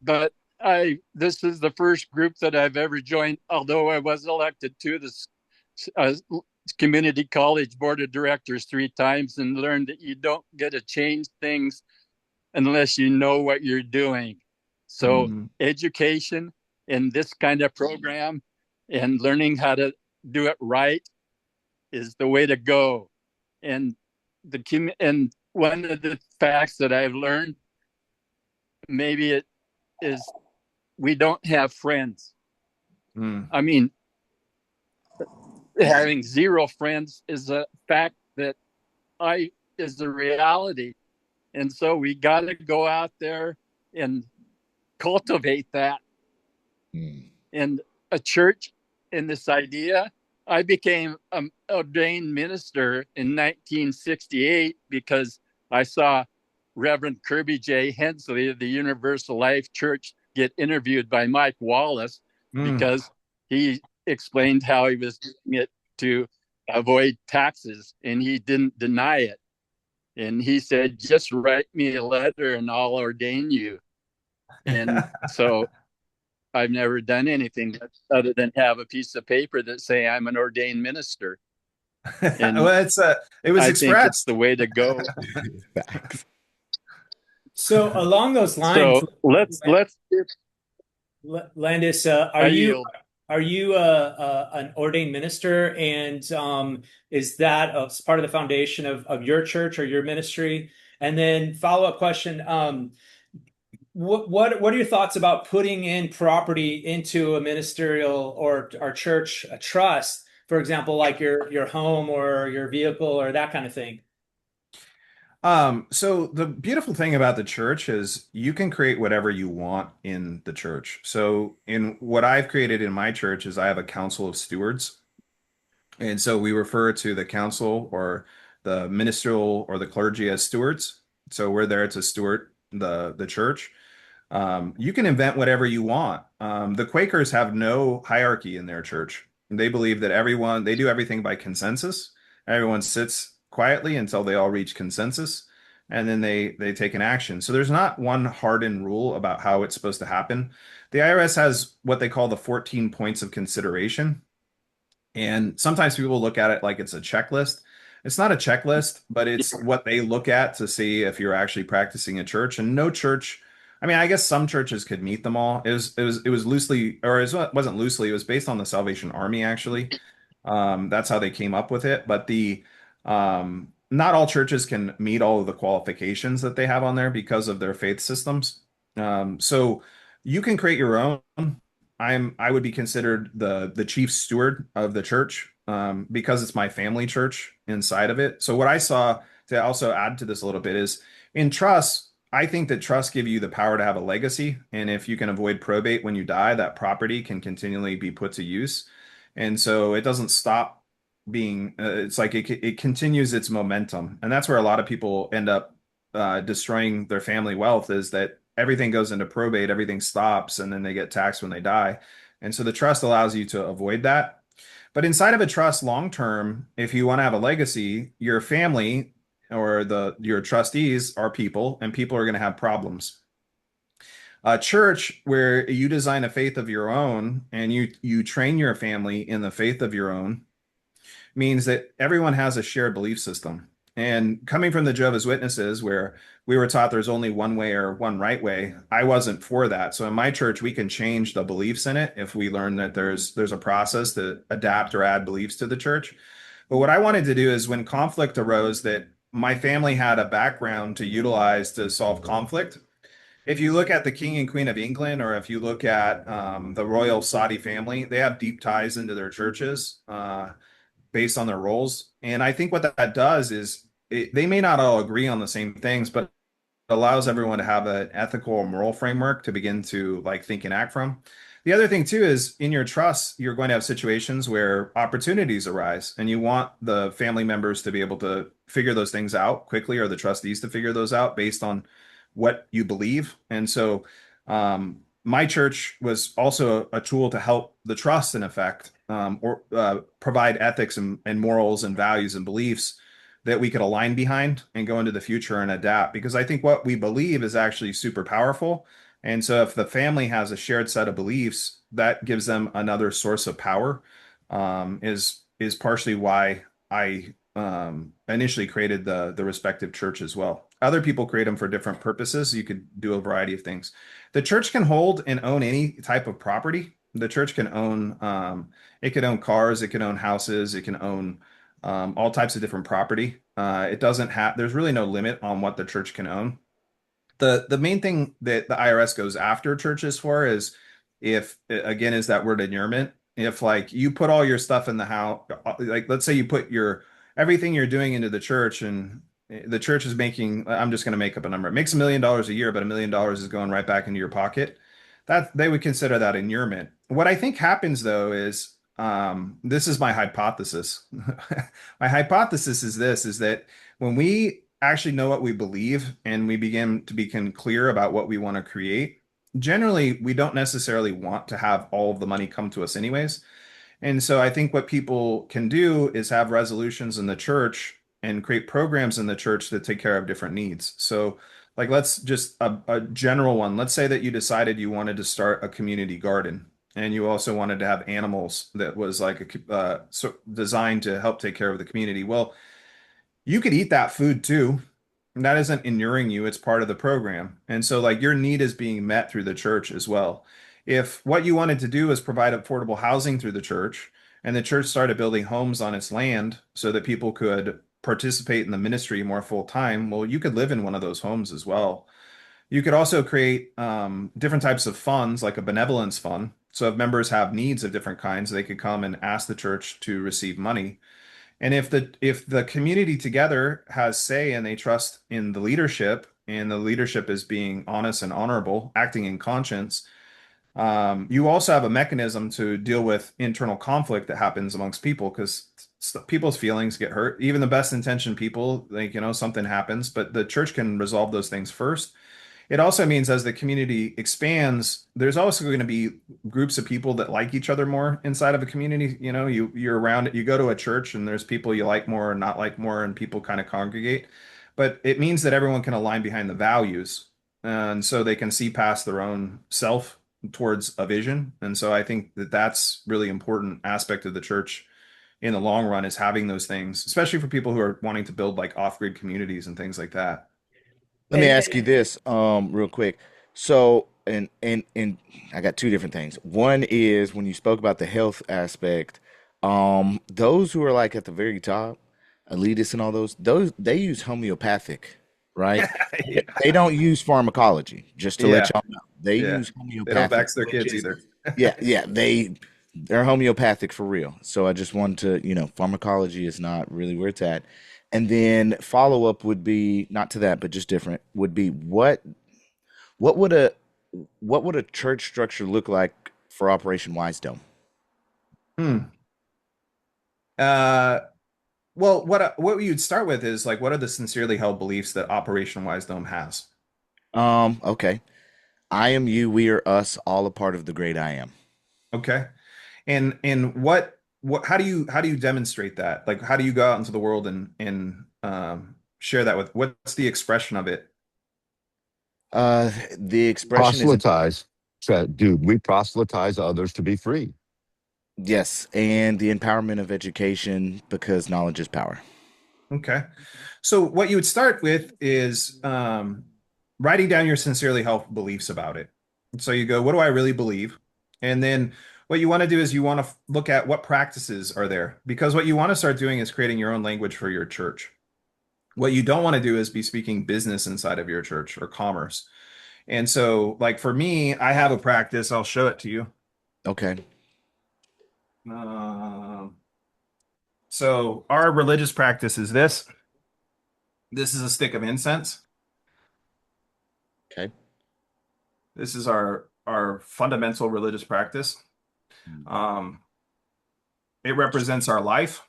but I this is the first group that I've ever joined, although I was elected to the uh, community college board of directors 3 times and learned that you don't get to change things unless you know what you're doing. So Mhm. education in this kind of program and learning how to do it right is the way to go. And and one of the facts that I've learned, maybe it is, we don't have friends. I mean, having zero friends is a fact that is the reality. And so we got to go out there and cultivate that. And a church, in this idea, I became an ordained minister in 1968 because I saw Reverend Kirby J. Hensley of the Universal Life Church get interviewed by Mike Wallace because he explained how he was doing it to avoid taxes, and he didn't deny it. And he said, just write me a letter and I'll ordain you. And so I've never done anything other than have a piece of paper that say I'm an ordained minister. And well, it was I expressed. think it's the way to go. Facts. So along those lines, So let's Landis, are you an ordained minister, and is that part of the foundation of your church or your ministry? And then follow-up question, what are your thoughts about putting in property into a ministerial or our church a trust, for example, like your home or your vehicle or that kind of thing? So the beautiful thing about the church is you can create whatever you want in the church. So in what I've created in my church is I have a council of stewards. And so we refer to the council or the ministerial or the clergy as stewards. So we're there to steward the church. You can invent whatever you want. The Quakers have no hierarchy in their church. They believe that they do everything by consensus. Everyone sits quietly until they all reach consensus, and then they take an action. So there's not one hardened rule about how it's supposed to happen. The IRS has what they call the 14 points of consideration. And sometimes people look at it like it's a checklist. It's not a checklist, but it's what they look at to see if you're actually practicing a church. And no church, I mean, I guess some churches could meet them all. It was loosely, or it wasn't loosely, it was based on the Salvation Army, actually. That's how they came up with it. But not all churches can meet all of the qualifications that they have on there because of their faith systems. So you can create your own. I would be considered the chief steward of the church because it's my family church inside of it. So what I saw, to also add to this a little bit, is in trust, I think that trusts give you the power to have a legacy. And if you can avoid probate when you die, that property can continually be put to use. And so it doesn't stop being, it's like it continues its momentum. And that's where a lot of people end up destroying their family wealth, is that everything goes into probate, everything stops, and then they get taxed when they die. And so the trust allows you to avoid that. But inside of a trust long term, if you want to have a legacy, your family or your trustees are people, and people are going to have problems. A church where you design a faith of your own and you train your family in the faith of your own means that everyone has a shared belief system. And coming from the Jehovah's Witnesses, where we were taught there's only one way or one right way, I wasn't for that. So in my church, we can change the beliefs in it if we learn that there's a process to adapt or add beliefs to the church. But what I wanted to do is, when conflict arose that my family had a background to utilize to solve conflict. If you look at the King and Queen of England, or if you look at the royal Saudi family, they have deep ties into their churches based on their roles. And I think what that does is they may not all agree on the same things, but it allows everyone to have an ethical or moral framework to begin to like think and act from. The other thing too is, in your trust, you're going to have situations where opportunities arise, and you want the family members to be able to figure those things out quickly, or the trustees to figure those out based on what you believe. And so my church was also a tool to help the trust, in effect, or provide ethics and morals and values and beliefs that we could align behind and go into the future and adapt. Because I think what we believe is actually super powerful. And so if the family has a shared set of beliefs, that gives them another source of power, is partially why I initially created the respective church as well. Other people create them for different purposes. You could do a variety of things. The church can hold and own any type of property. The church can own, it can own cars, it can own houses, it can own all types of different property. It doesn't have, there's really no limit on what the church can own. The main thing that the IRS goes after churches for is if again is that word inurement. If like you put all your stuff in the house, like let's say you put your everything you're doing into the church and the church is making, I'm just going to make up a number. It makes $1 million a year, but $1 million is going right back into your pocket. That they would consider that inurement. What I think happens though is this is my hypothesis. My hypothesis is this is that when we actually know what we believe and we begin to become clear about what we want to create, generally we don't necessarily want to have all of the money come to us anyways. And so I think what people can do is have resolutions in the church and create programs in the church that take care of different needs. So like let's just a general one. Let's say that you decided you wanted to start a community garden and you also wanted to have animals that was like designed to help take care of the community. Well, you could eat that food too. And that isn't inuring you, it's part of the program. And so, like, your need is being met through the church as well. If what you wanted to do is provide affordable housing through the church, and the church started building homes on its land so that people could participate in the ministry more full time, well, you could live in one of those homes as well. You could also create different types of funds, like a benevolence fund. So, if members have needs of different kinds, they could come and ask the church to receive money. And if the community together has say and they trust in the leadership, and the leadership is being honest and honorable, acting in conscience, you also have a mechanism to deal with internal conflict that happens amongst people because people's feelings get hurt. Even the best intentioned people, like, something happens, but the church can resolve those things first. It also means as the community expands, there's also going to be groups of people that like each other more inside of a community. You're around it, you go to a church and there's people you like more or not like more, and people kind of congregate. But it means that everyone can align behind the values, and so they can see past their own self towards a vision. And so I think that that's really important aspect of the church in the long run is having those things, especially for people who are wanting to build like off-grid communities and things like that. Let me And, ask you this, real quick. So, and I got two different things. One is when you spoke about the health aspect, those who are like at the very top, elitists and all those they use homeopathic, right? Yeah. They don't use pharmacology, just to let Yeah. y'all know. They Yeah. use They don't homeopathic, vax their which kids is, either. yeah, yeah, they're homeopathic for real. So I just wanted to, pharmacology is not really where it's at. And then follow up would be not to that, but just different would be what would a what would a church structure look like for Operation Wisedome? Hmm. Uh, well, what you'd start with is like, what are the sincerely held beliefs that Operation Wise Dome has? Okay. I am you, we are us, all a part of the great I am. Okay, and what how do you demonstrate that? Like, how do you go out into the world and share that with? What's the expression of it? The expression is Proselytize. Dude, we proselytize others to be free. yes, and the empowerment of education because knowledge is power. Okay. So what you would start with is writing down your sincerely held beliefs about it. So you go, what do I really believe? And then what you want to do is you want to look at what practices are there, because what you want to start doing is creating your own language for your church. What you don't want to do is be speaking business inside of your church or commerce. And so, like for me, I have a practice. I'll show it to you. Okay. Um, so our religious practice is this. This is a stick of incense. Okay. This is our fundamental religious practice. Mm. Um, it represents our life,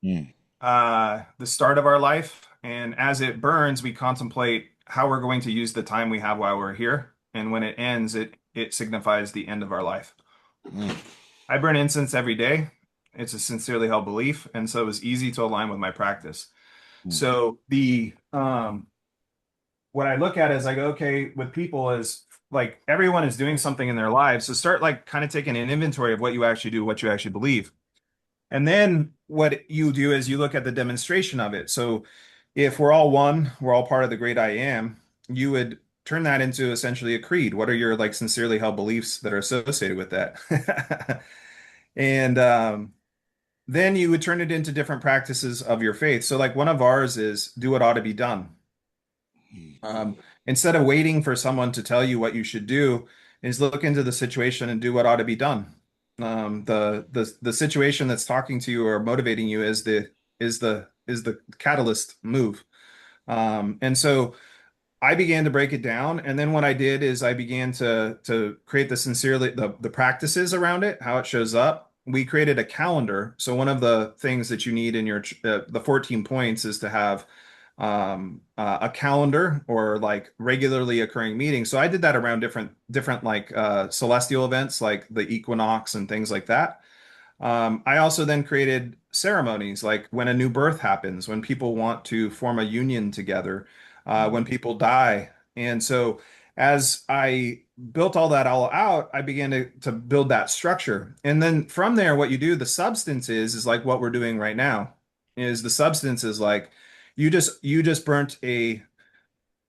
Mm. the start of our life, and as it burns, we contemplate how we're going to use the time we have while we're here. And when it ends, it signifies the end of our life. Mm. I burn incense every day. It's a sincerely held belief, and so it was easy to align with my practice. Mm. So the what I look at is I go, okay, with people is like everyone is doing something in their lives. So start like kind of taking an inventory of what you actually do, what you actually believe. And then what you do is you look at the demonstration of it. So if we're all one, we're all part of the great I am, you would turn that into essentially a creed. What are your like sincerely held beliefs that are associated with that? And then you would turn it into different practices of your faith. So like one of ours is do what ought to be done. Um, Instead of waiting for someone to tell you what you should do, is look into the situation and do what ought to be done. The situation that's talking to you or motivating you is the catalyst move. And so I began to break it down, and then what I did is I began to create the sincerely the practices around it, how it shows up. We created a calendar. So one of the things that you need in your the 14 points is to have a calendar or like regularly occurring meetings. So I did that around different like celestial events like the equinox and things like that. I also then created ceremonies like when a new birth happens, when people want to form a union together, when people die. And so as I built all out, I began to build that structure. And then from there, what you do, the substance is like what we're doing right now, is the substance is like you just burnt a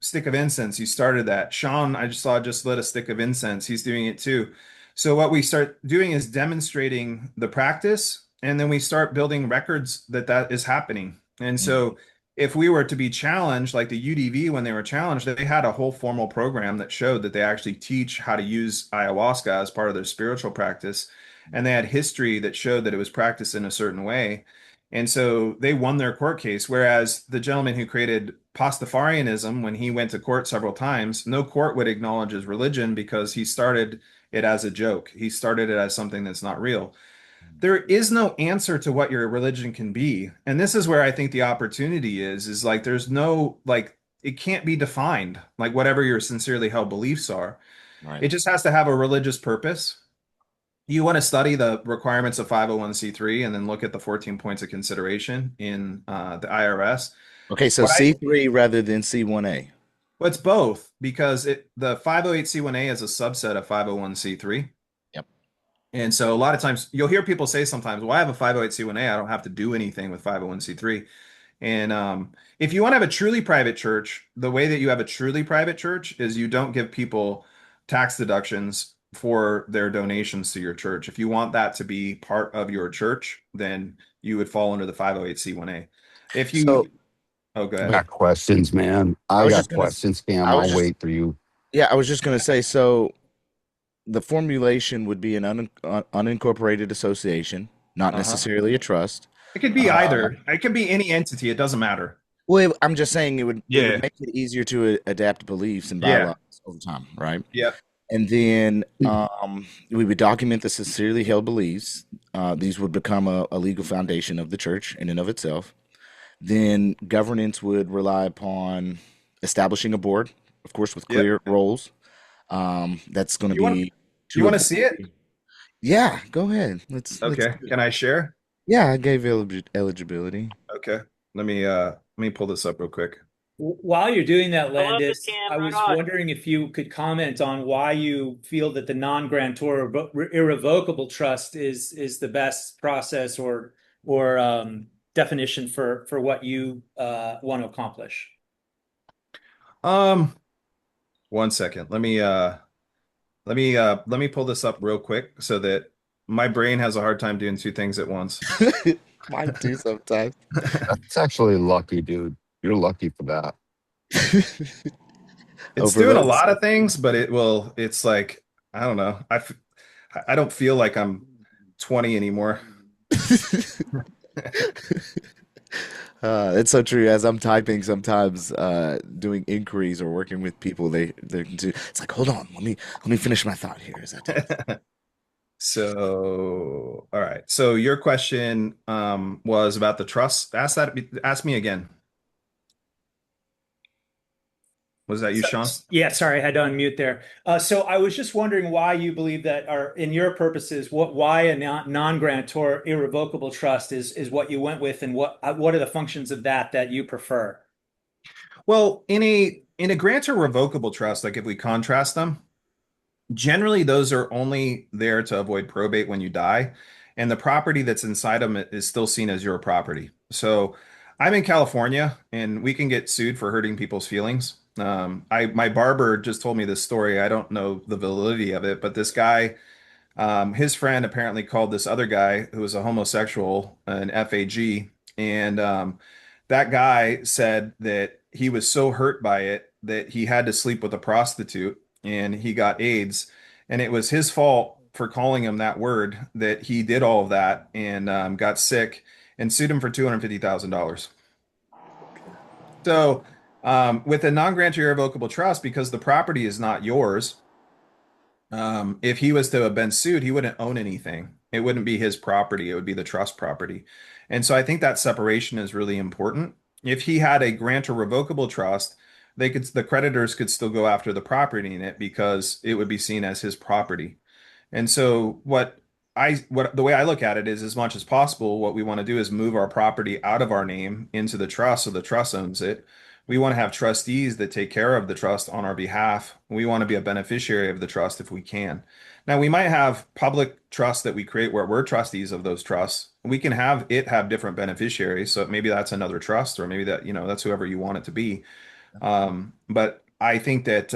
stick of incense. You started that. Sean, I just saw just lit a stick of incense. He's doing it too. So what we start doing is demonstrating the practice, and then we start building records that that is happening. And so if we were to be challenged, like the UDV, when they were challenged, they had a whole formal program that showed that they actually teach how to use ayahuasca as part of their spiritual practice. And they had history that showed that it was practiced in a certain way. And so they won their court case. Whereas the gentleman who created Pastafarianism, when he went to court several times, no court would acknowledge his religion because he started it as a joke. He started it as something that's not real. There is no answer to what your religion can be. And this is where I think the opportunity is like there's no like it can't be defined like whatever your sincerely held beliefs are. Right. It just has to have a religious purpose. You want to study the requirements of 501c3 and then look at the 14 points of consideration in the IRS. Okay, so What I C3 rather than C1A. Well, it's both because the 508c1A is a subset of 501c3. Yep. And so a lot of times you'll hear people say sometimes, well, I have a 508c1A. I don't have to do anything with 501c3. And if you want to have a truly private church, the way that you have a truly private church is you don't give people tax deductions for their donations to your church. If you want that to be part of your church, then you would fall under the 508c1A. If So you, oh, go I ahead. got questions, man. I I was got just gonna, questions, Cam. I was I'll just, wait for you. yeah, I was just gonna say, so the formulation would be an unincorporated association, not Uh-huh. necessarily a trust. It could be Uh, either. It could be any entity. It doesn't matter. well, I'm just saying it would Yeah. make it easier to adapt beliefs and Yeah. bylaws over time, right? Yeah. And then we would document the sincerely held beliefs. These would become a legal foundation of the church in and of itself. Then governance would rely upon establishing a board, of course, with Yep. clear roles. That's going to You want be you two want of to see it? the. Yeah, go ahead. Let's Okay. do it. Can I share? Yeah, I gave eligibility. Okay. Let me pull this up real quick. While you're doing that, I love this, Landis, Cam. I Right was on. wondering if you could comment on why you feel that the non-grantor irrevocable trust is the best process or definition for what you want to accomplish. Um, 1 second. Let me pull this up real quick so that my brain has a hard time doing two things at once. Mine too sometimes. That's actually lucky, dude. You're lucky for that. It's doing a Overloads. lot of things, but it's like, I don't know. I don't feel like I'm 20 anymore. It's so true. As I'm typing, sometimes doing inquiries or working with people, they do. It's like, hold on, let me finish my thought here. Is that So, all right. So your question was about the trust. Ask me again. Was that you, Sean? Yeah, sorry, I had to unmute there. So I was just wondering why you believe that, or in your purposes, why a non-grantor irrevocable trust is what you went with, and what are the functions of that you prefer? Well, in a grantor revocable trust, like if we contrast them, generally those are only there to avoid probate when you die, and the property that's inside them is still seen as your property. So I'm in California, and we can get sued for hurting people's feelings. My barber just told me this story. I don't know the validity of it, but this guy, his friend apparently called this other guy who was a homosexual an FAG, and that guy said that he was so hurt by it that he had to sleep with a prostitute and he got AIDS, and it was his fault for calling him that word that he did all of that and got sick and sued him for $250,000. So, with a non-grantee irrevocable trust, because the property is not yours, if he was to have been sued, he wouldn't own anything. It wouldn't be his property. It would be the trust property. And so I think that separation is really important. If he had a grant or revocable trust, the creditors could still go after the property in it because it would be seen as his property. And so what the way I look at it is, as much as possible, what we want to do is move our property out of our name into the trust so the trust owns it. We want to have trustees that take care of the trust on our behalf. We want to be a beneficiary of the trust if we can. Now, we might have public trusts that we create where we're trustees of those trusts. We can have different beneficiaries. So maybe that's another trust, or maybe that's whoever you want it to be. But I think that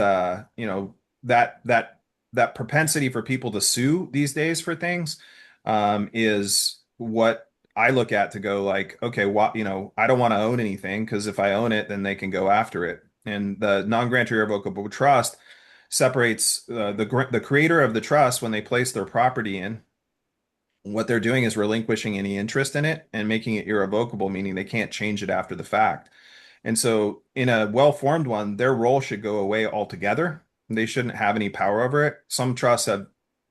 that propensity for people to sue these days for things is what I look at to go like, okay, I don't want to own anything because if I own it, then they can go after it. And the non-grantee irrevocable trust separates the creator of the trust when they place their property in. What they're doing is relinquishing any interest in it and making it irrevocable, meaning they can't change it after the fact. And so, in a well-formed one, their role should go away altogether. They shouldn't have any power over it. Some trusts have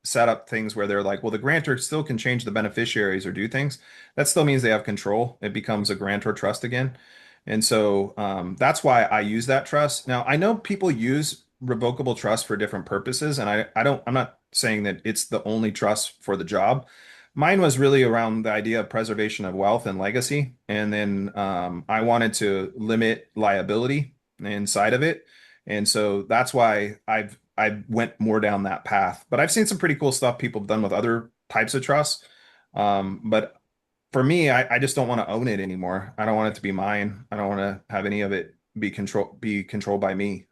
set up things where they're like, well, the grantor still can change the beneficiaries or do things. That still means they have control. It becomes a grantor trust again. And so that's why I use that trust. Now, I know people use revocable trust for different purposes, and I'm not saying that it's the only trust for the job. Mine was really around the idea of preservation of wealth and legacy. And then I wanted to limit liability inside of it. And so that's why I went more down that path. But I've seen some pretty cool stuff people have done with other types of trusts. But for me, I just don't want to own it anymore. I don't want it to be mine. I don't want to have any of it be controlled by me.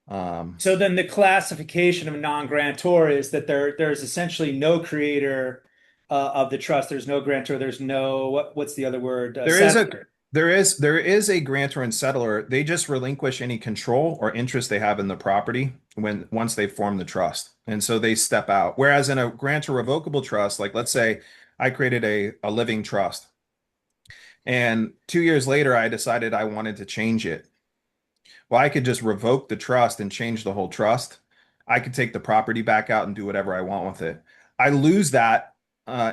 So then the classification of non-grantor is that there's essentially no creator of the trust. There's no grantor. There's no what's the other word? Settler. There is a grantor and settler. They just relinquish any control or interest they have in the property once they form the trust. And so they step out. Whereas in a grantor revocable trust, like let's say I created a living trust, and 2 years later I decided I wanted to change it. Well, I could just revoke the trust and change the whole trust. I could take the property back out and do whatever I want with it. I lose that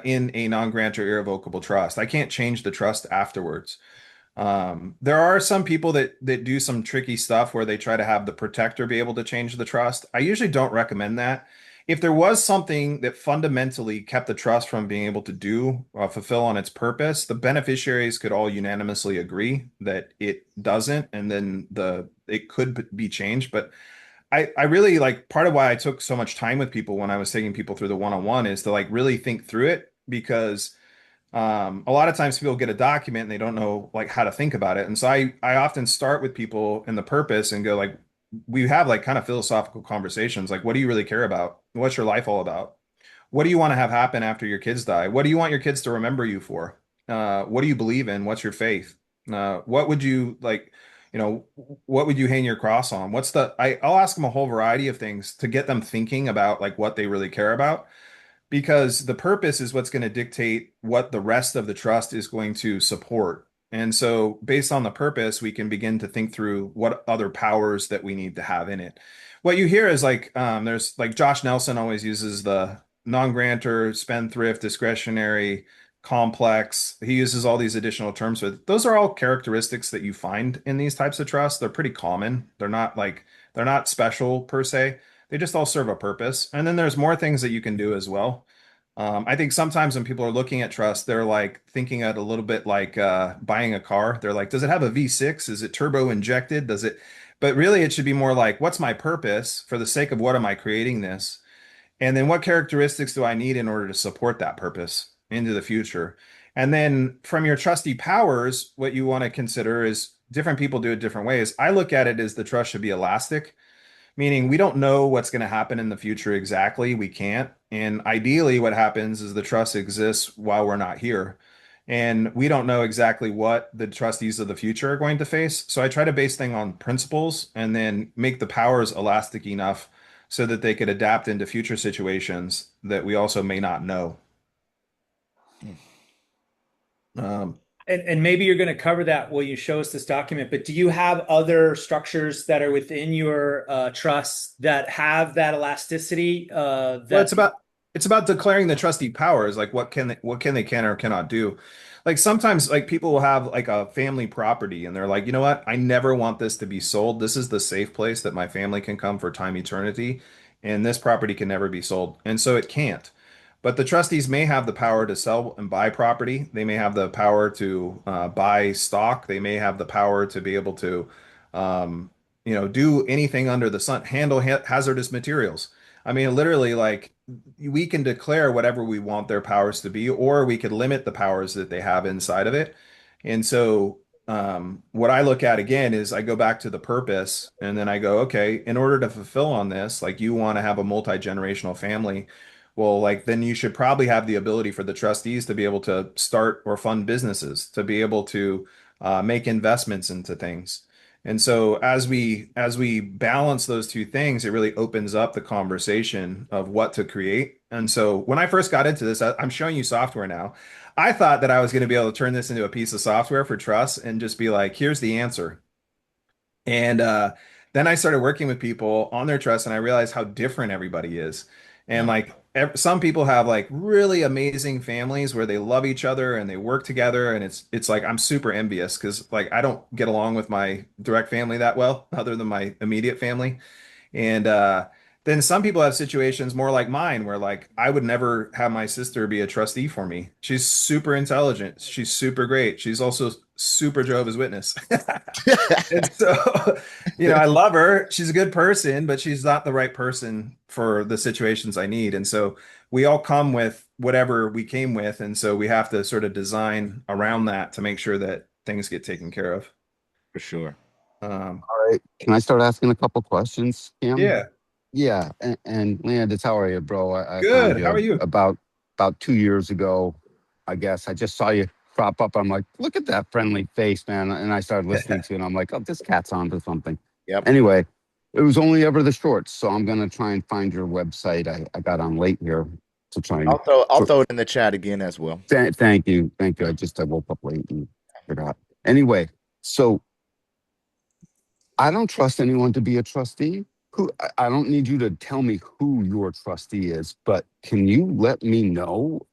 in a non-grantor irrevocable trust. I can't change the trust afterwards. There are some people that do some tricky stuff where they try to have the protector be able to change the trust. I usually don't recommend that. If there was something that fundamentally kept the trust from being able to fulfill on its purpose, the beneficiaries could all unanimously agree that it doesn't, and then it could be changed. But I really like, part of why I took so much time with people when I was taking people through the one-on-one is to like really think through it, because a lot of times people get a document and they don't know like how to think about it. And so I often start with people in the purpose and go like, we have like kind of philosophical conversations. Like, what do you really care about? What's your life all about? What do you want to have happen after your kids die? What do you want your kids to remember you for? What do you believe in? What's your faith? What would you like, what would you hang your cross on? I'll ask them a whole variety of things to get them thinking about like what they really care about, because the purpose is what's going to dictate what the rest of the trust is going to support. And so based on the purpose, we can begin to think through what other powers that we need to have in it. What you hear is like, there's like Josh Nelson always uses the non-grantor, spendthrift, discretionary, complex. He uses all these additional terms. But those are all characteristics that you find in these types of trusts. They're pretty common. They're not special per se. They just all serve a purpose. And then there's more things that you can do as well. I think sometimes when people are looking at trust, they're like thinking at a little bit like buying a car. They're like, does it have a V6? Is it turbo injected? But really it should be more like, what's my purpose? For the sake of what am I creating this? And then what characteristics do I need in order to support that purpose into the future? And then from your trustee powers, what you want to consider is different people do it different ways. I look at it as the trust should be elastic, meaning we don't know what's going to happen in the future exactly. We can't. And ideally, what happens is the trust exists while we're not here. And we don't know exactly what the trustees of the future are going to face. So I try to base things on principles and then make the powers elastic enough so that they could adapt into future situations that we also may not know. Um, And maybe you're going to cover that when you show us this document, but do you have other structures that are within your trusts that have that elasticity? Well, That it's about declaring the trustee powers, like what can or cannot do. Like sometimes like people will have like a family property and they're like, you know what? I never want this to be sold. This is the safe place that my family can come for time eternity, and this property can never be sold. And so it can't. But the trustees may have the power to sell and buy property. They may have the power to buy stock. They may have the power to be able to, um, do anything under the sun, handle hazardous materials. I mean, literally, like we can declare whatever we want their powers to be, or we could limit the powers that they have inside of it. And so, what I look at again is I go back to the purpose, and then I go, okay, in order to fulfill on this, like you want to have a multi-generational family, well, like then you should probably have the ability for the trustees to be able to start or fund businesses, to be able to make investments into things. And so as we balance those two things, it really opens up the conversation of what to create. And so when I first got into this, I'm showing you software now. I thought that I was going to be able to turn this into a piece of software for trust and just be like, here's the answer. And then I started working with people on their trust, and I realized how different everybody is. And Yeah, like some people have like really amazing families where they love each other and they work together, and it's like I'm super envious because like I don't get along with my direct family that well, other than my immediate family. And then some people have situations more like mine where like I would never have my sister be a trustee for me. She's super intelligent. She's super great. She's also super Jehovah's Witness. And so, I love her. She's a good person, but she's not the right person for the situations I need. And so we all come with whatever we came with. And so we have to sort of design around that to make sure that things get taken care of. for sure. All right. Can I start asking a couple questions, Cam? Yeah. Yeah. And Landis, how are you, bro? I found Good. How are you you? about 2 years ago, I guess. I just saw you crop up. I'm like, look at that friendly face, man. And I started listening to you, and I'm like, oh, this cat's on to something. Yep. Anyway, it was only ever the shorts, so I'm gonna try and find your website. I got on late here to try and. I'll throw it in the chat again as well. Thank you, thank you. I woke up late and forgot. Anyway, so I don't trust anyone to be a trustee. I don't need you to tell me who your trustee is, but can you let me know?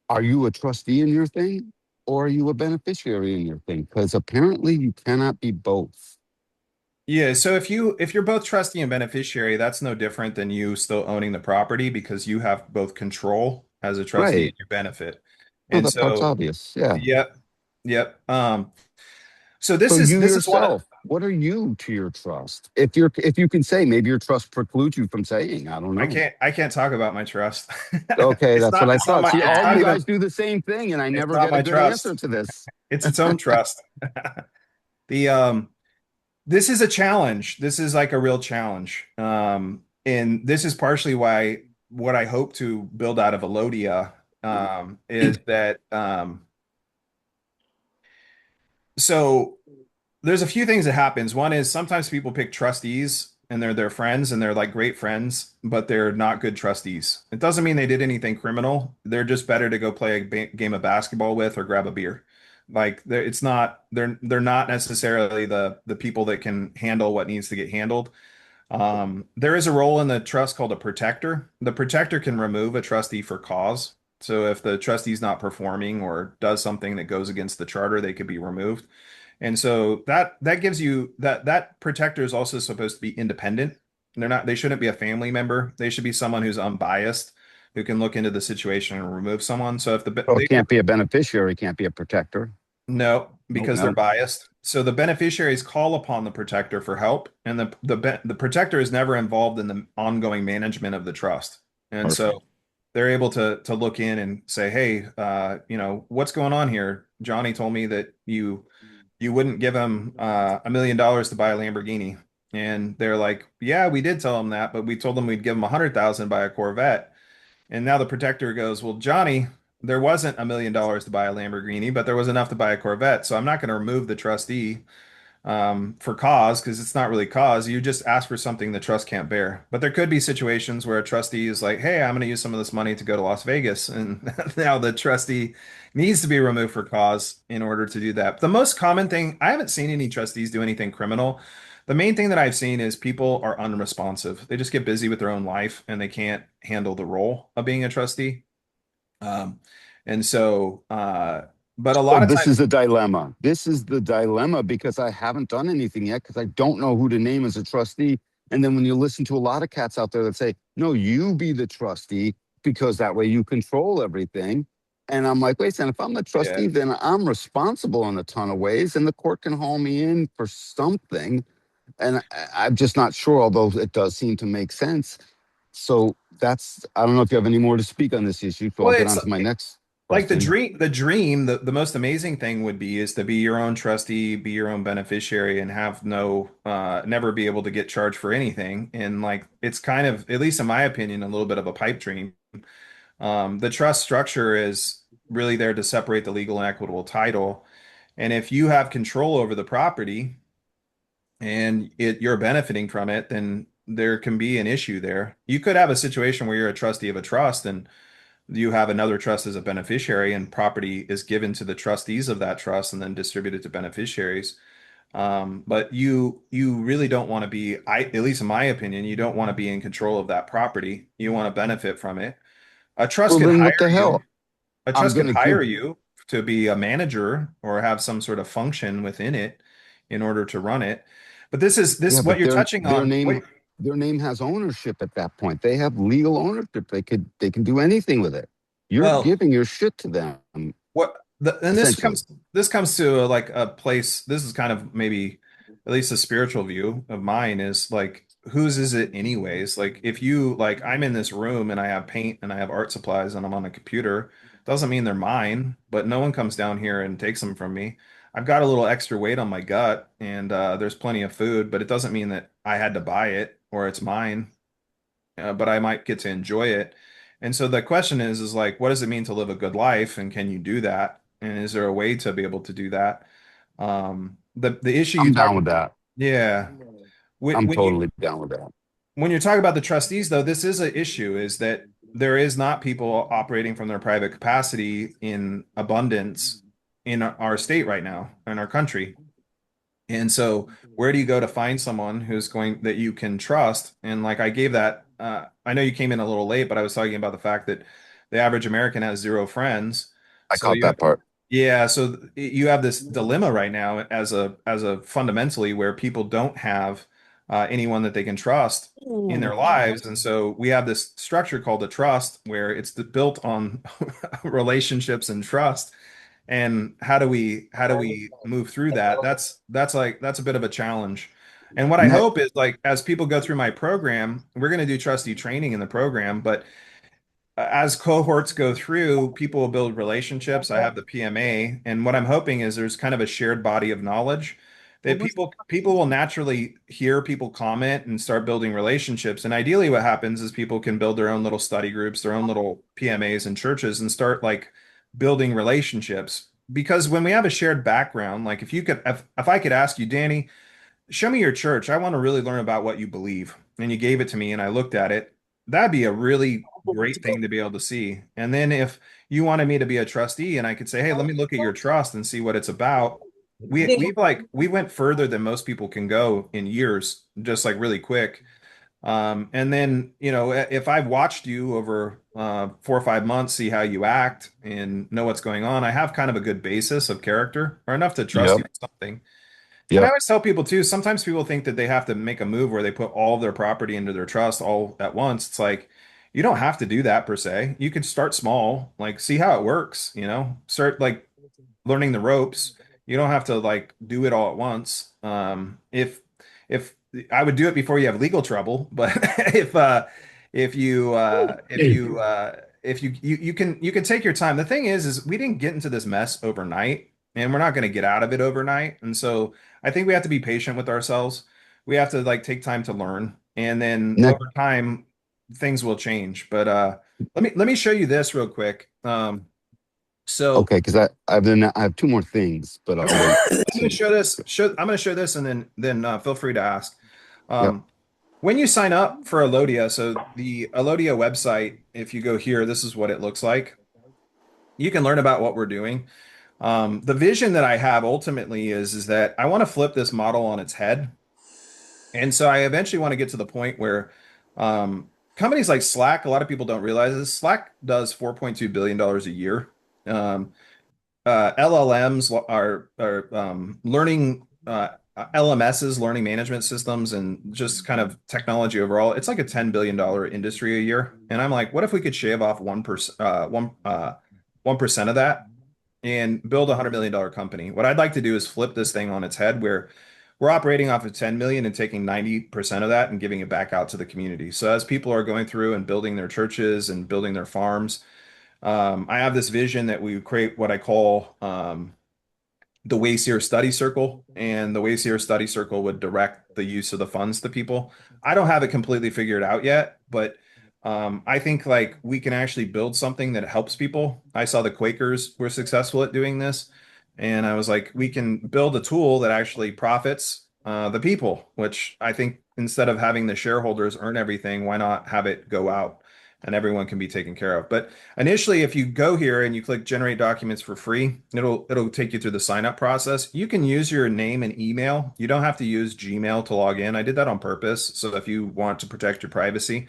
Are you a trustee in your thing, or are you a beneficiary in your thing? Because apparently you cannot be both. Yeah, so if you're both trustee and beneficiary, that's no different than you still owning the property because you have both control as a trustee and Right. you benefit. No, And that part's so, obvious. Yeah. yep, yep. So So this is you this is one of yourself, what are you to your trust? If you can say, maybe your trust precludes you from saying, I don't know. I can't talk about my trust. Okay, that's what I It's not thought. my See, it's all not you even guys do the same thing, and I it's never not get a my good answer trust. to this. It's its own trust. The This is a challenge. This is like a real challenge. And this is partially why what I hope to build out of Elodia is that so there's a few things that happens. One is sometimes people pick trustees and they're their friends and they're like great friends, but they're not good trustees. It doesn't mean they did anything criminal. They're just better to go play a game of basketball with or grab a beer. Like it's not they're not necessarily the people that can handle what needs to get handled. There is a role in the trust called a protector. The protector can remove a trustee for cause. So if the trustee's not performing or does something that goes against the charter, they could be removed. And so that gives you that protector is also supposed to be independent. They shouldn't be a family member. They should be someone who's unbiased, who can look into the situation and remove someone. So if So it can't be a beneficiary, can't be a protector. no, Nope, because they're no. biased. So the beneficiaries call upon the protector for help, and the protector is never involved in the ongoing management of the trust. And Perfect. so they're able to look in and say, "Hey, what's going on here? Johnny told me that you wouldn't give them $1 million to buy a Lamborghini. And they're like, yeah, we did tell them that, but we told them we'd give them 100,000 to buy a Corvette. And now the protector goes, well, Johnny, there wasn't $1 million to buy a Lamborghini, but there was enough to buy a Corvette. So I'm not going to remove the trustee for cause because it's not really cause. You just ask for something the trust can't bear. But there could be situations where a trustee is like, hey, I'm going to use some of this money to go to Las Vegas. And now the trustee needs to be removed for cause in order to do that. The most common thing, I haven't seen any trustees do anything criminal. The main thing that I've seen is people are unresponsive. They just get busy with their own life and they can't handle the role of being a trustee. Um, and so, but a So lot of this times, is a dilemma. This is the dilemma because I haven't done anything yet because I don't know who to name as a trustee. And then when you listen to a lot of cats out there that say, no, you be the trustee because that way you control everything. And I'm like, wait a second, if I'm the yeah. trustee, then I'm responsible in a ton of ways and the court can haul me in for something. And I'm just not sure, although it does seem to make sense. So that's, I don't know if you have any more to speak on this issue. So I'll Well, get it's on to my next like question. the most amazing thing would be is to be your own trustee, be your own beneficiary, and have never be able to get charged for anything. And like, it's kind of, at least in my opinion, a little bit of a pipe dream. The trust structure is really there to separate the legal and equitable title. And if you have control over the property and you're benefiting from it, then there can be an issue there. You could have a situation where you're a trustee of a trust and you have another trust as a beneficiary and property is given to the trustees of that trust and then distributed to beneficiaries. But you really don't want to be, at least in my opinion, you don't want to be in control of that property. You want to benefit from it. A trust Well, could then hire what the you. hell? A I'm trust going could to hire give. you to be a manager or have some sort of function within it in order to run it. But this Yeah, what but you're touching on. Wait, their name has ownership at that point. They have legal ownership. They can do anything with it. You're well, giving your shit to them, and essentially. this comes to like a place. This is kind of maybe at least a spiritual view of mine is like whose is it anyways? Like if you like I'm in this room and I have paint and I have art supplies and I'm on a computer, doesn't mean they're mine, but no one comes down here and takes them from me. I've got a little extra weight on my gut and there's plenty of food, but it doesn't mean that I had to buy it or it's mine, but I might get to enjoy it. And so the question is like, what does it mean to live a good life, and can you do that? And is there a way to be able to do that? The issue you I'm talk down with that. yeah. I'm When you totally down with that. when you're talking about the trustees, though, this is an issue, is that there is not people operating from their private capacity in abundance in our state right now, in our country. And so, where do you go to find someone who's going that you can trust? And like I gave that, I know you came in a little late, but I was talking about the fact that the average American has zero friends. I So caught you that part. yeah, so you have this dilemma right now as a fundamentally where people don't have anyone that they can trust in their lives, and so we have this structure called a trust where it's built on relationships and trust. And how do we move through that? That's a bit of a challenge. And what I Ne- hope is like as people go through my program, we're going to do trustee training in the program, but as cohorts go through, people will build relationships. I have the PMA, and what I'm hoping is there's kind of a shared body of knowledge that people will naturally hear people comment and start building relationships. And ideally, what happens is people can build their own little study groups, their own little PMAs and churches, and start like building relationships. Because when we have a shared background, like if I could ask you, Danny, show me your church. I want to really learn about what you believe. And you gave it to me and I looked at it. That'd be a really great thing to be able to see. And then if you wanted me to be a trustee and I could say, hey, let me look at your trust and see what it's about. We went further than most people can go in years, just like really quick. And then, you know, if I've watched you over 4 or 5 months, see how you act and know what's going on, I have kind of a good basis of character or enough to trust you Yep. with something. And I Yep. always tell people too, sometimes people think that they have to make a move where they put all of their property into their trust all at once. It's like, you don't have to do that per se. You could start small, like see how it works, you know, start like learning the ropes. You don't have to like do it all at once. If I would do it before you have legal trouble, but if you if you can take your time. The thing is we didn't get into this mess overnight. and we're not going to get out of it overnight. And so I think we have to be patient with ourselves. We have to like take time to learn, and then Next, over time things will change. But let me show you this real quick. So okay, because I have two more things, but I'll okay, wait I'm going to to. show this. I'm going to show this, and then feel free to ask. Yep. Um, when you sign up for Elodia, so the Elodia website, if you go here, this is what it looks like. You can learn about what we're doing. The vision that I have ultimately is that I want to flip this model on its head. And so I eventually want to get to the point where companies like Slack, a lot of people don't realize this. Slack does $4.2 billion a year. Um, LLMs are learning LMSs, learning management systems, and just kind of technology overall. It's like a $10 billion industry a year. And I'm like, what if we could shave off 1%, 1% of that and build a $100 million company? What I'd like to do is flip this thing on its head where we're operating off of 10 million and taking 90% of that and giving it back out to the community. So as people are going through and building their churches and building their farms, I have this vision that we create what I call the Wayseer Study Circle, and the Wayseer Study Circle would direct the use of the funds to people. I don't have it completely figured out yet, but I think like we can actually build something that helps people. I saw the Quakers were successful at doing this, and I was like, we can build a tool that actually profits the people, which I think instead of having the shareholders earn everything, why not have it go out and everyone can be taken care of? But initially, if you go here and you click generate documents for free, it'll take you through the sign up process. You can use your name and email. You don't have to use Gmail to log in. I did that on purpose. So if you want to protect your privacy,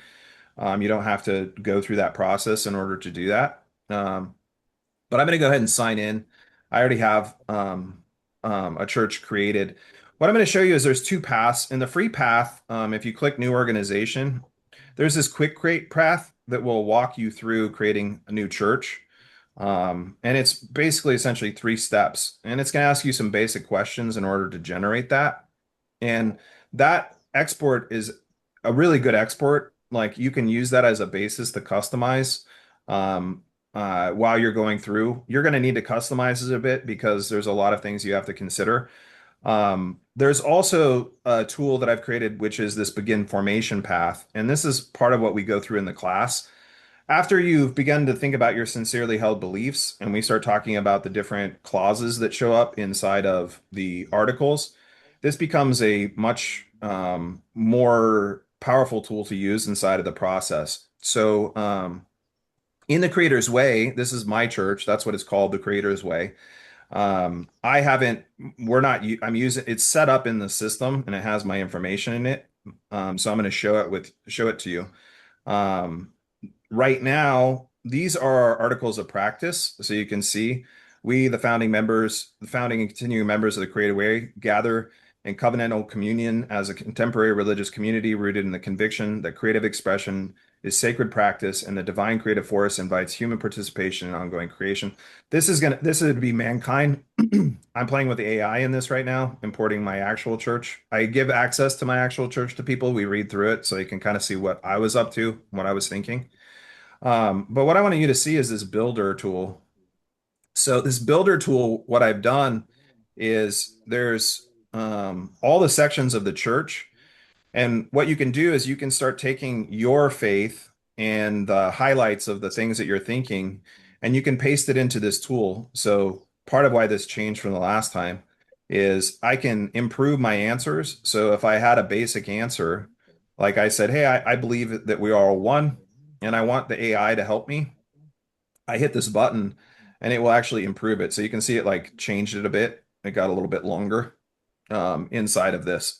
you don't have to go through that process in order to do that. But I'm going to go ahead and sign in. I already have a church created. What I'm going to show you is there's two paths. In the free path, if you click new organization, there's this quick create path that will walk you through creating a new church. And it's basically essentially 3 steps. And it's going to ask you some basic questions in order to generate that. And that export is a really good export. Like you can use that as a basis to customize while you're going through. You're going to need to customize it a bit because there's a lot of things you have to consider. There's also a tool that I've created, which is this begin formation path. And this is part of what we go through in the class. After you've begun to think about your sincerely held beliefs, and we start talking about the different clauses that show up inside of the articles, this becomes a much more powerful tool to use inside of the process. So, in the Creator's Way, this is my church. That's what it's called, the Creator's Way. I haven't, we're not, I'm using, it's set up in the system and it has my information in it. So I'm going to show it to you. Right now, these are our articles of practice. So you can see we, the founding members, the founding and continuing members of the Creative Way, gather in covenantal communion as a contemporary religious community rooted in the conviction that creative expression is sacred practice and the divine creative force invites human participation in ongoing creation. This would be mankind. I'm playing with the AI in this right now, importing my actual church. I give access to my actual church to people. We read through it so they can kind of see what I was up to, what I was thinking. But what I want you to see is this builder tool. So this builder tool, what I've done is there's all the sections of the church. And what you can do is you can start taking your faith and the highlights of the things that you're thinking, and you can paste it into this tool. So part of why this changed from the last time is I can improve my answers. So if I had a basic answer, like I said, hey, I believe that we are all one, and I want the AI to help me, I hit this button and it will actually improve it. So you can see it like changed it a bit. It got a little bit longer inside of this.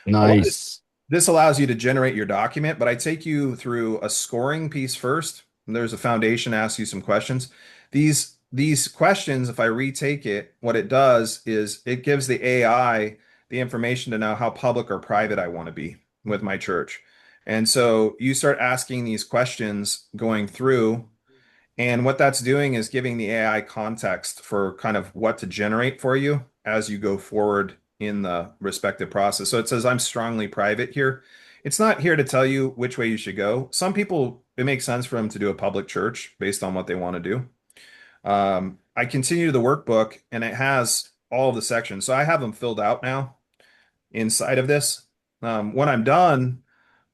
A lot of Nice. this allows you to generate your document, but I take you through a scoring piece first. There's a foundation, asks you some questions. These questions, if I retake it, what it does is it gives the AI the information to know how public or private I want to be with my church. And so you start asking these questions going through, and what that's doing is giving the AI context for kind of what to generate for you as you go forward in the respective process. So it says, I'm strongly private here. It's not here to tell you which way you should go. Some people, it makes sense for them to do a public church based on what they want to do. I continue the workbook and it has all of the sections. So I have them filled out now inside of this. When I'm done,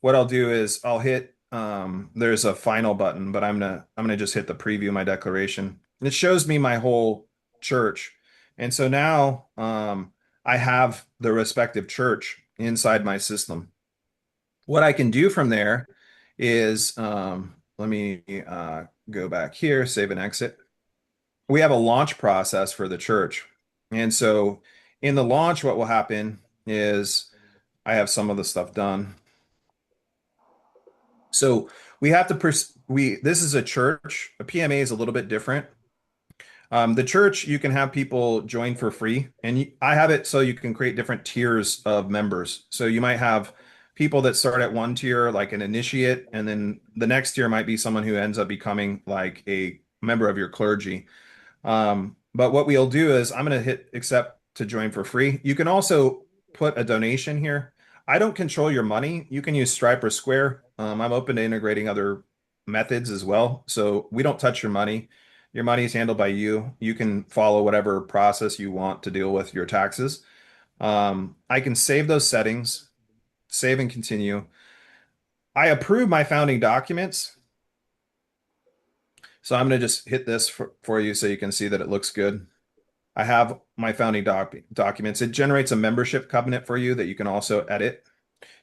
what I'll do is I'll hit there's a final button, but I'm gonna just hit the preview my declaration. And it shows me my whole church. And so now I have the respective church inside my system. What I can do from there is let me go back here, save and exit. We have a launch process for the church. And so in the launch, what will happen is I have some of the stuff done. So we have to this is a church. A PMA is a little bit different. The church, you can have people join for free, and I have it so you can create different tiers of members. So you might have people that start at one tier, like an initiate, and then the next tier might be someone who ends up becoming like a member of your clergy. But what we'll do is I'm going to hit accept to join for free. You can also put a donation here. I don't control your money. You can use Stripe or Square. I'm open to integrating other methods as well. So we don't touch your money. Your money is handled by you. You can follow whatever process you want to deal with your taxes. I can save those settings, save and continue. I approve my founding documents. So I'm going to just hit this for you so you can see that it looks good. I have my founding documents. It generates a membership covenant for you that you can also edit.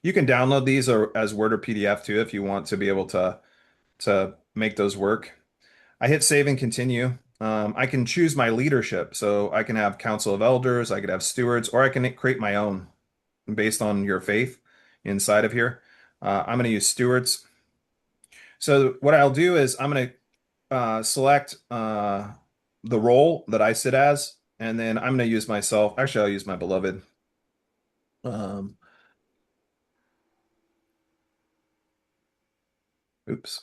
You can download these as Word or PDF too if you want to be able to make those work. I hit save and continue. I can choose my leadership. So I can have council of elders, I could have stewards, or I can create my own based on your faith inside of here. I'm going to use stewards. So what I'll do is I'm going to select the role that I sit as, and then I'm going to use myself. Actually, I'll use my beloved. Oops.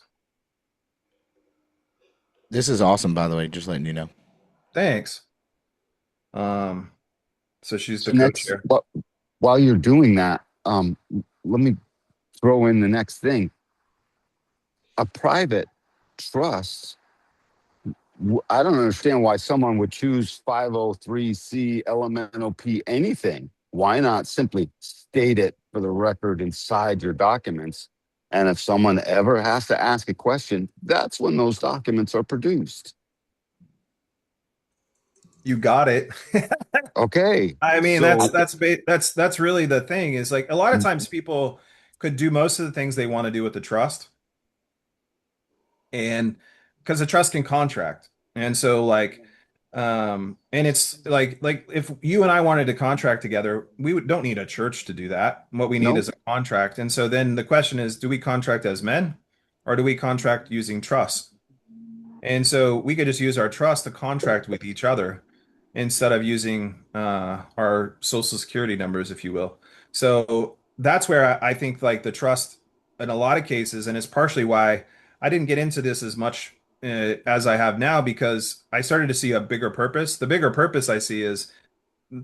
This is awesome, by the way, just letting you know. Thanks. So she's the Next, co-chair. while you're doing that, let me throw in the next thing. A private trust, I don't understand why someone would choose 503C, elemental P, anything. Why not simply state it for the record inside your documents? And if someone ever has to ask a question, that's when those documents are produced. You got it. Okay. I mean, So- that's really the thing is like a lot of times people could do most of the things they want to do with the trust. And because the trust can contract. And so like and it's like if you and I wanted to contract together, don't need a church to do that. What we need Nope. is a contract. And so then the question is, do we contract as men or do we contract using trust? And so we could just use our trust to contract with each other instead of using our social security numbers, if you will. So that's where I think like the trust in a lot of cases, and it's partially why I didn't get into this as much as I have now, because I started to see a bigger purpose. The bigger purpose I see is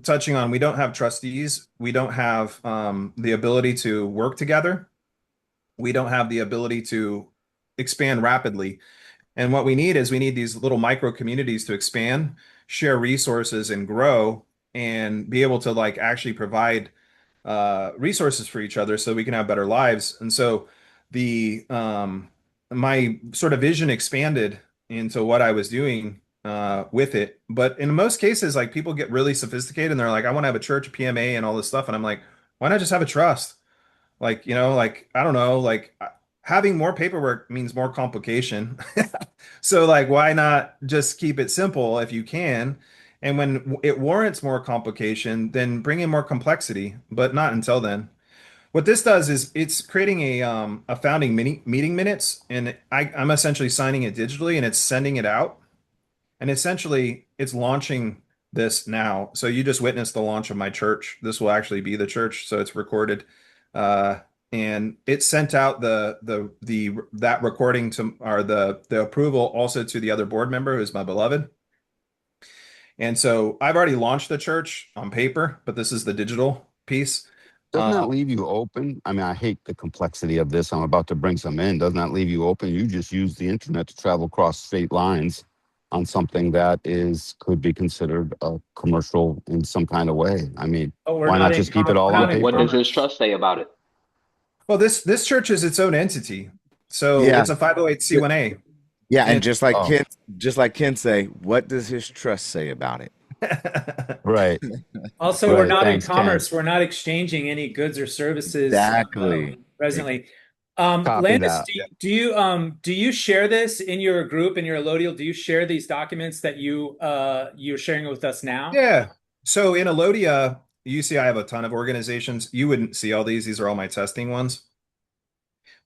touching on we don't have trustees, we don't have the ability to work together, we don't have the ability to expand rapidly. And what we need is we need these little micro communities to expand, share resources, and grow, and be able to like actually provide resources for each other so we can have better lives. And so the my sort of vision expanded into what I was doing with it. But in most cases, like people get really sophisticated and they're like, I want to have a church, a PMA, and all this stuff. And I'm like, why not just have a trust? Like, like I don't know, like having more paperwork means more complication. So like why not just keep it simple if you can? And when it warrants more complication, then bring in more complexity, but not until then. What this does is it's creating a founding meeting minutes, and I'm essentially signing it digitally and it's sending it out. And essentially it's launching this now. So you just witnessed the launch of my church. This will actually be the church, so it's recorded. And it sent out that recording to or the approval also to the other board member who's my beloved. And so I've already launched the church on paper, but this is the digital piece. Doesn't that leave you open? I mean, I hate the complexity of this. I'm about to bring some in. Doesn't that leave you open? You just use the internet to travel across state lines on something that could be considered a commercial in some kind of way. I mean, Oh, why not just keep it all on What does paper? his trust say about it? Well, this church is its own entity, so Yeah. it's a 508c1a. Yeah, and And Oh, just like Ken say, what does his trust say about it? right, Also, we're right. not in Thanks, Ken. commerce. We're not exchanging any goods or services Exactly. presently. Copy Landis, that. do you share this in your group in your allodial? Do you share these documents that you're sharing with us now? yeah, so in Elodia, you see I have a ton of organizations. You wouldn't see all these. These are all my testing ones.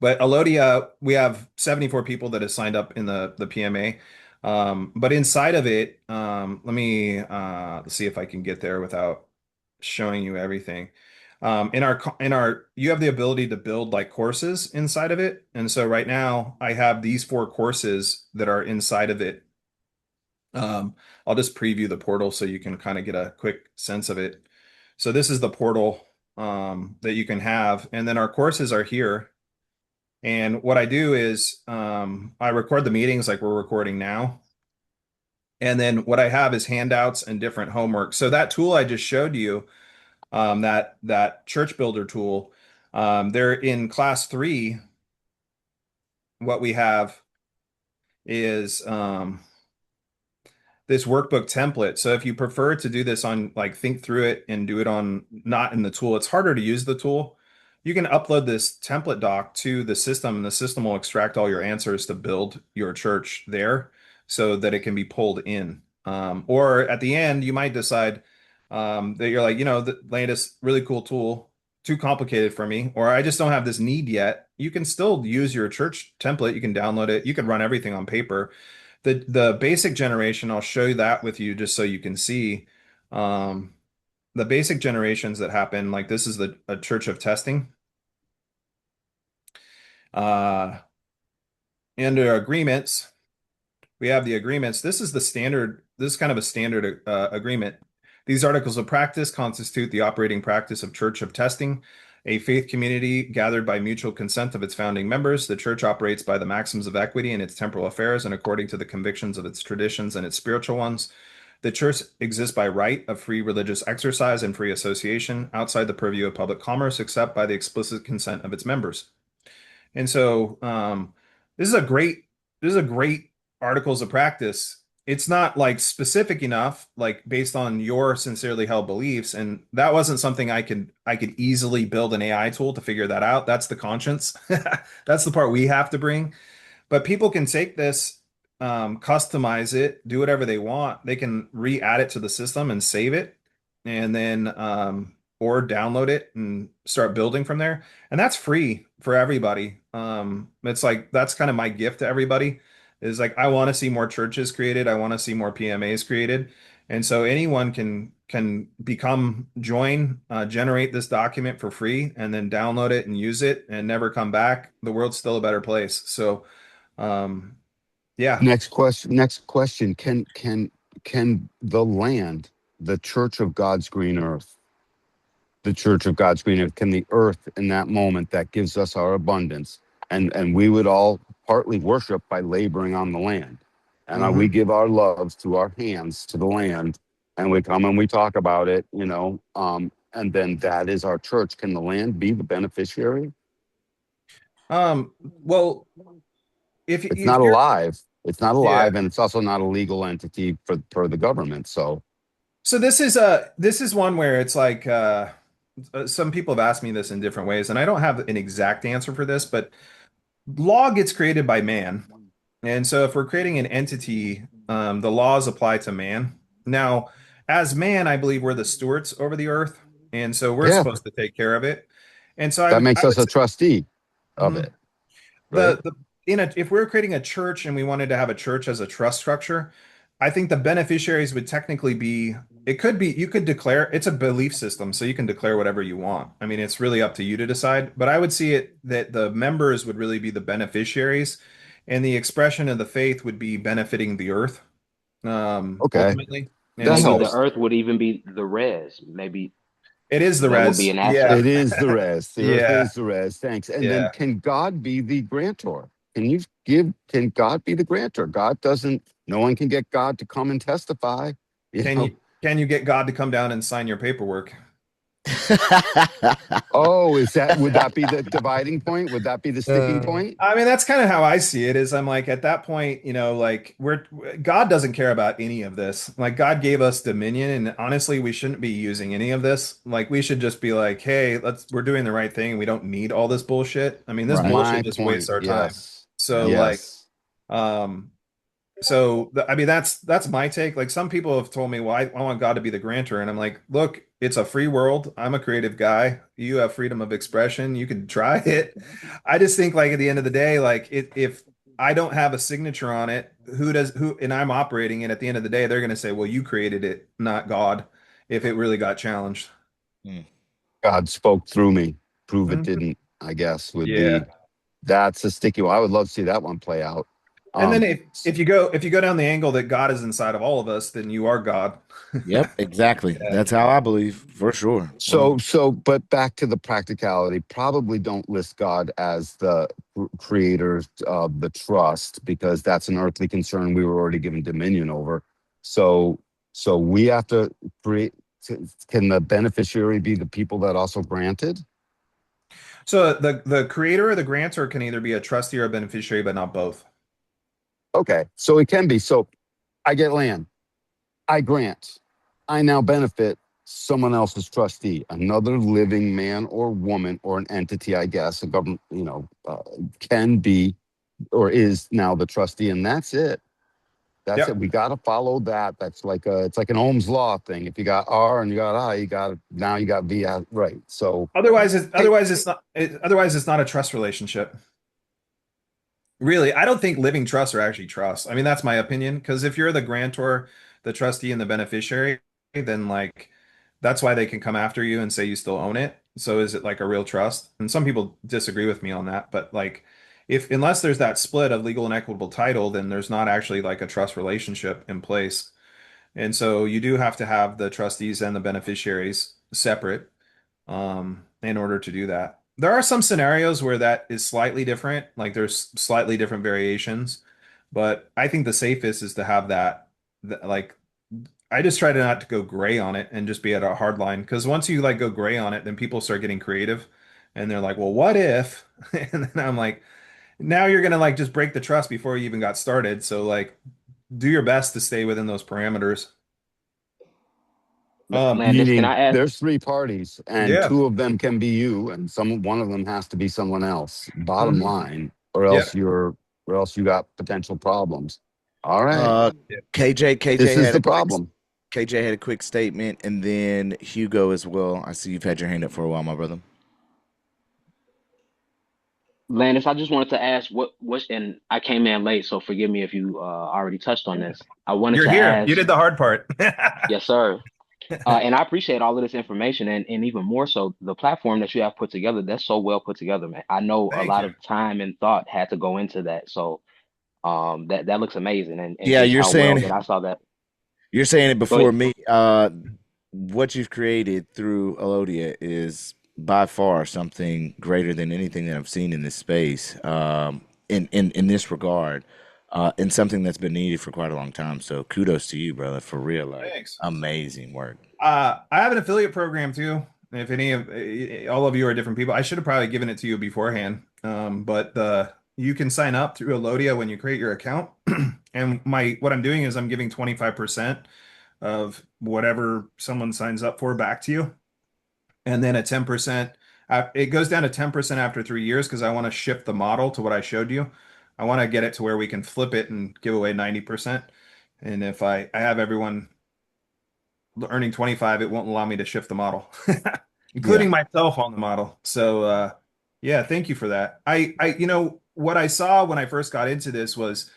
But Elodia, we have 74 people that have signed up in the PMA. But inside of it, let me let's see if I can get there without showing you everything. In our you have the ability to build like courses inside of it. And so right now I have these 4 courses that are inside of it. I'll just preview the portal so you can kind of get a quick sense of it. So this is the portal that you can have, and then our courses are here. And what I do is I record the meetings like we're recording now. And then what I have is handouts and different homework. So that tool I just showed you, that church builder tool, they're in class 3. What we have is this workbook template. So if you prefer to do this on like think through it and do it on not in the tool, it's harder to use the tool. You can upload this template doc to the system, and the system will extract all your answers to build your church there so that it can be pulled in. Or at the end, you might decide that you're like, the Landis, really cool tool, too complicated for me, or I just don't have this need yet. You can still use your church template. You can download it. You can run everything on paper. The basic generation, I'll show you that with you just so you can see. The basic generations that happen, like this is a church of testing. Under agreements, we have the agreements. This is kind of a standard agreement. These articles of practice constitute the operating practice of Church of Testing, a faith community gathered by mutual consent of its founding members. The church operates by the maxims of equity in its temporal affairs and according to the convictions of its traditions and its spiritual ones. The church exists by right of free religious exercise and free association outside the purview of public commerce, except by the explicit consent of its members. And so this is a great articles of practice. It's not like specific enough, like based on your sincerely held beliefs. And that wasn't something I could easily build an AI tool to figure that out. That's the conscience. That's the part we have to bring. But people can take this, customize it, do whatever they want. They can re-add it to the system and save it, and then or download it and start building from there. And that's free for everybody. It's like that's kind of my gift to everybody is like I want to see more churches created. I want to see more PMAs created. And so anyone can join, generate this document for free, and then download it and use it and never come back. The world's still a better place. So yeah. Next question. Can the land, the Church of God's green earth, the Church of God's green earth, can the earth in that moment that gives us our abundance, and we would all partly worship by laboring on the land, and we give our loves to our hands to the land, and we come and we talk about it, and then that is our church. Can the land be the beneficiary? Well, if It's if not you're alive. It's not alive, yeah. and it's also not a legal entity for the government. So This is one where it's like some people have asked me this in different ways, and I don't have an exact answer for this, but law gets created by man. And so if we're creating an entity, the laws apply to man. Now, as man, I believe we're the stewards over the earth, and so we're yeah, supposed to take care of it. And so that makes I us would a say, trustee of mhm. it, right? If we're creating a church and we wanted to have a church as a trust structure, I think the beneficiaries would technically be, it could be, you could declare, it's a belief system, so you can declare whatever you want. I mean, it's really up to you to decide, but I would see it that the members would really be the beneficiaries, and the expression of the faith would be benefiting the earth, Okay, ultimately. And that Maybe so the helps. earth would even be the res. Maybe it is the that would be res. an Yeah. asset. It is the res. The earth Yeah. is the res. Thanks. And then Yeah. can God be the grantor? can God be the grantor? God doesn't, no one can get God to come and testify, you Can know? you get God to come down and sign your paperwork? Oh, would that be the dividing point? Would that be the sticking point? I mean, that's kind of how I see it is I'm like at that point, like God doesn't care about any of this. Like God gave us dominion and honestly, we shouldn't be using any of this. Like we should just be like, hey, we're doing the right thing and we don't need all this bullshit. I mean, this Right. bullshit My just wastes point. our time. Yes. So Yep. like Yes. um so I mean that's my take. Like some people have told me, well, I want God to be the grantor, and I'm like, look, it's a free world. I'm a creative guy. You have freedom of expression. You can try it. I just think like at the end of the day, like if I don't have a signature on it, and I'm operating it at the end of the day, they're gonna say, well, you created it, not God, if it really got challenged. Mm. God spoke through me. Prove it Mhm. didn't, I guess, would Yeah. be that's a sticky one. I would love to see that one play out. And then Um, if you go down the angle that God is inside of all of us, then you are God. Yep, exactly. Yeah. That's how I believe, for sure. but back to the practicality, probably don't list God as the creator of the trust because that's an earthly concern we were already given dominion over. So, so we have to create, can the beneficiary be the people that also granted? So the creator or the grantor can either be a trustee or a beneficiary, but not both. Okay, so it can be. So I get land, I grant, I now benefit someone else's trustee, another living man or woman or an entity, I guess, a government, can be or is now the trustee, and that's it. That's it. Yep. We got to follow that. That's like it's like an Ohm's law thing. If you got R and you got I, now you got V, right? So, hey, Otherwise it's not a trust relationship. Really, I don't think living trusts are actually trusts. I mean, that's my opinion. Because if you're the grantor, the trustee, and the beneficiary, then like that's why they can come after you and say you still own it. So is it like a real trust? And some people disagree with me on that, but like if unless there's that split of legal and equitable title, then there's not actually like a trust relationship in place. And so you do have to have the trustees and the beneficiaries separate in order to do that. There are some scenarios where that is slightly different, like there's slightly different variations, but I think the safest is to have like I just try to not to go gray on it and just be at a hard line because once you like go gray on it, then people start getting creative and they're like, well, what if? And then I'm like, now you're gonna like just break the trust before you even got started. So like do your best to stay within those parameters. Landis, can meaning I ask? there's three parties, and Yeah. two of them can be you, and one of them has to be someone else. Bottom Mhm. line, or Yep. else you got potential problems. All right, Uh, Yep. KJ, this is the problem. KJ had a quick statement, and then Hugo as well. I see you've had your hand up for a while, my brother. Landis, I just wanted to ask and I came in late, so forgive me if you already touched on this. I wanted You're to here. You ask, did the hard part. yes, sir. And I appreciate all of this information and even more so the platform that you have put together. That's so well put together, man. I know a Thank lot you. of time and thought had to go into that. So that looks amazing and Yeah, just how well that I saw that. you're saying it Go before ahead. me. What you've created through Elodia is by far something greater than anything that I've seen in this space. In this regard, and something that's been needed for quite a long time. So kudos to you, brother, for real. Like Thanks. amazing work. I have an affiliate program too. If any of all of you are different people, I should have probably given it to you beforehand. But you can sign up through Elodia when you create your account. And what I'm doing is I'm giving 25% of whatever someone signs up for back to you. And then a 10%, it goes down to 10% after 3 years because I want to shift the model to what I showed you. I want to get it to where we can flip it and give away 90%. And if I have everyone earning 25, it won't allow me to shift the model, Yeah. including myself on the model. So yeah, thank you for that. What I saw when I first got into this was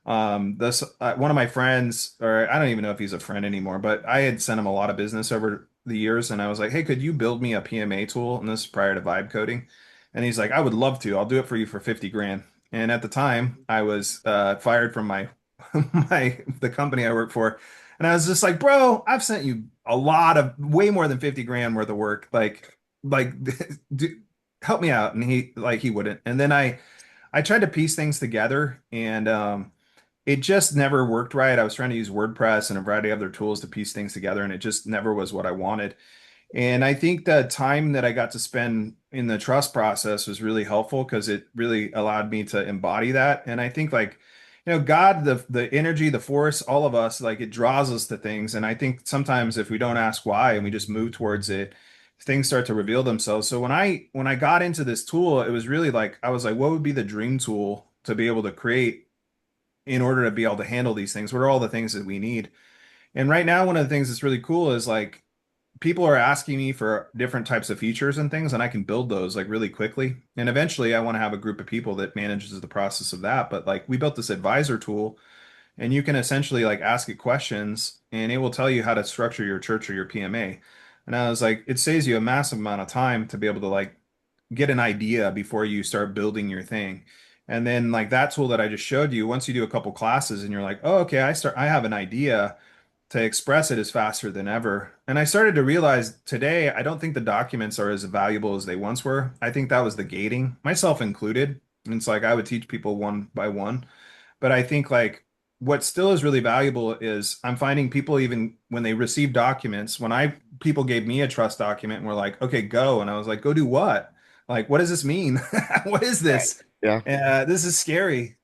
this one of my friends, or I don't even know if he's a friend anymore, but I had sent him a lot of business over the years, and I was like, hey, could you build me a PMA tool? And this is prior to vibe coding. And he's like, I would love to. I'll do it for you for 50 grand. And at the time, I was fired from my the company I work for. And I was just like, bro, I've sent you a lot of way more than 50 grand worth of work. Like, do, help me out. And he wouldn't. And then I tried to piece things together, and it just never worked right. I was trying to use WordPress and a variety of other tools to piece things together, and it just never was what I wanted. And I think the time that I got to spend in the trust process was really helpful because it really allowed me to embody that. And I think like, God, the energy, the force, all of us, like it draws us to things. And I think sometimes if we don't ask why and we just move towards it, things start to reveal themselves. So when I got into this tool, it was really like I was like, what would be the dream tool to be able to create in order to be able to handle these things? What are all the things that we need? And right now, one of the things that's really cool is like people are asking me for different types of features and things, and I can build those like really quickly. And eventually, I want to have a group of people that manages the process of that. But like we built this advisor tool, and you can essentially like ask it questions, and it will tell you how to structure your church or your PMA. And I was like, it saves you a massive amount of time to be able to like get an idea before you start building your thing. And then like that tool that I just showed you, once you do a couple classes and you're like, oh, okay, I have an idea to express it is faster than ever. And I started to realize today, I don't think the documents are as valuable as they once were. I think that was the gating, myself included. And it's like I would teach people one by one. But I think like what still is really valuable is I'm finding people even when they receive documents, when I people gave me a trust document and were like, okay, go. And I was like, go do what? Like, what does this mean? What is Right. this? Yeah. This is scary.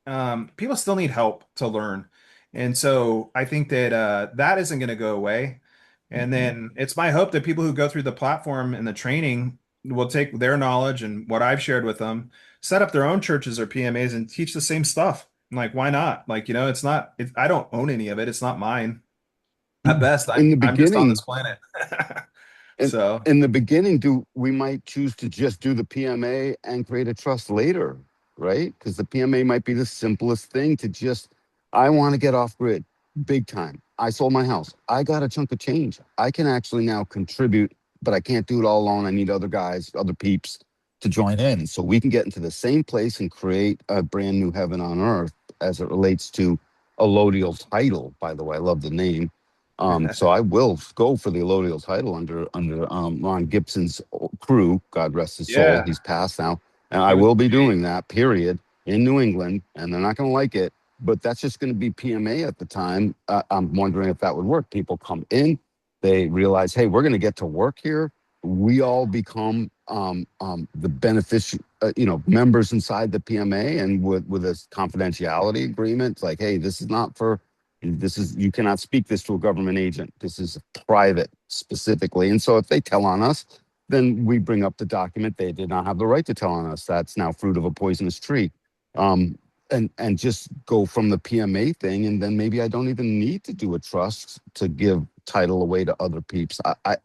People still need help to learn. And so I think that that isn't going to go away. And then it's my hope that people who go through the platform and the training will take their knowledge and what I've shared with them, set up their own churches or PMAs and teach the same stuff. Like, why not? Like, it's not, I don't own any of it. It's not mine. At best, In the I'm just on beginning, this planet. in, So, in the beginning, do we might choose to just do the PMA and create a trust later, right? Because the PMA might be the simplest thing to just, I want to get off grid big time. I sold my house. I got a chunk of change. I can actually now contribute, but I can't do it all alone. I need other guys, other peeps to join in. So we can get into the same place and create a brand new heaven on earth as it relates to allodial title. By the way, I love the name. So I will go for the allodial title under Ron Gibson's crew. God rest his soul. yeah, He's passed now, and I it was will be great. doing that. Period. In New England, and they're not going to like it, but that's just going to be PMA at the time. I'm wondering if that would work. People come in, they realize, hey, we're going to get to work here. We all become the beneficial, members inside the PMA, and with a confidentiality agreement. It's like, hey, this is not for you cannot speak this to a government agent. This is private specifically. And so if they tell on us, then we bring up the document. They did not have the right to tell on us. That's now fruit of a poisonous tree. And just go from the PMA thing. And then maybe I don't even need to do a trust to give title away to other peeps. I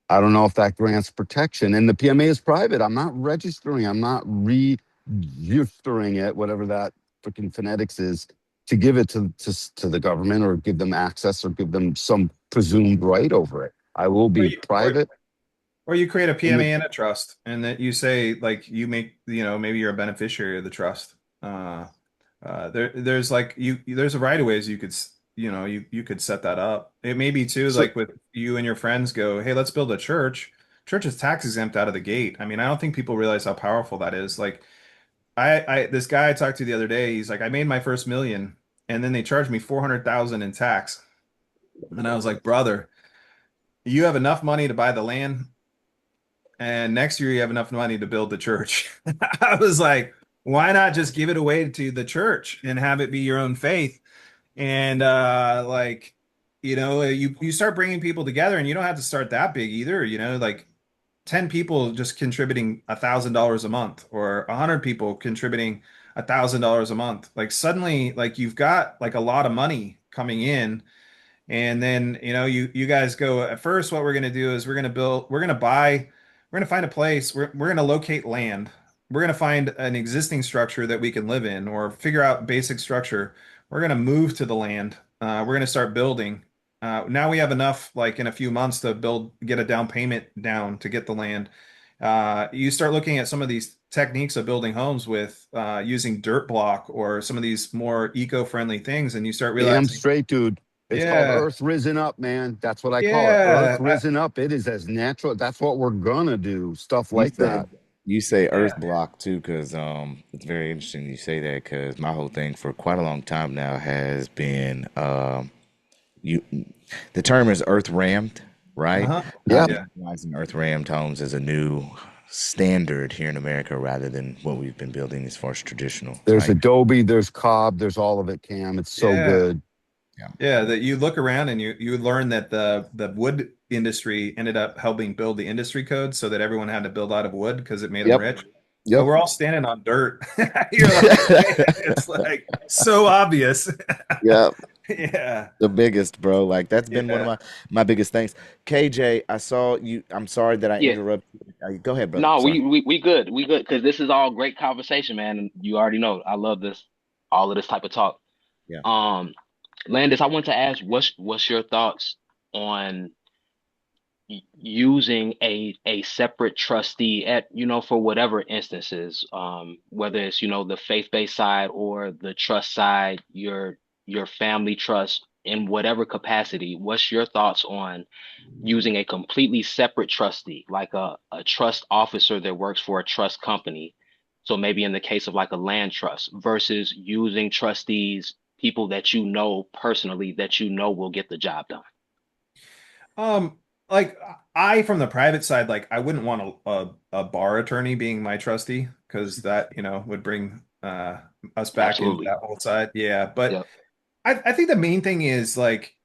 don't know if that grants protection. And the PMA is private. I'm not registering. I'm not registering it, whatever that freaking phonetics is, to give it to the government or give them access or give them some presumed right over it. I will Or be you, or, private or you create a in the PMA and a trust, and that you say like you make, maybe you're a beneficiary of the trust. There's like there's a variety of ways you could you could set that up. It may be too so like with you and your friends go, hey, let's build a church. Church is tax exempt out of the gate. I mean, I don't think people realize how powerful that is. Like I this guy I talked to the other day, he's like, I made my first million, and then they charged me 400,000 in tax. And I was like, brother, you have enough money to buy the land, and next year you have enough money to build the church. I was like, why not just give it away to the church and have it be your own faith? And like, you start bringing people together, and you don't have to start that big either, like 10 people just contributing $1,000 a month, or 100 people contributing $1,000 a month. Like suddenly, like you've got like a lot of money coming in. And then, you guys go, at first, what we're going to do is we're going to find a place, we're going to locate land. We're going to find an existing structure that we can live in or figure out basic structure. We're going to move to the land. We're going to start building. Now we have enough, like in a few months to get a down payment down to get the land. You start looking at some of these techniques of building homes with using dirt block or some of these more eco-friendly things, and you start damn realizing, straight, dude. It's called yeah, Earth Risen Up, man. That's what I call it. Earth yeah, Risen Up. It is as natural. That's what we're gonna do. Stuff You like said that. You say earth Yeah. block too, because it's very interesting you say that because my whole thing for quite a long time now has been you the term is earth rammed, right? Uh-huh. I've Yeah. been Yeah. utilizing earth rammed homes as a new standard here in America rather than what we've been building as far as traditional, There's right? Adobe, there's Cobb, there's all of it, Cam. It's so Yeah. good. Yeah. Yeah, that you look around and you learn that the wood industry ended up helping build the industry code so that everyone had to build out of wood because it made them Yep. rich. But Yep. we're all standing on dirt. You're like, man, it's like so obvious. Yeah. Yeah. The biggest, bro. Like that's been one of Yeah. my biggest things. KJ, I saw you. I'm sorry that I Yeah. interrupted. Go ahead, brother. No, Sorry. we good. We good because this is all great conversation, man. And you already know I love this, all of this type of talk. Yeah. Um, Landis, I want to ask, what's your thoughts on using a separate trustee at, for whatever instances, whether it's, the faith-based side or the trust side, your family trust in whatever capacity. What's your thoughts on using a completely separate trustee, like a trust officer that works for a trust company? So maybe in the case of like a land trust versus using trustees, people that you know personally that you know will get the job done. Um, like I from the private side, like I wouldn't want a bar attorney being my trustee because that, would bring us back into Absolutely. that whole side. Yeah. But Yep. I think the main thing is like,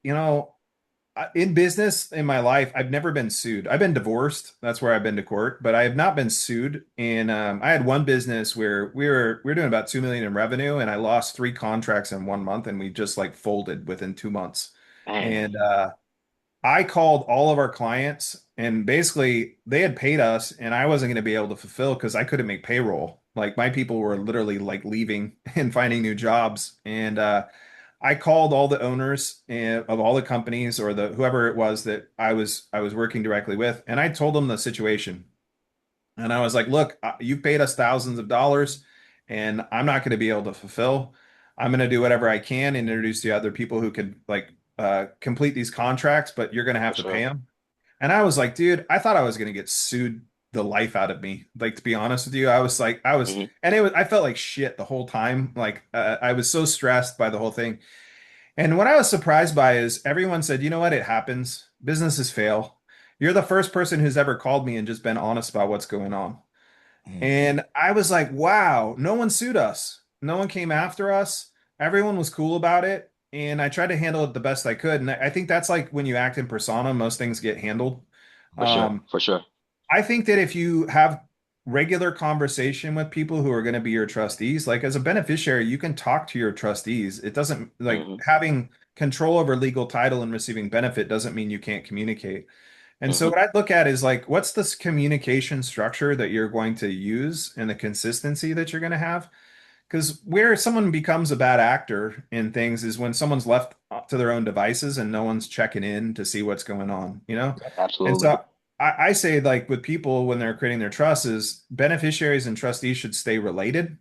in business in my life, I've never been sued. I've been divorced. That's where I've been to court, but I have not been sued. And I had one business where we were doing about 2 million in revenue, and I lost three contracts in 1 month, and we just like folded within 2 months. Man. And I called all of our clients, and basically they had paid us, and I wasn't going to be able to fulfill because I couldn't make payroll. Like my people were literally like leaving and finding new jobs, and I called all the owners of all the companies or the whoever it was that I was working directly with, and I told them the situation. And I was like, "Look, you've paid us thousands of dollars, and I'm not going to be able to fulfill. I'm going to do whatever I can and introduce the other people who could like complete these contracts, but you're going to For have to pay sure. them." And I was like, "Dude, I thought I was going to get sued the life out of me." Like to be honest with you, I was like, Hmm. and I felt like shit the whole time. Like I was so stressed by the whole thing. And what I was surprised by is everyone said, you know what? It happens. Businesses fail. You're the first person who's ever called me and just been honest about what's going on. Mm. And I was like, wow, no one sued us. No one came after us. Everyone was cool about it. And I tried to handle it the best I could. And I think that's like when you act in persona, most things get handled. For sure. Um, For sure. I think that if you have regular conversation with people who are going to be your trustees, like as a beneficiary, you can talk to your trustees. It doesn't like Hmm. having control over legal title and receiving benefit doesn't mean you can't communicate. And so Hmm. what I'd look at is like, what's this communication structure that you're going to use and the consistency that you're going to have? Because where someone becomes a bad actor in things is when someone's left to their own devices and no one's checking in to see what's going on, you know? And Absolutely. so I say, like, with people when they're creating their trusts, is beneficiaries and trustees should stay related.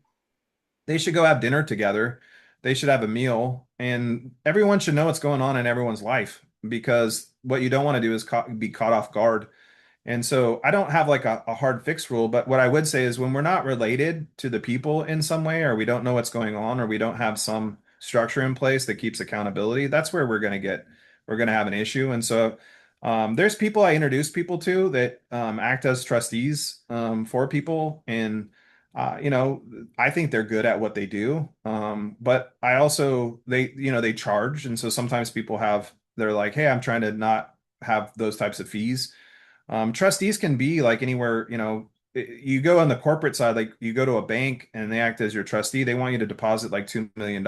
They should go have dinner together. They should have a meal, and everyone should know what's going on in everyone's life because what you don't want to do is be caught off guard. And so I don't have like a hard fixed rule, but what I would say is when we're not related to the people in some way, or we don't know what's going on, or we don't have some structure in place that keeps accountability, that's where we're going to have an issue. And so there's people I introduce people to that act as trustees for people. And, I think they're good at what they do. But I also, they charge. And so sometimes they're like, hey, I'm trying to not have those types of fees. Trustees can be like anywhere, you go on the corporate side, like you go to a bank and they act as your trustee. They want you to deposit like $2 million,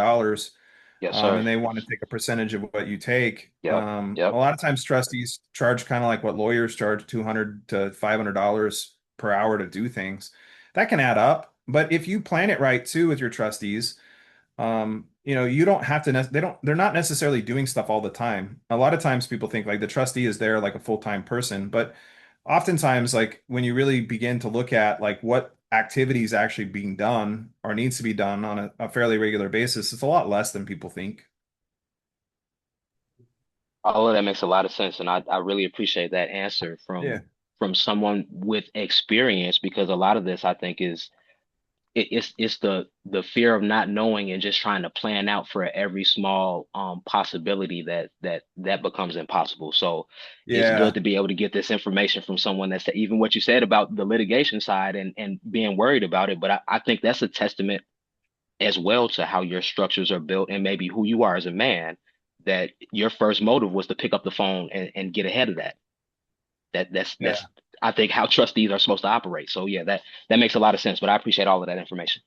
Yes, sir. and they want to take a percentage of what you take. Yep. A Yep. lot of times trustees charge kind of like what lawyers charge, $200 to $500 per hour to do things. That can add up. But if you plan it right too with your trustees, you don't have to, they're not necessarily doing stuff all the time. A lot of times people think like the trustee is there like a full-time person, but oftentimes, like when you really begin to look at like what activities actually being done or needs to be done on a fairly regular basis, it's a lot less than people think. All of that makes a lot of sense, and I really appreciate that answer Yeah. from someone with experience, because a lot of this I think is it's the fear of not knowing and just trying to plan out for every small possibility that becomes impossible. So it's good Yeah. to be able to get this information from someone that's even what you said about the litigation side and being worried about it. But I think that's a testament as well to how your structures are built and maybe who you are as a man, that your first motive was to pick up the phone and get ahead of that. That's Yeah. I think how trustees are supposed to operate. So yeah, that makes a lot of sense. But I appreciate all of that information.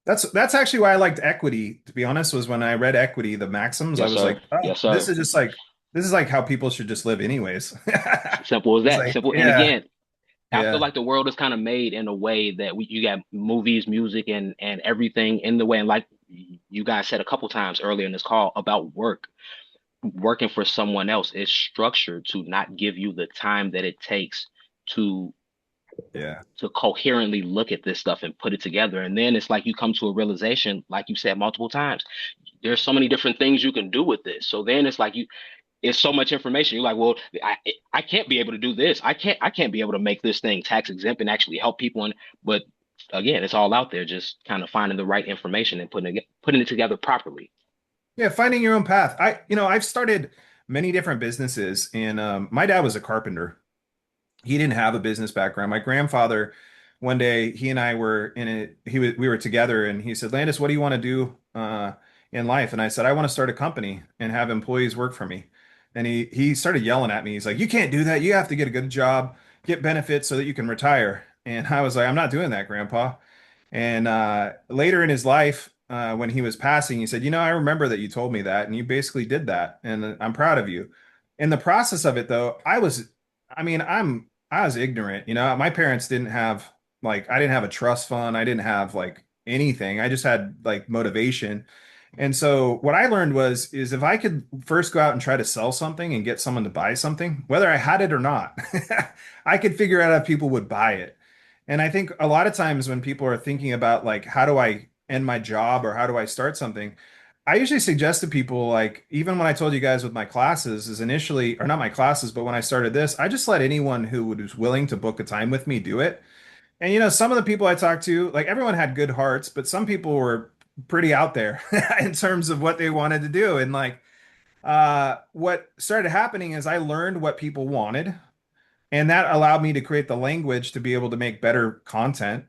That's actually why I liked equity, to be honest, was when I read equity, the maxims, I Yes, was sir. like, oh, Yes, sir. this is like how people should just live anyways. Simple as It's that. like, Simple. And yeah, again, I feel yeah, like the world is kind of made in a way that you got movies, music, and everything in the way. And like you guys said a couple times earlier in this call about work, working for someone else is structured to not give you the time that it takes to yeah. coherently look at this stuff and put it together. And then it's like you come to a realization, like you said multiple times, there's so many different things you can do with this. So then it's like it's so much information. You're like, well, I can't be able to do this. I can't be able to make this thing tax exempt and actually help people. But again, it's all out there. Just kind of finding the right information and putting it together properly. Yeah, finding your own path. I've started many different businesses, and my dad was a carpenter. He didn't have a business background. My grandfather, one day, he and I were in it. We were together, and he said, "Landis, what do you want to do in life?" And I said, "I want to start a company and have employees work for me." And he started yelling at me. He's like, "You can't do that. You have to get a good job, get benefits so that you can retire." And I was like, "I'm not doing that, Grandpa." And later in his life, when he was passing, he said, I remember that you told me that, and you basically did that, and I'm proud of you. In the process of it, though, I was ignorant. My parents didn't have I didn't have a trust fund. I didn't have like anything. I just had like motivation. And so what I learned is if I could first go out and try to sell something and get someone to buy something, whether I had it or not, I could figure out if people would buy it. And I think a lot of times when people are thinking about like, how do I end my job or how do I start something? I usually suggest to people, like, even when I told you guys with my classes, is initially, or not my classes, but when I started this, I just let anyone who was willing to book a time with me do it. And some of the people I talked to, like everyone had good hearts, but some people were pretty out there in terms of what they wanted to do. And like, what started happening is I learned what people wanted. And that allowed me to create the language to be able to make better content.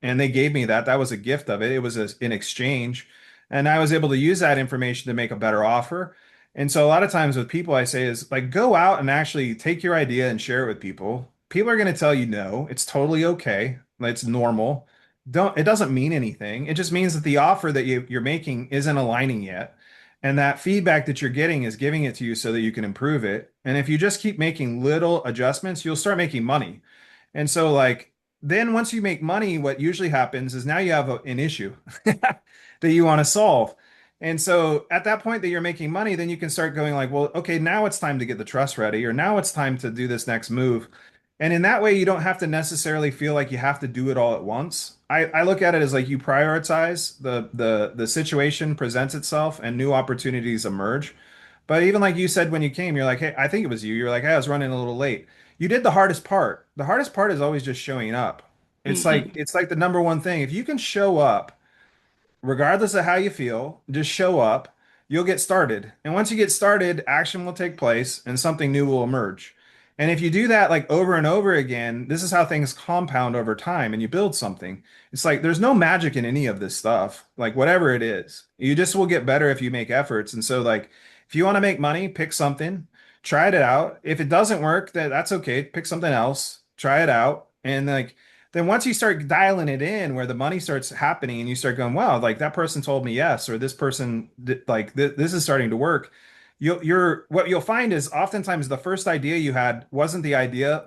And they gave me that. That was a gift of it. It was in exchange. And I was able to use that information to make a better offer. And so a lot of times with people, I say is like, go out and actually take your idea and share it with people. People are going to tell you no. It's totally okay. It's normal. It doesn't mean anything. It just means that the offer that you're making isn't aligning yet. And that feedback that you're getting is giving it to you so that you can improve it. And if you just keep making little adjustments, you'll start making money. And so, like, then once you make money, what usually happens is now you have an issue that you want to solve. And so at that point that you're making money, then you can start going like, well, okay, now it's time to get the trust ready, or now it's time to do this next move. And in that way, you don't have to necessarily feel like you have to do it all at once. I look at it as like you prioritize the situation presents itself and new opportunities emerge. But even like you said when you came, you're like, hey, I think it was you. You're like, hey, I was running a little late. You did the hardest part. The hardest part is always just showing up. Hmm. It's like the number one thing. If you can show up regardless of how you feel, just show up, you'll get started. And once you get started, action will take place and something new will emerge. And if you do that like over and over again, this is how things compound over time and you build something. It's like there's no magic in any of this stuff, like whatever it is. You just will get better if you make efforts. And so, like, if you want to make money, pick something, try it out. If it doesn't work, that's okay. Pick something else, try it out. And like, then once you start dialing it in where the money starts happening and you start going, wow, like that person told me yes, or this person this is starting to work. What you'll find is oftentimes the first idea you had wasn't the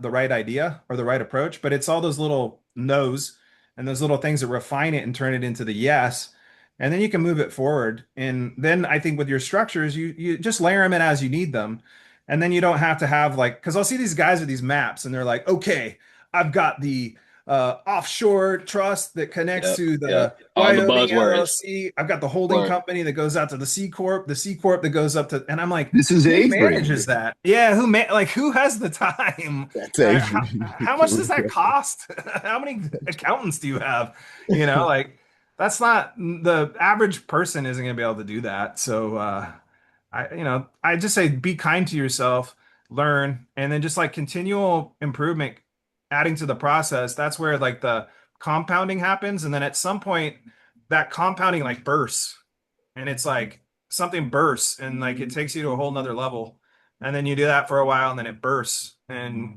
right idea or the right approach, but it's all those little no's and those little things that refine it and turn it into the yes. And then you can move it forward. And then I think with your structures, you just layer them in as you need them. And then you don't have to have like, because I'll see these guys with these maps and they're like, okay, I've got offshore trust that connects Yep. to Yep. the All the Wyoming buzzwords. LLC. I've got the holding Word. company that goes out to the C corp that goes up to, and I'm like, This is who Avery. manages that? Yeah, who has the time? That's Avery. How much does that cost? How many accountants do you have? Like that's not the average person isn't going to be able to do that. So I just say be kind to yourself, learn, and then just like continual improvement, adding to the process. That's where like the compounding happens, and then at some point that compounding like bursts, and it's like something bursts, and like it takes you to a whole nother level, and then you do that for a while, and then it bursts, and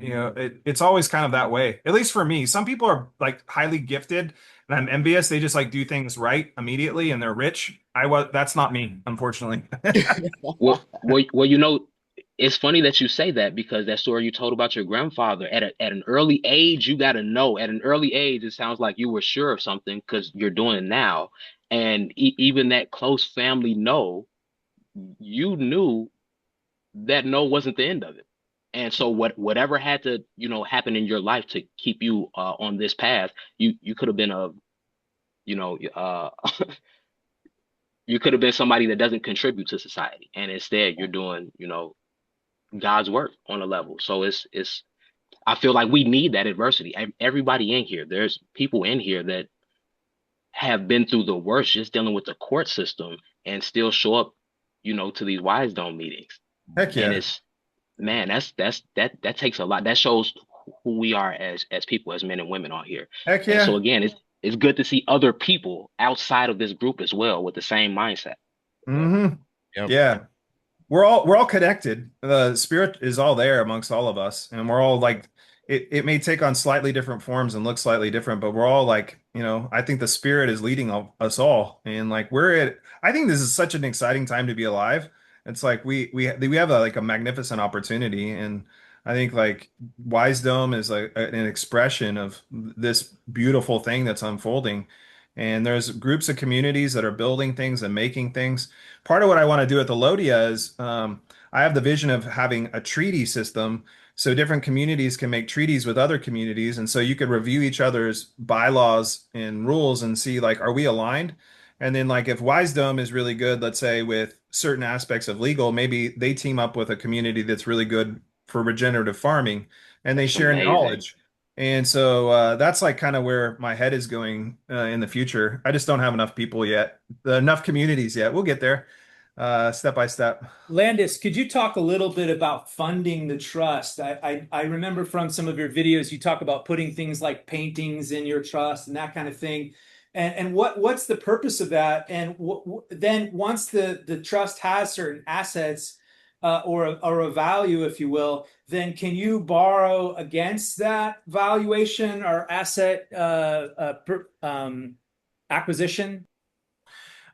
it's always kind of that way. At least for me, some people are like highly gifted, and I'm envious. They just like do things right immediately, and they're rich. That's not me, unfortunately. Well, it's funny that you say that because that story you told about your grandfather at an early age, you got to know. At an early age, it sounds like you were sure of something because you're doing it now, and even that close family no, you knew that no wasn't the end of it. And so whatever had to, happen in your life to keep you on this path, you could have been a, you know, you could have been somebody that doesn't contribute to society. And instead you're doing, God's work on a level. So it's I feel like we need that adversity. Everybody in here, there's people in here that have been through the worst just dealing with the court system and still show up, to these Wisedome meetings. Heck And yeah. it's man, that takes a lot. That shows who we are as people, as men and women on here. Heck And so yeah. again, it's good to see other people outside of this group as well with the same mindset. Yep. Mm-hmm. Yep. Yeah. We're all connected. The spirit is all there amongst all of us, and we're all like it may take on slightly different forms and look slightly different, but we're all like, I think the spirit is leading us all. And like I think this is such an exciting time to be alive. It's like we have like a magnificent opportunity, and I think like Wisedome is like an expression of this beautiful thing that's unfolding. And there's groups of communities that are building things and making things. Part of what I want to do at the Lodia is I have the vision of having a treaty system so different communities can make treaties with other communities. And so you could review each other's bylaws and rules and see like, are we aligned? And then like if Wisedome is really good, let's say with certain aspects of legal, maybe they team up with a community that's really good for regenerative farming and they It's share amazing. knowledge. And so that's like kind of where my head is going in the future. I just don't have enough people yet, enough communities yet. We'll get there step by step. Landis, could you talk a little bit about funding the trust? I remember from some of your videos, you talk about putting things like paintings in your trust and that kind of thing. And what's the purpose of that? And then once the trust has certain assets or a value, if you will, then can you borrow against that valuation or asset acquisition?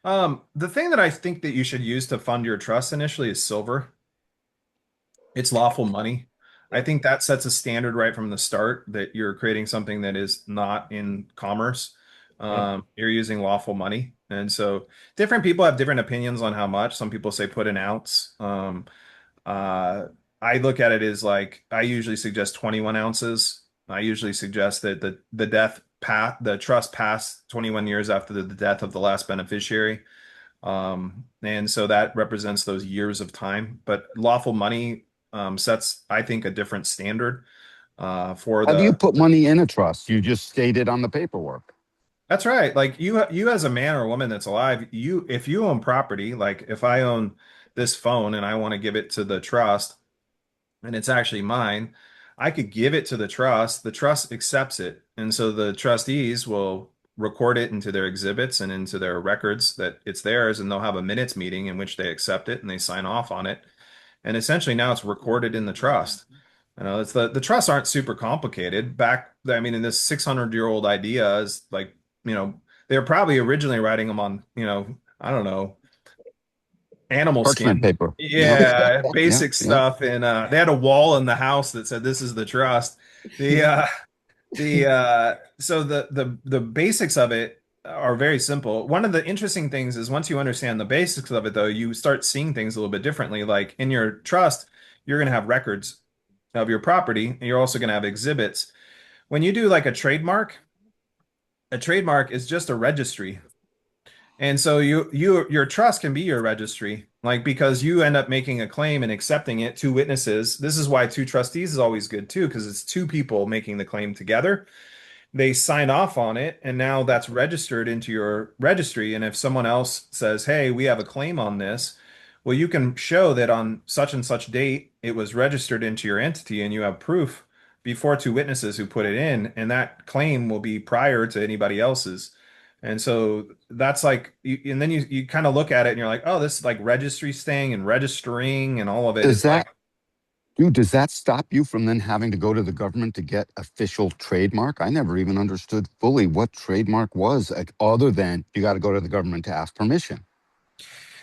The thing that I think that you should use to fund your trust initially is silver. It's lawful money. I think that sets a standard right from the start that you're creating something that is not in commerce. You're using lawful money. And so different people have different opinions on how much. Some people say put an ounce. Uh, I look at it as like I usually suggest 21 ounces. I usually suggest that the trust pass 21 years after the death of the last beneficiary. And so that represents those years of time. But lawful money sets, I think, a different standard for How do you the. put money in a trust? You just state it on the paperwork. That's right. Like you as a man or a woman that's alive, if you own property, like if I own this phone and I want to give it to the trust and it's actually mine, I could give it to the trust. The trust accepts it. And so the trustees will record it into their exhibits and into their records that it's theirs, and they'll have a minutes meeting in which they accept it and they sign off on it. And essentially now it's recorded in the trust. It's the trusts aren't super complicated. I mean, in this 600-year-old idea is like, they're probably originally writing them on, I don't know, animal Parchment skin. paper. Yep. Yeah, Yep. basic Yep. stuff. And they had a wall in the house that said this is the trust. The so the basics of it are very simple. One of the interesting things is once you understand the basics of it, though, you start seeing things a little bit differently. Like in your trust, you're going to have records of your property, and you're also going to have exhibits. when you do like a trademark is just a registry. And so your trust can be your registry, like because you end up making a claim and accepting it, two witnesses. This is why two trustees is always good too, because it's two people making the claim together. They sign off on it, and now that's registered into your registry. And if someone else says, "Hey, we have a claim on this," well, you can show that on such and such date it was registered into your entity, and you have proof before two witnesses who put it in, and that claim will be prior to anybody else's. And so that's like, and then you kind of look at it and you're like, oh, this like registry staying and registering and all of it. Does It's like, that Dude, does that stop you from then having to go to the government to get official trademark? I never even understood fully what trademark was, like, other than you got to go to the government to ask permission.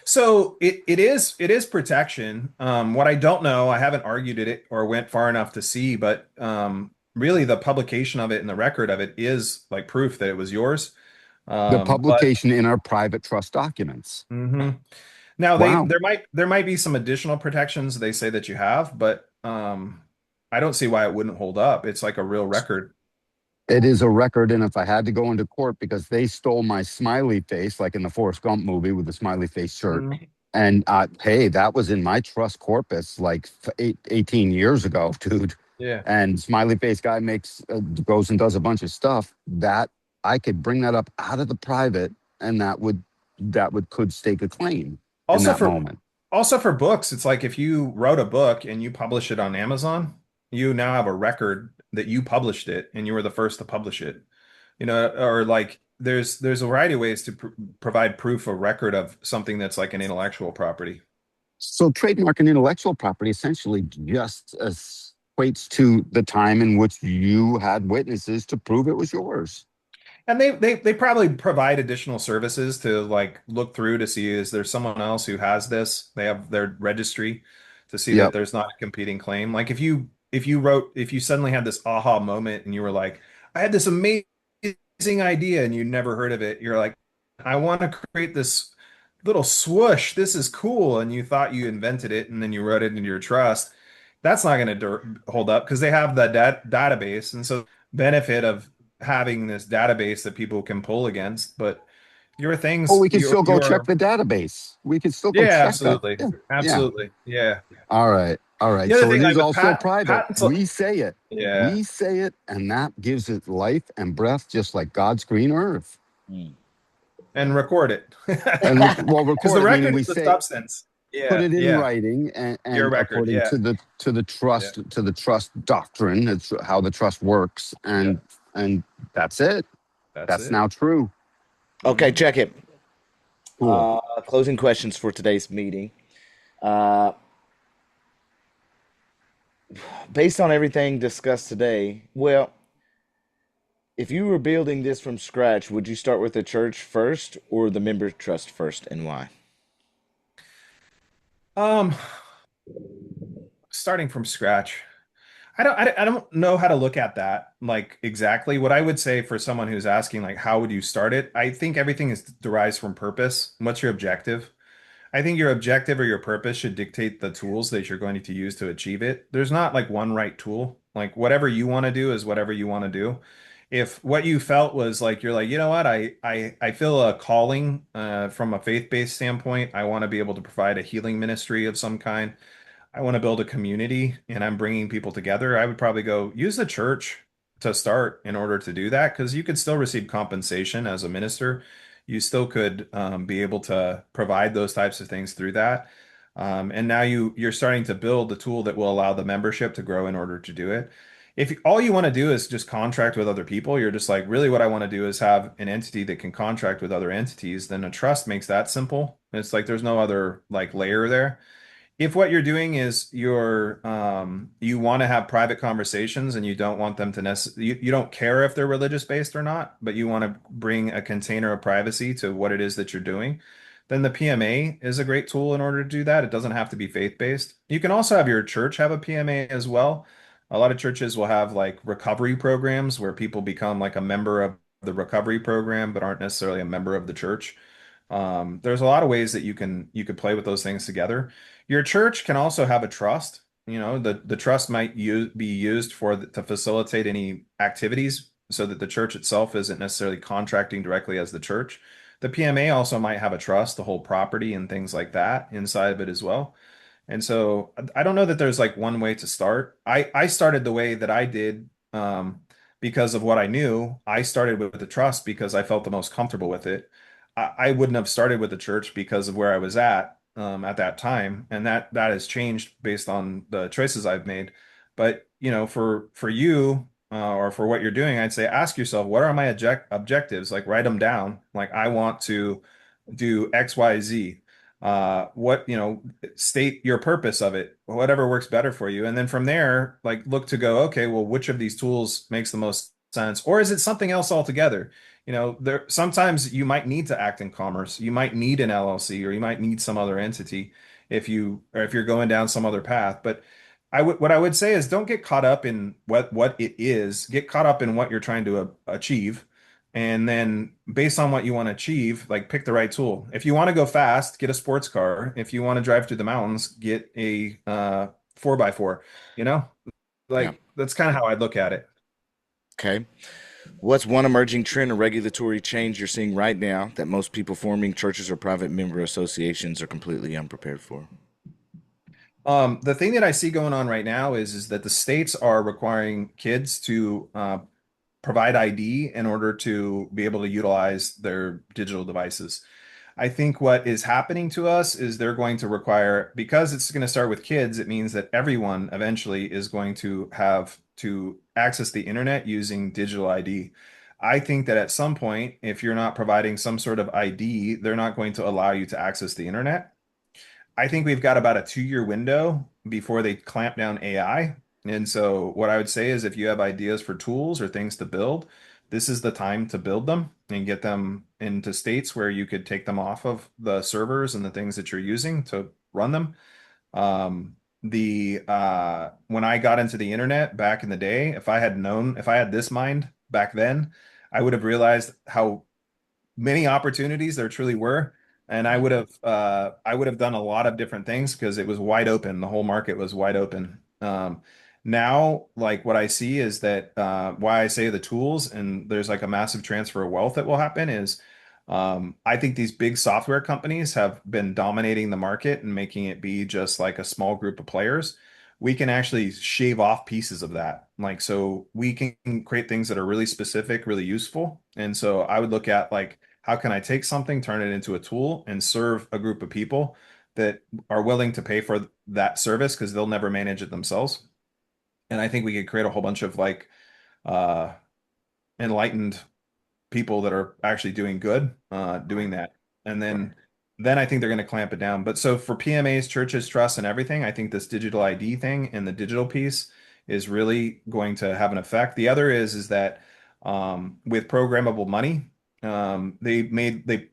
so it is protection. What I don't know, I haven't argued it or went far enough to see, but really the publication of it and the record of it is like proof that it was yours. The But publication in our private trust documents. mhm. Now Wow. there might be some additional protections they say that you have, but I don't see why it wouldn't hold up. It's like a real record. It is a record, and if I had to go into court because they stole my smiley face, like in the Forrest Gump movie with the smiley face shirt, Mhm. and hey, that was in my trust corpus like 18 years ago, dude. Yeah. And smiley face guy makes goes and does a bunch of stuff that I could bring that up out of the private, and that would could stake a claim in Also that for moment. Also for books, it's like if you wrote a book and you publish it on Amazon, you now have a record that you published it and you were the first to publish it. Or like there's a variety of ways to provide proof of record of something that's like an intellectual property. So trademark and intellectual property essentially just equates to the time in which you had witnesses to prove it was yours. And they probably provide additional services to like look through to see is there someone else who has this? They have their registry to see that Yep. there's not a competing claim. Like if you suddenly had this aha moment and you were like, I had this amazing idea and you never heard of it, you're like, I want to create this little swoosh. This is cool. And you thought you invented it and then you wrote it into your trust. That's not going to hold up because they have the database. And so benefit of having this database that people can pull against, but your Oh, things, we can still go check the database. We can still go yeah, check that. absolutely. Yeah. Yeah. Absolutely. Yeah. All right. All right. The other So it thing, like is with also private. patents, We say it. yeah. We say it, and that gives it life and breath, just like God's green earth. Mm. And record it. And well, Because the record it, meaning record we is the say substance. put Yeah, it in yeah. writing, and, Your and record, according yeah. to the Yeah, trust doctrine. It's how the trust works, yeah. and that's it. That's That's it. now true. Okay, check it. Cool. Closing questions for today's meeting. Uh, Based on everything discussed today, well, if you were building this from scratch, would you start with the church first or the member trust first, and why? Um, Starting from scratch. I don't know how to look at that like exactly. What I would say for someone who's asking like how would you start it? I think everything is derives from purpose. What's your objective? I think your objective or your purpose should dictate the tools that you're going to use to achieve it. There's not like one right tool. Like whatever you want to do is whatever you want to do. If what you felt was like you're like, you know what, I feel a calling from a faith-based standpoint. I want to be able to provide a healing ministry of some kind. I want to build a community and I'm bringing people together. I would probably go use the church to start in order to do that because you could still receive compensation as a minister. You still could be able to provide those types of things through that. And now you're starting to build the tool that will allow the membership to grow in order to do it. If all you want to do is just contract with other people, you're just like, really what I want to do is have an entity that can contract with other entities, then a trust makes that simple. It's like there's no other like layer there. If what you're doing is you want to have private conversations and you don't want them to you don't care if they're religious based or not, but you want to bring a container of privacy to what it is that you're doing, then the PMA is a great tool in order to do that. It doesn't have to be faith based. You can also have your church have a PMA as well. A lot of churches will have like recovery programs where people become like a member of the recovery program but aren't necessarily a member of the church. There's a lot of ways that you could play with those things together. Your church can also have a trust, the trust might be used to facilitate any activities so that the church itself isn't necessarily contracting directly as the church. The PMA also might have a trust to hold property and things like that inside of it as well. And so I don't know that there's like one way to start. I started the way that I did because of what I knew. I started with the trust because I felt the most comfortable with it. I wouldn't have started with the church because of where I was at that time, and that has changed based on the choices I've made. But for you or for what you're doing, I'd say ask yourself, what are my objectives? Like write them down. Like I want to do X, Y, Z. What state your purpose of it, whatever works better for you, and then from there, like look to go, okay, well, which of these tools makes the most sense, or is it something else altogether? There sometimes you might need to act in commerce. You might need an LLC, or you might need some other entity if you're going down some other path. But what I would say is don't get caught up in what it is. Get caught up in what you're trying to achieve. And then based on what you want to achieve, like pick the right tool. If you want to go fast, get a sports car. If you want to drive through the mountains, get a 4x4, you know? Yeah. Like that's kind of how I look at it. Okay. What's one emerging trend or regulatory change you're seeing right now that most people forming churches or private member associations are completely unprepared for? The thing that I see going on right now is that the states are requiring kids to provide ID in order to be able to utilize their digital devices. I think what is happening to us is they're going to require, because it's going to start with kids, it means that everyone eventually is going to have to access the internet using digital ID. I think that at some point, if you're not providing some sort of ID, they're not going to allow you to access the internet. I think we've got about a 2-year window before they clamp down AI. And so, what I would say is if you have ideas for tools or things to build, this is the time to build them and get them into states where you could take them off of the servers and the things that you're using to run them. The When I got into the internet back in the day, if I had this mind back then, I would have realized how many opportunities there truly were, and I would have done a lot of different things because it was wide open. The whole market was wide open. Now, like what I see is that why I say the tools and there's like a massive transfer of wealth that will happen is I think these big software companies have been dominating the market and making it be just like a small group of players. We can actually shave off pieces of that. Like, so we can create things that are really specific, really useful. And so I would look at like, how can I take something, turn it into a tool, and serve a group of people that are willing to pay for that service because they'll never manage it themselves. And I think we could create a whole bunch of like uh, enlightened people that are actually doing good doing that. And then I think they're going to clamp it down. But so for PMAs, churches, trusts, and everything, I think this digital ID thing and the digital piece is really going to have an effect. The other is that with programmable money, the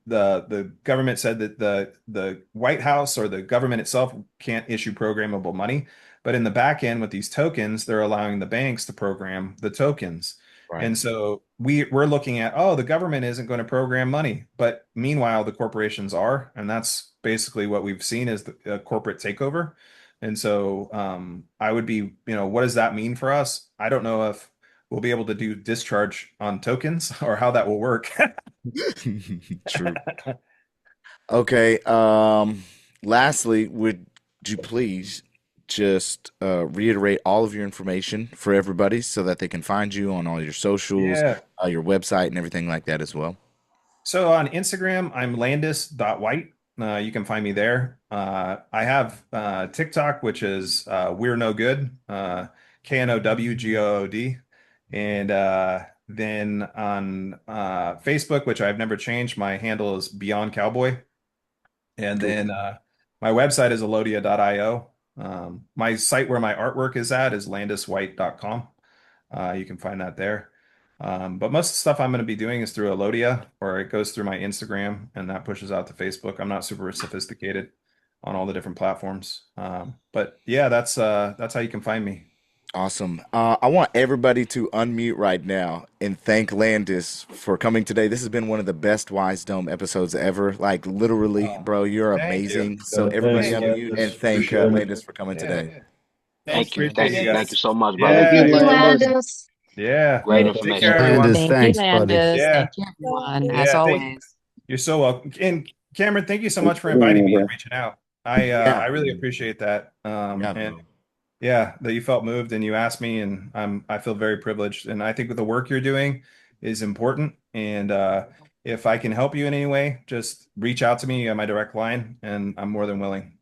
government said that the White House or the government itself can't issue programmable money, but in the back end with these tokens, they're allowing the banks to program the tokens. Right. And so we're looking at, oh, the government isn't going to program money, but meanwhile the corporations are, and that's basically what we've seen is the corporate takeover. And so I would be, what does that mean for us? I don't know if we'll be able to do discharge on tokens or how that will work. True. Okay. Lastly, would you please just reiterate all of your information for everybody so that they can find you on all your socials, Yeah. your website, and everything like that as well? So on Instagram, I'm landis.white. You can find me there. I have TikTok, which is We're No Good, KNOWGOOD. And then on Facebook, which I've never changed, my handle is Beyond Cowboy. And Cool. then my website is elodia.io. My site where my artwork is at is landiswhite.com. You can find that there. But most of the stuff I'm going to be doing is through Elodia, or it goes through my Instagram, and that pushes out to Facebook. I'm not super sophisticated on all the different platforms. But yeah, that's how you can find me. Awesome. I want everybody to unmute right now and thank Landis for coming today. This has been one of the best Wisedome episodes ever. Like literally, bro, you're Thank you. amazing. So Yeah, everybody thanks, Thank you. unmute and Landis. thank Appreciate it. Landis for coming Yeah. today. Thanks, Appreciate you Landis. guys. Thank you so much, brother. Yeah, Thank you, you're welcome. Landis. Yeah. Great Take information. care, everyone. Landis, Thank you, thanks, buddy. Landis. Yeah. Thank you, everyone, as Yeah. always. You're so welcome. And Cameron, thank you so much for Thanks for being inviting me here, and bro. reaching out. I Yeah. I really appreciate that. Yeah, And bro. yeah, that you felt moved and you asked me, and I feel very privileged. And I think the work you're doing is important. And if I can help you in any way, just reach out to me on my direct line, and I'm more than willing.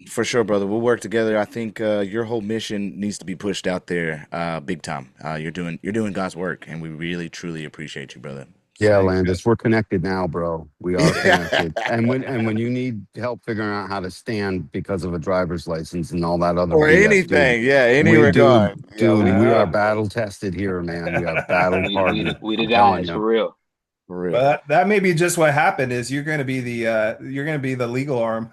For sure, brother. We'll work together. I think your whole mission needs to be pushed out there, big time. You're doing God's work, and we really truly appreciate you, brother. Yeah, Thanks, guys. Landis, we're connected now, bro. We are connected. And when you need help figuring out how to stand because of a driver's license and all that other Or BS, dude, anything, yeah, any we regard. Yeah, dude, we we are Uh, will, battle tested here, man. We are battle hardened. We the I'm telling guys for you. real. for real. Well, that may be just what happened. Is you're gonna be the legal arm.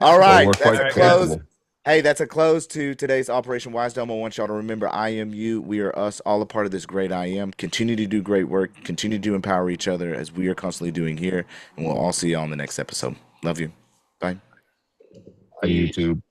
All Well, right, we're that's All a quite right, guys. close. capable. Hey, that's a close to today's Operation Wisedome. I want y'all to remember I am you. We are us, all a part of this great I am. Continue to do great work. Continue to empower each other as we are constantly doing here. And we'll all see you on the next episode. Love you. Bye. On Peace. YouTube.